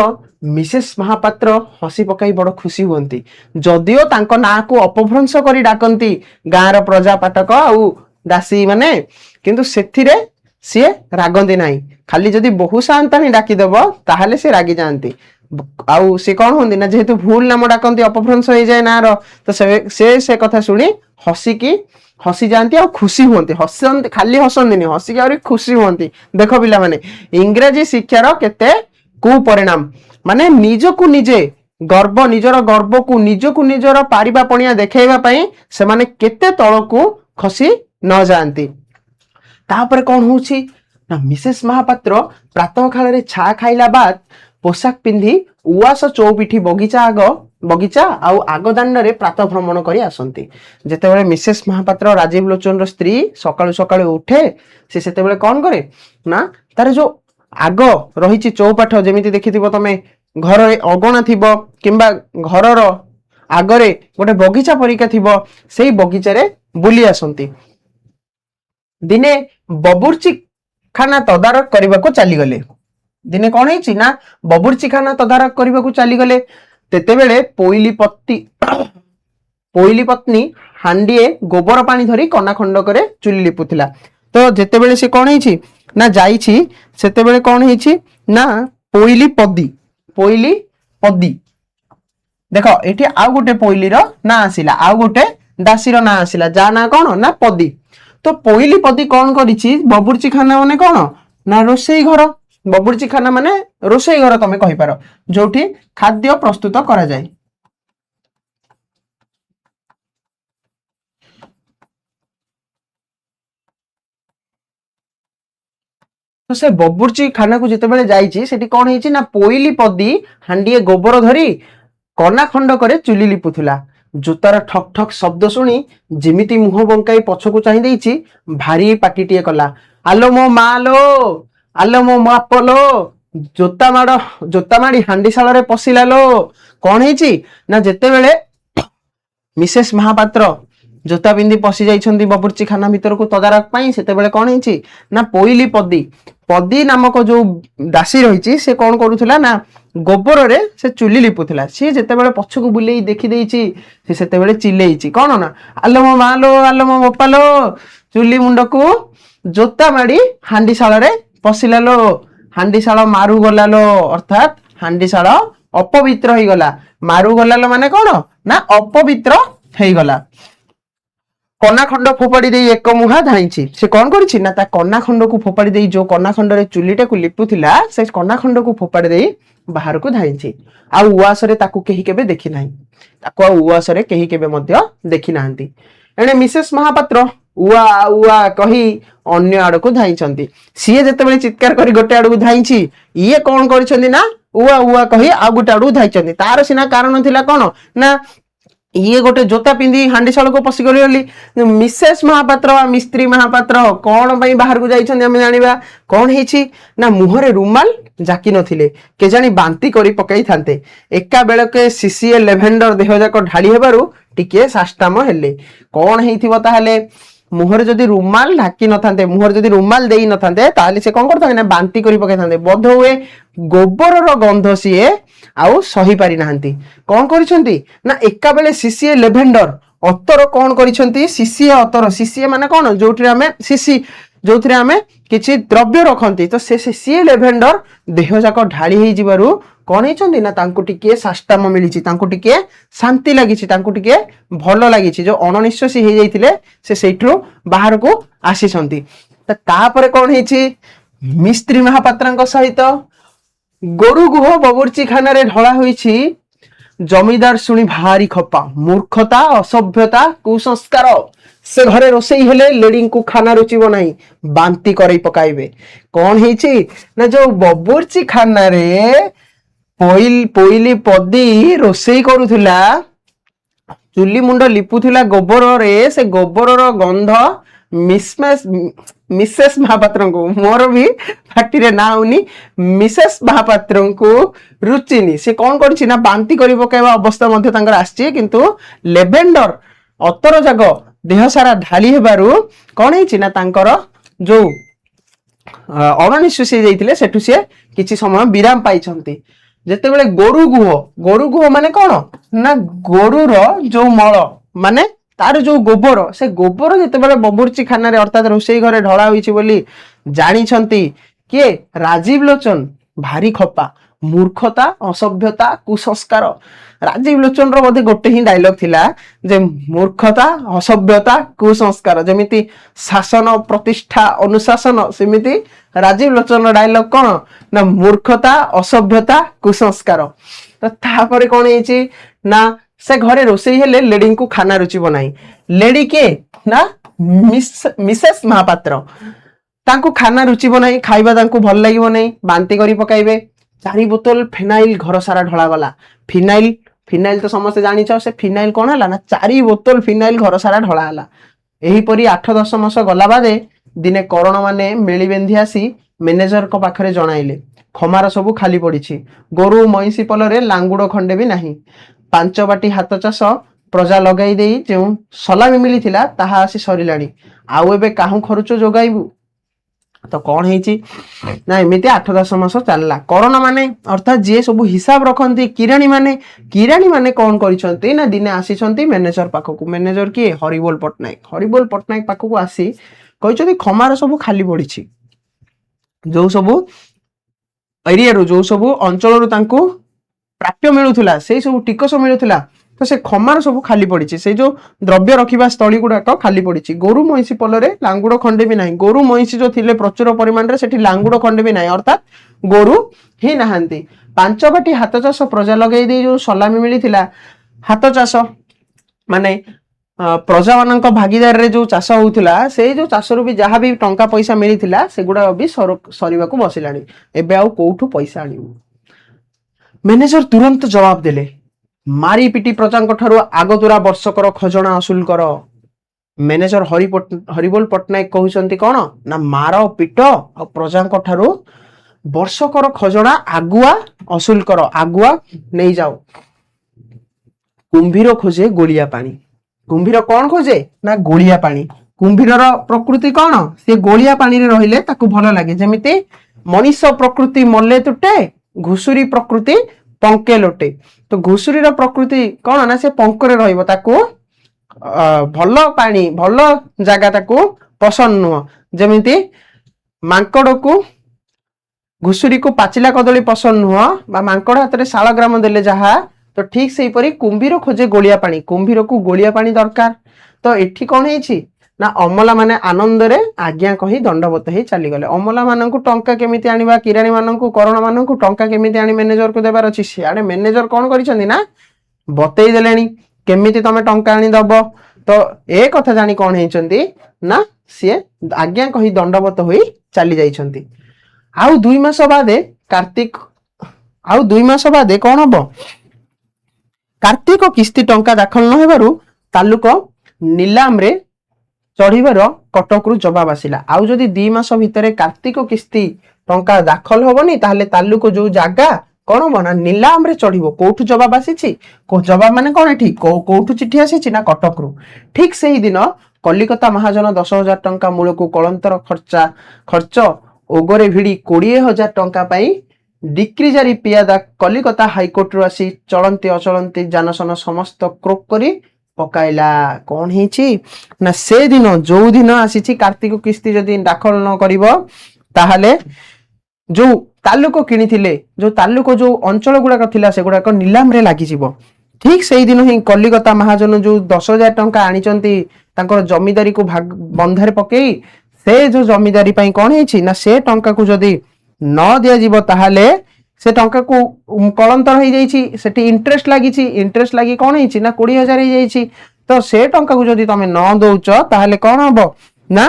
मिसेस महापात्र हसी पकाई बड़ खुशी हुंती जदियो तांको ना को अपभ्रंश करी डाकंती गाँर प्रजा पाठक आउ दासी माने किंतु सेथिरे सी रागंती नाही खाली जदि बहु सान्ताणी डाकी देबो ताहाले से रागी जानती आउ से कौन होंदी ना जेहेतु भूल नाम डाकंती अपभ्रंश हो जाए ना तो से कथा शुणी हसी जाती और खुशी हुंती हसंती खाली हसंती हसिक और खुशी हुंती। देख पिला माने इंग्रजी शिक्षार केते कुपरिणाम माने निजकु निजे गर्व निजर गर्व को निजकु निजर पारिबा पणिया देखाइबा पई से माने केते तळकु खसी न जाती। तापर कौन होछि ना मिसेस महापात्र प्रातः काल रे छा खाइला बाद पोशाक पिंधि उआस चौपिठी बगीचा आउ आगदांड रे प्रातः भ्रमण करी आसंती। जेतेबेले मिसेस महापात्र राजीव लोचन रो स्त्री सकाळु सकाळु उठे से सेतेबेले कौन करे ना तार जो आग रही चौपाठ जेमिति देखिथिबो तमे घर अगणा थिबो किंबा घरर आगरे गोटे बगीचा परिका थिबो सेई बगीचा रे बुली आसंती। दिने बबुर्ची खाना तदारक करबा को चली गले दिने कौन है ना बबुर्ची खाना तदारक करबा को चली गले तेतेबेले पोइली पत्नी हांडीए गोबर पानी धरी कना खंड करे चुली लिपुथिला। तो जेतेबेले से कौन है ना जाइछि सेतेबेले कौन है ना पोइली पदी देखो एठी आउ गोटे पोइली रो ना आसिला आउ गोटे दासी रो ना आसिला जा ना कौन ना पदी। तो पोइली पदी कौन करिछि बबुर्ची खाना माने कौन ना रोसई घर बबुर्ची खाना माने रोसई घर तमे कहि पारो जोठी खाद्य प्रस्तुत करा जाय। तो से बबुर्ची खाना को जितेबेले जाइछि सेठी कोन हेछि ना पोइली पदी हांडीए गोबर धरी कना खंड करे चुली लिपुथुला। ଜୋତାର ଠକ୍ ଠକ୍ ଶବ୍ଦ ଶୁଣି ଯେମିତି ମୁହଁ ବଙ୍କାଇ ପଛକୁ ଚାହିଁ ଦେଇଛି, ଭାରି ପାଟିଟିଏ କଲା, ଆଲୋ ମୋ ମା ଲୋ, ଆଲୋ ମୋ ବାପ ଲୋ, ଜୋତା ମାଡ଼ି ହାଣ୍ଡିଶାଳରେ ପଶିଲା ଲୋ। କଣ ହେଇଛି ନା ଯେତେବେଳେ ମିସେସ୍ ମହାପାତ୍ର ଜୋତା ପିନ୍ଧି ପଶି ଯାଇଛନ୍ତି ବବୁର୍ଚି ଖାନା ଭିତରକୁ ତଦାରଖ ପାଇଁ, ସେତେବେଳେ କଣ ହେଇଛି ନା ପୋଇଲି ପଦୀ ନାମକ ଯୋଉ ଦାସୀ ରହିଛି ସେ କଣ କରୁଥିଲା ନା ଗୋବରରେ ସେ ଚୁଲି ଲିପୁଥିଲା। ସିଏ ଯେତେବେଳେ ପଛକୁ ବୁଲେଇ ଦେଖି ଦେଇଛି, ସେ ସେତେବେଳେ ଚିଲେଇଛି କଣ ନା, ଆଲୋ ମୋ ମା ଲୋ, ଆଲୋ ମୋ ବୋପା ଲୋ, ଚୁଲି ମୁଣ୍ଡକୁ ଜୋତା ମାଡ଼ି ହାଣ୍ଡିଶାଳରେ ପଶିଲା ଲୋ। ହାଣ୍ଡିଶାଳ ମାରୁ ଗଲା ଲୋ, ଅର୍ଥାତ୍ ହାଣ୍ଡିଶାଳ ଅପବିତ୍ର ହେଇଗଲା। ମାରୁ ଗଲା ଲୋ ମାନେ କଣ ନା ଅପବିତ୍ର ହେଇଗଲା। କନା ଖଣ୍ଡ ଫୋପାଡ଼ି ଦେଇ ଏକ ମୁହା ଧାଇଁଛି। ସେ କଣ କରିଛି ନା ତା କନା ଖଣ୍ଡକୁ ଫୋପାଡ଼ି ଦେଇ, ଯୋଉ କନା ଖଣ୍ଡରେ ଚୁଲିଟାକୁ ଲିପୁଥିଲା, ସେ କନା ଖଣ୍ଡକୁ ଫୋପାଡ଼ି ଦେଇ ବାହାରକୁ ଧାଇଁଛି। ଆଉ ଉଆସରେ ତାକୁ କେହି କେବେ ଦେଖି ନାହିଁ। ତାକୁ ଆଉ ଉଆସରେ କେହି କେବେ ମଧ୍ୟ ଦେଖି ନାହାନ୍ତି। ଏଣେ ମିସେସ୍ ମହାପାତ୍ର ଉଆ ଉଆ କହି ଅନ୍ୟ ଆଡକୁ ଧାଇଁଛନ୍ତି। ସିଏ ଯେତେବେଳେ ଚିତ୍କାର କରି ଗୋଟେ ଆଡକୁ ଧାଇଁଛି, ଇଏ କଣ କରିଛନ୍ତି ନା ଉଆ ଉଆ କହି ଆଉ ଗୋଟେ ଆଡକୁ ଧାଇଁଛନ୍ତି। ତାର ସିନା କାରଣ ଥିଲା କଣ ନା ଇଏ ଗୋଟେ ଜୋତା ପିନ୍ଧି ହାଣ୍ଡିଶାଳକୁ ପଶିଗଲେ ବୋଲି। ମିସେସ୍ ମହାପାତ୍ର ବା ମିସ୍ତ୍ରୀ ମହାପାତ୍ର କଣ ପାଇଁ ବାହାରକୁ ଯାଇଛନ୍ତି ଆମେ ଜାଣିବା। କଣ ହେଇଛି ନା ମୁହଁରେ ରୁମାଲ ଜାକି ନଥିଲେ, କେଜାଣି ବାନ୍ତି କରି ପକାଇଥାନ୍ତେ। ଏକା ବେଳକେ ସିସିଏ ଲେଭେଣ୍ଡର ଦେହ ଯାକ ଢାଳି ହେବାରୁ ଟିକେ ସାଷ୍ଟାମ ହେଲେ। କଣ ହେଇଥିବ ତାହେଲେ, ମୁହଁରେ ଯଦି ରୁମାଲ ଢାକି ନଥାନ୍ତେ, ମୁହଁରେ ଯଦି ରୁମାଲ ଦେଇ ନଥାନ୍ତେ, ତାହେଲେ ସେ କଣ କରିଥାନ୍ତେ ନା ବାନ୍ତି କରି ପକାଇଥାନ୍ତେ। ବୋଧ ହୁଏ ଗୋବରର ଗନ୍ଧ ସିଏ ଆଉ ସହି ପାରି ନାହାନ୍ତି। କଣ କରିଛନ୍ତି ନା ଏକା ବେଳେ ସିସିଏ ଲେଭେଣ୍ଡର ଅତର କଣ କରିଛନ୍ତି, ସିସିଏ ଅତର, ସିସିଏ ମାନେ କଣ ଯୋଉଥିରେ ଆମେ ଯୋଉଥିରେ ଆମେ କିଛି ଦ୍ରବ୍ୟ ରଖନ୍ତି, ତ ସେ ସିସିଏ ଲେଭେଣ୍ଡର ଦେହ ଯାକ ଢାଳି ହେଇଯିବାରୁ କଣ ହେଇଛନ୍ତି ନା ତାଙ୍କୁ ଟିକେ ସାଷ୍ଟାମ ମିଳିଛି, ତାଙ୍କୁ ଟିକେ ଶାନ୍ତି ଲାଗିଛି, ତାଙ୍କୁ ଟିକେ ଭଲ ଲାଗିଛି। ଯୋଉ ଅଣନିଶ୍ୱାସୀ ହେଇଯାଇଥିଲେ ସେ ସେଇଠୁ ବାହାରକୁ ଆସିଛନ୍ତି। ତାପରେ କଣ ହେଇଛି, ମିସ୍ତ୍ରୀ ମହାପାତ୍ରଙ୍କ ସହିତ ଗୋରୁ ଗୁହ ବବୁର୍ଚି ଖାନାରେ ଢଳା ହୋଇଛି। ଜମିଦାର ଶୁଣି ଭାରି ଖପା, ମୂର୍ଖତା, ଅସଭ୍ୟତା, କୁସଂସ୍କାର। ସେ ଘରେ ରୋଷେଇ ହେଲେ ଲେଡିଙ୍କୁ ଖାନା ରୁଚିବ ନାହିଁ, ବାନ୍ତି କରେଇ ପକାଇବେ। କଣ ହେଇଛି ନା ଯୋଉ ବବୁର୍ଚି ଖାନାରେ ପୋଇଲି ପଦୀ ରୋଷେଇ କରୁଥିଲା, ଚୁଲି ମୁଣ୍ଡ ଲିପୁଥିଲା ଗୋବରରେ, ସେ ଗୋବରର ଗନ୍ଧ ମିସେସ୍ ମହାପାତ୍ରଙ୍କୁ, ମୋର ବି ପାଟିରେ ନା ହଉନି, ମିସେସ୍ ମହାପାତ୍ରଙ୍କୁ ରୁଚିନି। ସେ କଣ କରିଛି ନା ବାନ୍ତି କରି ପକାଇବା ଅବସ୍ଥା ମଧ୍ୟ ତାଙ୍କର ଆସିଛି। କିନ୍ତୁ ଲେଭେଣ୍ଡର ଅତର ଯାକ ଦେହ ସାରା ଢାଳି ହେବାରୁ କଣ ହେଇଛି ନା ତାଙ୍କର ଯୋଉ ଅଣନିଶ୍ୱାସୀ ଯାଇଥିଲେ ସେଠୁ ସିଏ କିଛି ସମୟ ବିରାମ ପାଇଛନ୍ତି। ଯେତେବେଳେ ଗୋରୁ ଗୁହ ମାନେ କଣ ନା ଗୋରୁର ଯୋଉ ମଳ, ମାନେ ତାର ଯୋଉ ଗୋବର, ସେ ଗୋବର ଯେତେବେଳେ ବବୁର୍ଚି ଖାନାରେ ଅର୍ଥାତ ରୋଷେଇ ଘରେ ଢଳା ହୋଇଛି ବୋଲି ଜାଣିଛନ୍ତି କିଏ, ରାଜୀବ ଲୋଚନ, ଭାରି ଖପା, ମୂର୍ଖତା, ଅସଭ୍ୟତା, କୁସଂସ୍କାର। ରାଜୀବ ଲୋଚନର ବୋଧେ ଗୋଟେ ହିଁ ଡାଇଲଗ ଥିଲା ଯେ ମୂର୍ଖତା, ଅସଭ୍ୟତା, କୁସଂସ୍କାର। ଯେମିତି ଶାସନ ପ୍ରତିଷ୍ଠା ଅନୁଶାସନ, ସେମିତି ରାଜୀବ ଲୋଚନର ଡାଇଲଗ କଣ ନା ମୂର୍ଖତା, ଅସଭ୍ୟତା, କୁସଂସ୍କାର। ତ ତାପରେ କଣ ହେଇଛି ନା ସେ ଘରେ ରୋଷେଇ ହେଲେ ଲେଡିଙ୍କୁ ଖାନା ରୁଚିବ ନାହିଁ। ଲେଡି କିଏ ନା ମିସେସ୍ ମହାପାତ୍ର। ତାଙ୍କୁ ଖାନା ରୁଚିବ ନାହିଁ, ଖାଇବା ତାଙ୍କୁ ଭଲ ଲାଗିବ ନାହିଁ, ବାନ୍ତି କରି ପକାଇବେ। 4 ବୋତଲ ଫିନାଇଲ ଘର ସାରା ଢଳାଗଲା। ଫିନାଇଲ ତ ସମସ୍ତେ ଜାଣିଛ, ସେ ଫିନାଇଲ କଣ ହେଲା ନା 4 ବୋତଲ ଫିନାଇଲ ଘର ସାରା ଢଳା ହେଲା। ଏହିପରି 8-10 ମାସ ଗଲା ବାଦେ ଦିନେ କରଣ ମାନେ ମେଳି ବେନ୍ଧି ଆସି ମ୍ୟାନେଜରଙ୍କ ପାଖରେ ଜଣାଇଲେ, ଖମାର ସବୁ ଖାଲି ପଡିଛି, ଗୋରୁ ମଇଁଷି ପଲରେ ଲାଙ୍ଗୁଡ ଖଣ୍ଡେ ବି ନାହିଁ। 5 ବାଟି ହାତ ଚାଷ ପ୍ରଜା ଲଗାଇ ଦେଇ ଯେଉଁ ସଲାମି ମିଳିଥିଲା ତାହା ଆସି ସରିଲାଣି, ଆଉ ଏବେ କାହୁଁ ଖର୍ଚ୍ଚ ଯୋଗାଇବୁ। ତ କଣ ହେଇଛି ନା ଏମିତି 8-10 ମାସ ଚାଲିଲା। କରଣ ମାନେ ଅର୍ଥାତ ଯିଏ ସବୁ ହିସାବ ରଖନ୍ତି କିରାଣୀ ମାନେ କଣ କରିଛନ୍ତି ନା ଦିନେ ଆସିଛନ୍ତି ମ୍ୟାନେଜର ପାଖକୁ। ମ୍ୟାନେଜର କିଏ, ହରିବୋଲ ପଟ୍ଟନାୟକ ପାଖକୁ ଆସି କହିଛନ୍ତି ଖମାର ସବୁ ଖାଲି ପଡିଛି। ଯୋଉ ସବୁ ଏରିଆରୁ, ଯୋଉ ସବୁ ଅଞ୍ଚଳରୁ ତାଙ୍କୁ ପ୍ରାପ୍ୟ ମିଳୁଥିଲା, ସେଇ ସବୁ ଟିକସ ମିଳୁଥିଲା, ତ ସେ ଖମାର ସବୁ ଖାଲି ପଡିଛି। ସେଇ ଯୋଉ ଦ୍ରବ୍ୟ ରଖିବା ସ୍ଥଳୀ ଗୁଡାକ ଖାଲି ପଡିଛି। ଗୋରୁ ମଇଁଷି ପଲରେ ଲାଙ୍ଗୁଡ ଖଣ୍ଡେ ବି ନାହିଁ। ଗୋରୁ ମଇଁଷି ଯୋଉ ଥିଲେ ପ୍ରଚୁର ପରିମାଣରେ, ସେଠି ଲାଙ୍ଗୁଡ ଖଣ୍ଡେ ବି ନାହିଁ, ଅର୍ଥାତ ଗୋରୁ ହିଁ ନାହାନ୍ତି। 5 ବାଟି ହାତ ଚାଷ ପ୍ରଜା ଲଗାଇ ଦେଇ ଯୋଉ ସଲାମି ମିଳିଥିଲା, ହାତ ଚାଷ ମାନେ ପ୍ରଜା ମାନଙ୍କ ଭାଗିଦାରରେ ଯୋଉ ଚାଷ ହଉଥିଲା, ସେଇ ଯୋଉ ଚାଷରୁ ବି ଯାହା ବି ଟଙ୍କା ପଇସା ମିଳିଥିଲା ସେଗୁଡା ବି ସରିବାକୁ ବସିଲାଣି। ଏବେ ଆଉ କୋଉଠୁ ପଇସା ଆଣିବୁ। ମ୍ୟାନେଜର ତୁରନ୍ତ ଜବାବ ଦେଲେ, ମାରି ପିଟି ପ୍ରଜାଙ୍କ ଠାରୁ ଆଗତୁରା ବର୍ଷକର ଖଜଣା ଅସୁଲ କର। ମ୍ୟାନେଜର ହରିବୋଲ ପଟ୍ଟନାୟକ କହୁଛନ୍ତି କଣ ନା ମାର ପିଟ ଆଉ ପ୍ରଜାଙ୍କ ଠାରୁ ବର୍ଷକର ଖଜଣା ଆଗୁଆ ଅସୁଲ କର, ଆଗୁଆ ନେଇଯାଅ। କୁମ୍ଭୀର ଖୋଜେ ଗୋଳିଆ ପାଣି। କୁମ୍ଭୀର କଣ ଖୋଜେ ନା ଗୋଳିଆ ପାଣି। କୁମ୍ଭୀରର ପ୍ରକୃତି କଣ, ସେ ଗୋଳିଆ ପାଣିରେ ରହିଲେ ତାକୁ ଭଲ ଲାଗେ। ଯେମିତି ମଣିଷ ପ୍ରକୃତି ମଲେ ତୁଟେ, ଘୁଷୁରୀ ପ୍ରକୃତି ପଙ୍କେ ଲୋଟେ। ତ ଘୁଷୁରୀର ପ୍ରକୃତି କଣ ନା ସେ ପଙ୍କରେ ରହିବ, ତାକୁ ଭଲ ପାଣି ଭଲ ଜାଗା ତାକୁ ପସନ୍ଦ ନୁହଁ। ଯେମିତି ମାଙ୍କଡକୁ ଘୁଷୁରୀକୁ ପାଚିଲା କଦଳୀ ପସନ୍ଦ ନୁହଁ, ବା ମାଙ୍କଡ ହାତରେ ଶାଳ ଗ୍ରାମ ଦେଲେ ଯାହା, ତ ଠିକ ସେଇପରି କୁମ୍ଭୀର ଖୋଜେ ଗୋଳିଆ ପାଣି, କୁମ୍ଭୀରକୁ ଗୋଳିଆ ପାଣି ଦରକାର। ତ ଏଠି କଣ ହେଇଛି ନା ଅମଲା ମାନେ ଆନନ୍ଦରେ ଆଜ୍ଞା କହି ଦଣ୍ଡବତ ହେଇ ଚାଲିଗଲେ। ଅମଲା ମାନଙ୍କୁ ଟଙ୍କା କେମିତି ଆଣିବା, କିରାଣୀ ମାନଙ୍କୁ କରଣ ମାନଙ୍କୁ ଟଙ୍କା କେମିତି ଆଣି ମ୍ୟାନେଜରକୁ ଦେବାର ଅଛି, ସିଆଡେ ମ୍ୟାନେଜର କଣ କରିଛନ୍ତି ନା ବତେଇ ଦେଲେଣି କେମିତି ତମେ ଟଙ୍କା ଆଣି ଦବ। ତ ଏ କଥା ଜାଣି କଣ ହେଇଛନ୍ତି ନା ସିଏ ଆଜ୍ଞା କହି ଦଣ୍ଡବତ ହୋଇ ଚାଲି ଯାଇଛନ୍ତି। ଆଉ 2 ମାସ ବାଦେ କଣ ହବ, କାର୍ତ୍ତିକ କିସ୍ତି ଟଙ୍କା ଦାଖଲ ନ ହେବାରୁ ତାଲୁକ ନିଲାମରେ ଚଢିବାର କଟକରୁ ଜବାବ ଆସିଲା। ଆଉ ଯଦି 2 ମାସ ଭିତରେ କାର୍ତ୍ତିକ କିସ୍ତି ଟଙ୍କା ଦାଖଲ ହବନି, ତାହେଲେ ତାଲୁକ ଯୋଉ ଜାଗା କଣ ହବ ନା ନିଲାମରେ ଚଢିବ। କୋଉଠୁ ଜବାବ ଆସିଛି, ଜବାବ ମାନେ କଣ ଏଠି କୋଉଠୁ ଚିଠି ଆସିଛି ନା କଟକରୁ। ଠିକ ସେଇ ଦିନ କଲିକତା ମହାଜନ 10,000 ଟଙ୍କା ମୂଳକୁ କଳନ୍ତର ଖର୍ଚ୍ଚ ଓଗରେ ଭିଡି 20,000 ଟଙ୍କା ପାଇଁ ଡିକ୍ରି ଜାରି ପିଆଦା କଲିକତା ହାଇକୋର୍ଟରୁ ଆସି ଚଳନ୍ତି ଅଚଳନ୍ତି ଯାନସନ ସମସ୍ତ କ୍ରୋକ କରି ପକାଇଲା। କଣ ହେଇଛି ନା ସେ ଦିନ ଯୋଉ ଦିନ ଆସିଛି କାର୍ତ୍ତିକ କିସ୍ତି ଯଦି ଦାଖଲ ନ କରିବ, ତାହେଲେ ଯୋଉ ତାଲୁକ କିଣିଥିଲେ, ଯୋଉ ତାଲୁକ ଯୋଉ ଅଞ୍ଚଳ ଗୁଡାକ ଥିଲା ସେଗୁଡାକ ନିଲାମରେ ଲାଗିଯିବ। ଠିକ ସେଇଦିନ ହିଁ କଲିକତା ମହାଜନ ଯୋଉ 10,000 ଟଙ୍କା ଆଣିଛନ୍ତି ତାଙ୍କର ଜମିଦାରୀକୁ ବନ୍ଧାରେ ପକେଇ, ସେ ଯୋଉ ଜମିଦାରୀ ପାଇଁ କଣ ହେଇଛି ନା ସେ ଟଙ୍କାକୁ ଯଦି ନ ଦିଆଯିବ, ତାହେଲେ ସେ ଟଙ୍କାକୁ କଳନ୍ତର ହେଇଯାଇଛି, ସେଠି ଇଣ୍ଟରେଷ୍ଟ ଲାଗିଛି, ଇଣ୍ଟରେଷ୍ଟ ଲାଗି କଣ ହେଇଛି ନା 20,000 ହେଇଯାଇଛି। ତ ସେ ଟଙ୍କାକୁ ଯଦି ତମେ ନ ଦଉଛ, ତାହେଲେ କଣ ହବ ନା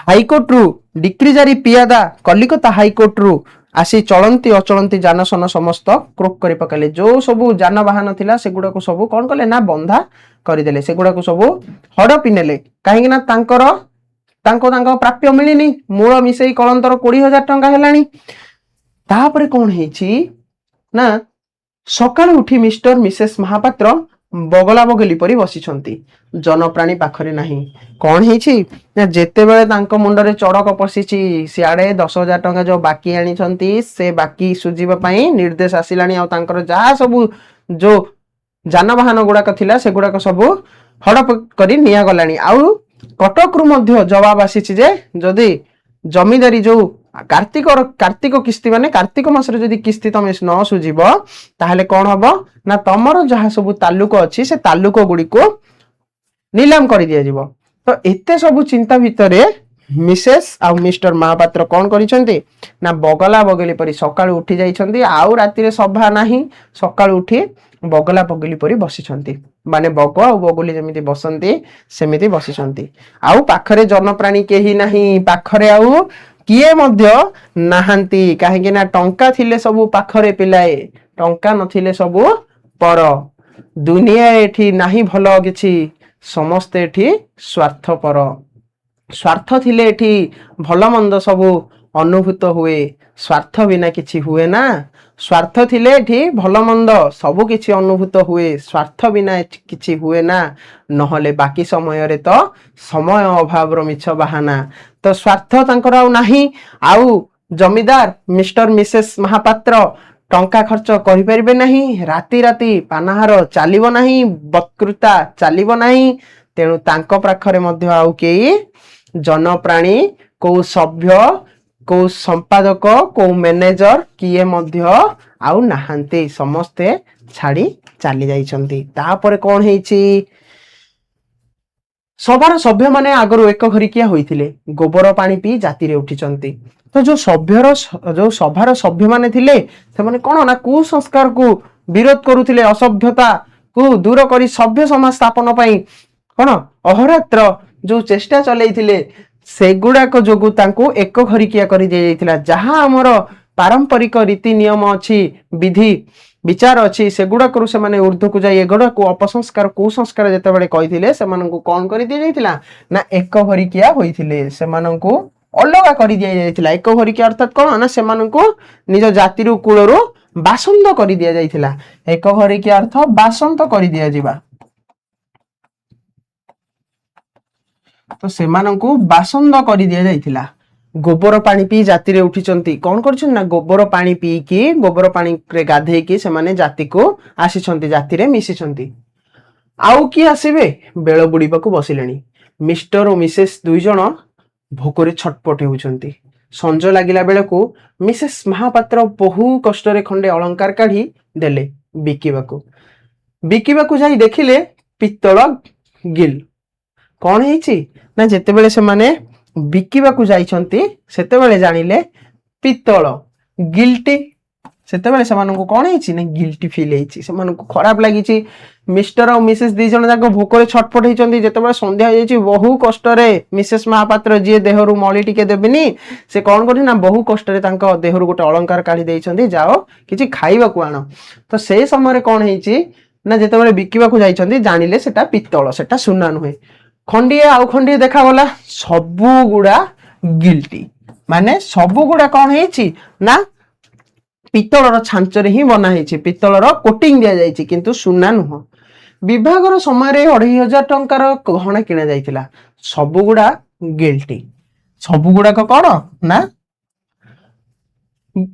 ହାଇକୋର୍ଟରୁ ଡିକ୍ରି ଜାରି ପିଆଦା କଲିକତା ହାଇକୋର୍ଟରୁ ଆସି ଚଳନ୍ତି ଅଚଳନ୍ତି ଯାନସନ ସମସ୍ତ କ୍ରୋକ କରି ପକାଇଲେ। ଯୋଉ ସବୁ ଯାନବାହନ ଥିଲା ସେଗୁଡାକୁ ସବୁ କଣ କଲେ ନା ବନ୍ଧା କରିଦେଲେ, ସେଗୁଡାକୁ ସବୁ ହଡପି ନେଲେ। କାହିଁକି ନା ତାଙ୍କ ପ୍ରାପ୍ୟ ମିଳିନି, ମୂଳ ମିଶେଇ କଳନ୍ତର 20,000 ଟଙ୍କା ହେଲାଣି। ତାପରେ କଣ ହେଇଛି ନା ସକାଳୁ ଉଠି ମିଷ୍ଟର ମିସେସ ମହାପାତ୍ର ବଗଲା ବଗଲି ପରି ବସିଛନ୍ତି, ଜନପ୍ରାଣୀ ପାଖରେ ନାହିଁ। କଣ ହେଇଛି ନା ଯେତେବେଳେ ତାଙ୍କ ମୁଣ୍ଡରେ ଚଡକ ପଶିଛି, ସିଆଡେ 10,000 ଟଙ୍କା ଯୋଉ ବାକି ଆଣିଛନ୍ତି ସେ ବାକି ସୁଝିବା ପାଇଁ ନିର୍ଦ୍ଦେଶ ଆସିଲାଣି। ଆଉ ତାଙ୍କର ଯାହା ସବୁ ଯୋଉ ଯାନବାହନ ଗୁଡାକ ଥିଲା ସେଗୁଡାକ ସବୁ ହଡପ କରି ନିଆଗଲାଣି। ଆଉ କଟକରୁ ମଧ୍ୟ ଜବାବ ଆସିଛି ଯେ ଯଦି ଜମିଦାରୀ ଯୋଉ କାର୍ତ୍ତିକ କିସ୍ତି ମାନେ କାର୍ତ୍ତିକ ମାସରେ ଯଦି କିସ୍ତି ତମେ ନ ସୁଝିବ, ତାହେଲେ କଣ ହବ ନା ତମର ଯାହା ସବୁ ତାଲୁକ ଅଛି ସେ ତାଲୁକ ଗୁଡିକୁ ନିଲାମ କରିଦିଆଯିବ। ତ ଏତେ ସବୁ ଚିନ୍ତା ଭିତରେ ମିସେସ ଆଉ ମିଷ୍ଟର ମହାପାତ୍ର କଣ କରିଛନ୍ତି ନା ବଗଲା ବଗଲି ପରି ସକାଳୁ ଉଠି ଯାଇଛନ୍ତି। ଆଉ ରାତିରେ ସଭା ନାହିଁ, ସକାଳୁ ଉଠି ବଗଲା ବଗଲି ପରି ବସିଛନ୍ତି। ମାନେ ବଗ ଆଉ ବଗୁଲି ଯେମିତି ବସନ୍ତି ସେମିତି ବସିଛନ୍ତି। ଆଉ ପାଖରେ ଜନପ୍ରାଣୀ କେହି ନାହିଁ, ପାଖରେ ଆଉ କିଏ ମଧ୍ୟ ନାହାନ୍ତି। କାହିଁକି ନା ଟଙ୍କା ଥିଲେ ସବୁ ପାଖରେ ପିଲାଏ, ଟଙ୍କା ନଥିଲେ ସବୁ ପର। ଦୁନିଆ ଏଠି ନାହିଁ ଭଲ କିଛି, ସମସ୍ତେ ଏଠି ସ୍ୱାର୍ଥପର। ସ୍ୱାର୍ଥ ଥିଲେ ଏଠି ଭଲ ମନ୍ଦ ସବୁ ଅନୁଭୂତ ହୁଏ, ସ୍ୱାର୍ଥ ବିନା କିଛି ହୁଏ ନା। ସ୍ୱାର୍ଥ ଥିଲେ ଏଠି ଭଲ ମନ୍ଦ ସବୁ କିଛି ଅନୁଭୂତ ହୁଏ, ସ୍ୱାର୍ଥ ବିନା କିଛି ହୁଏ ନା। ନହେଲେ ବାକି ସମୟରେ ତ ସମୟ ଅଭାବର ମିଛ ବାହାନା। ତ ସ୍ୱାର୍ଥ ତାଙ୍କର ଆଉ ନାହିଁ। ଆଉ ଜମିଦାର ମିଷ୍ଟର ମିସେସ ମହାପାତ୍ର ଟଙ୍କା ଖର୍ଚ୍ଚ କରିପାରିବେ ନାହିଁ, ରାତି ରାତି ପାନାହାର ଚାଲିବ ନାହିଁ, ବକ୍ତୃତା ଚାଲିବ ନାହିଁ। ତେଣୁ ତାଙ୍କ ପାଖରେ ମଧ୍ୟ ଆଉ କେହି ଜନପ୍ରାଣୀ, କୋଉ ସଭ୍ୟ, କୋଉ ସମ୍ପାଦକ, କୋଉ ମ୍ୟାନେଜର କିଏ ମଧ୍ୟ ଆଉ ନାହାନ୍ତି, ସମସ୍ତେ ଛାଡି ଚାଲି ଯାଇଛନ୍ତି। ତାପରେ କଣ ହେଇଛି, ସଭାର ସଭ୍ୟମାନେ ଆଗରୁ ଏକ ଘରିକିଆ ହୋଇଥିଲେ, ଗୋବର ପାଣି ପିଇ ଜାତିରେ ଉଠିଛନ୍ତି। ତ ଯୋଉ ସଭାର ସଭ୍ୟମାନେ ଥିଲେ ସେମାନେ କଣ ନା କୁସଂସ୍କାରକୁ ବିରୋଧ କରୁଥିଲେ, ଅସଭ୍ୟତାକୁ ଦୂର କରି ସଭ୍ୟ ସମାଜ ସ୍ଥାପନ ପାଇଁ କଣ ଅହରାତ୍ର ଯୋଉ ଚେଷ୍ଟା ଚଲେଇଥିଲେ, ସେଗୁଡାକ ଯୋଗୁ ତାଙ୍କୁ ଏକ ଘରିକିଆ କରି ଦିଆଯାଇଥିଲା। ଯାହା ଆମର ପାରମ୍ପରିକ ରୀତି ନିୟମ ଅଛି, ବିଧି विचार अच्छी सेगुड़ाक से ऊर्ध्व को जाए एगुड़ा को अपसंस्कार कुसंस्कार जितेबाला कही कौन कर दि जाइथिला ना एक भरिकिया होइथिले सेमानंकु अलगा कर दिया जाइथिला एक भरिकिया अर्थात कौन ना सेमानंकु निज जाति कूलरू बासंद कर दिया जाइथिला एक भरिकिया अर्थ बासंद कर दिया जिबा तो सेमानंकु बासंद कर दिया जाइथिला गोबर पानी पी जाति रे उठिचंती कौन करछन ना गोबर पानी पी की गोबर पानी रे गाधे की से माने जाति को आसीचंती जाति रे मिसिचंती आउ की आसीबे बेळ बुडीबा को बसिलेनी मिस्टर और मिसेस दुई जण भोकरे छटपट होउचंती संज लागिला बेले को मिसेस महापात्र बहु कष्ट रे खंडे अलंकार काढी देले बिकिबा को जाई देखिले पित्तल गिल कौन हेची ना जेते बेले से माने बिकिबा को जाइछंती सेते बेले जानिले पित्तल गिल्टी सेते बेले से मानको कौन हेची ना गिल्टी फील हेची से मानको खराब लागिची मिस्टर और मिसेस दी जण जाको भोकरे छटपट हेचंती जेते बेले संध्या हो जाइची बहु कष्ट रे मिसेस महापात्र जे देहरु मळी टिके देबेनी से कौन करछि ना बहु कष्ट रे तांको देहरु गोटे अलंकार काढी देइछंती जाओ किछि खाइबा को आनो तो से समय कौन हेची ना जेते बेले बिकिबा को जाइछंती जानिले सेटा पित्तल सेटा सुना नुहे खंडिए आउ खंडिए देखा गला सबु गुड़ा गिल्टी माने सबु गुड़ा कौन हेची ना पित्तलर छांचरे ही बना हेची पित्तलर कोटिंग दिया जाइची किंतु सुना नुह विभागर समय रे 2500 टंकार गहना किना जाइतिला सबु गुड़ा गिल्टी सबु गुड़ा को कौन ना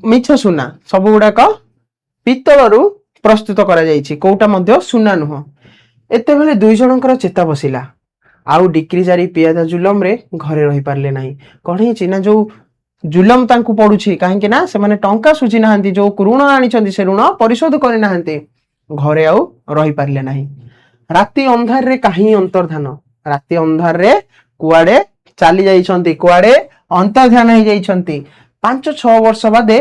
मिछ सुना सबु गुड़ा को पित्तलरू प्रस्तुत करा जाइची कोटा मध्य सुना नुह एते बेले दुई जनकर चेता बसिला आउ डिक्री जारी पियादा जुलम रे घरे रही पारले नाही कौन हेची ना जो जुलम तांकु पडुछि काहे ना से माने टंका सुझी नाहंती जो ऋण आनिछंती से ऋण परिशोध करि नाहंती घरे आउ रही पारले नाही राति अंधार रे काहे अंतर्धान राति अंधार रे कुआडे चाली जाइछंती कुआडे अंतर्धान हे जाइछंती 5-6 वर्ष बादे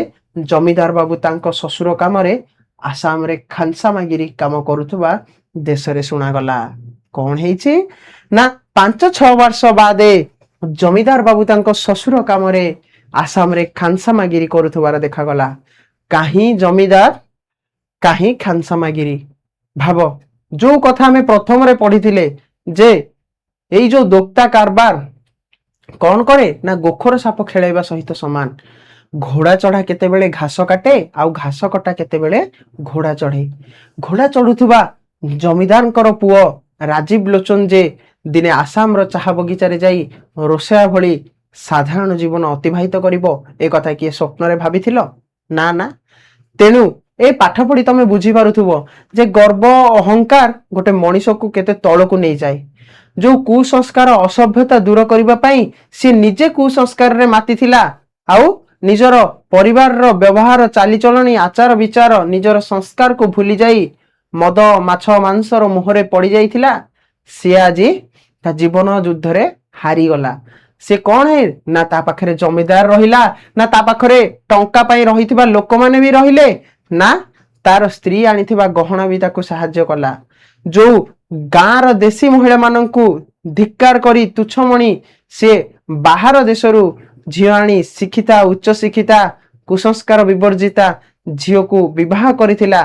जमीदार बाबू तांको ससुर काम रे आसाम रे खानसामागिरी काम करूथबा देश रे सुना गला कौन हेची ना 5-6 वर्ष बादे जमीदार बाबू तांको ससुर काम रे आसाम रे खानसामागिरी करूथबार देखा गला काहे जमीदार काहे खानसामागिरी भाव जो कथा हमें प्रथम रे पढ़िथिले जे एई जो दोक्ता कारबार कौन करे ना गोखर साप खेलैबा सहित समान घोड़ा चढ़ा केते बेले घास काटे आउ घास कटा केते बेले घोड़ा चढ़े घोड़ा चढ़ुथबा जमीदारंकर पुओ राजीव लोचन जे दिने आसाम रो चाहा बगीचा रे जाई रोसेया भली साधारण जीवन अतिबाहित करिवो ए कथा किए स्वप्न रे भाबिथिलो ना ना तेनु ए पाठ पढ़ी तमे बुझी पारुथुबो जे गर्व अहंकार गोटे मनीष को केते तळको नै जाय जो कुसंस्कार असभ्यता दूर करिबा पई से निजे कुसंस्कार रे माती थिला आउ निजर परिवार रो व्यवहार चालीचलनी आचार विचार निजर संस्कार को भूली जाई मद माछ मांसर मुहरे पड़ी जाइथिला से आज ता जीवन युद्ध रे हारी गला से कौन है ना ता पाखरे जमीदार रहिला ना ता पाखरे टंका पाई रहिथिबा लोक माने भी रहिले ना तार स्त्री आनिथिबा गहना भी ताको सहाय्य कला जो गाँव रो देशी महिला माननकु धिक्कार करी तुच्छमणी से बाहर देशरू झियो आनी शिक्षिता उच्च शिक्षिता कुसंस्कार विवर्जिता झियो को विवाह करिथिला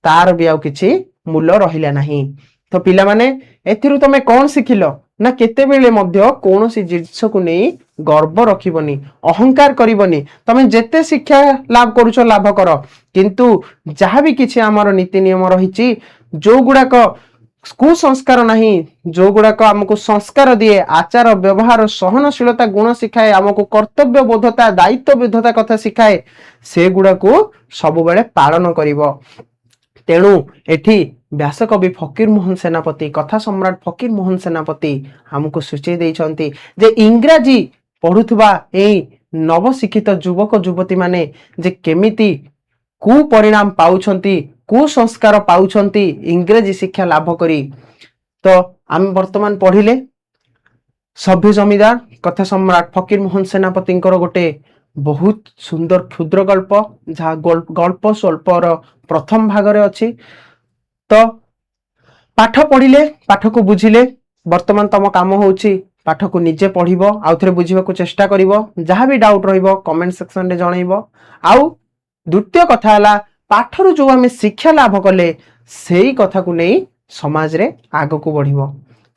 तार भी आउ किछि मूल्य रहिला नाही तो पिला माने एथिरु तमे कोन सिखिलो ना केते बेले मध्य कोनोसी जिंस को नै गर्व रखिबनी अहंकार करिबनी तमे जेते शिक्षा लाभ करूछो लाभ करो किंतु जहाँ भी किछि हमर नीति नियम रहिछि जो गुडाक कुसंस्कार नहीं जो गुडाक हमको संस्कार दिए आचार व्यवहार सहनशीलता गुण शिखाए हमको कर्तव्य बोधता दायित्व बोधता कथा शिखाए से गुडाक सब बेले पालन करिवो तेणु एठी व्यासकवि फकीर मोहन सेनापति कथा सम्राट फकीर मोहन सेनापति हमको सूची देइछंती जे इंग्राजी पढुथबा एई नवशिक्षित युवक युवती माने जे केमिति कु परिणाम पाउछंती कुसंस्कार पाउछंती इंग्रेजी शिक्षा लाभ करी तो आम वर्तमान पढ़िले सभ्य जमीदार कथा सम्राट फकीर मोहन सेनापति गोटे बहुत सुंदर क्षुद्र गल्प जहाँ गल्प स्वल्पर प्रथम भाग रे अछि तो पाठ पढ़िले पाठ को बुझिले वर्तमान तम काम होउछि पाठ को निजे पढ़िबो आउ थरे बुझिबा को चेष्टा करिवो जहाँ भी डाउट रहिबो कमेंट सेक्शन रे जणाइबो आउ द्वितीय कथा हला ପାଠରୁ ଯୋଉ ଆମେ ଶିକ୍ଷା ଲାଭ କଲେ ସେଇ କଥାକୁ ନେଇ ସମାଜରେ ଆଗକୁ ବଢିବ।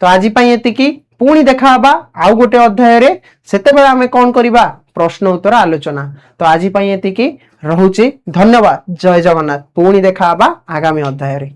ତ ଆଜି ପାଇଁ ଏତିକି, ପୁଣି ଦେଖାହବା ଆଉ ଗୋଟେ ଅଧ୍ୟାୟରେ। ସେତେବେଳେ ଆମେ କଣ କରିବା? ପ୍ରଶ୍ନ ଉତ୍ତର ଆଲୋଚନା। ତ ଆଜି ପାଇଁ ଏତିକି, ରହୁଛି। ଧନ୍ୟବାଦ। ଜୟ ଜଗନ୍ନାଥ। ପୁଣି ଦେଖାହବା ଆଗାମୀ ଅଧ୍ୟାୟରେ।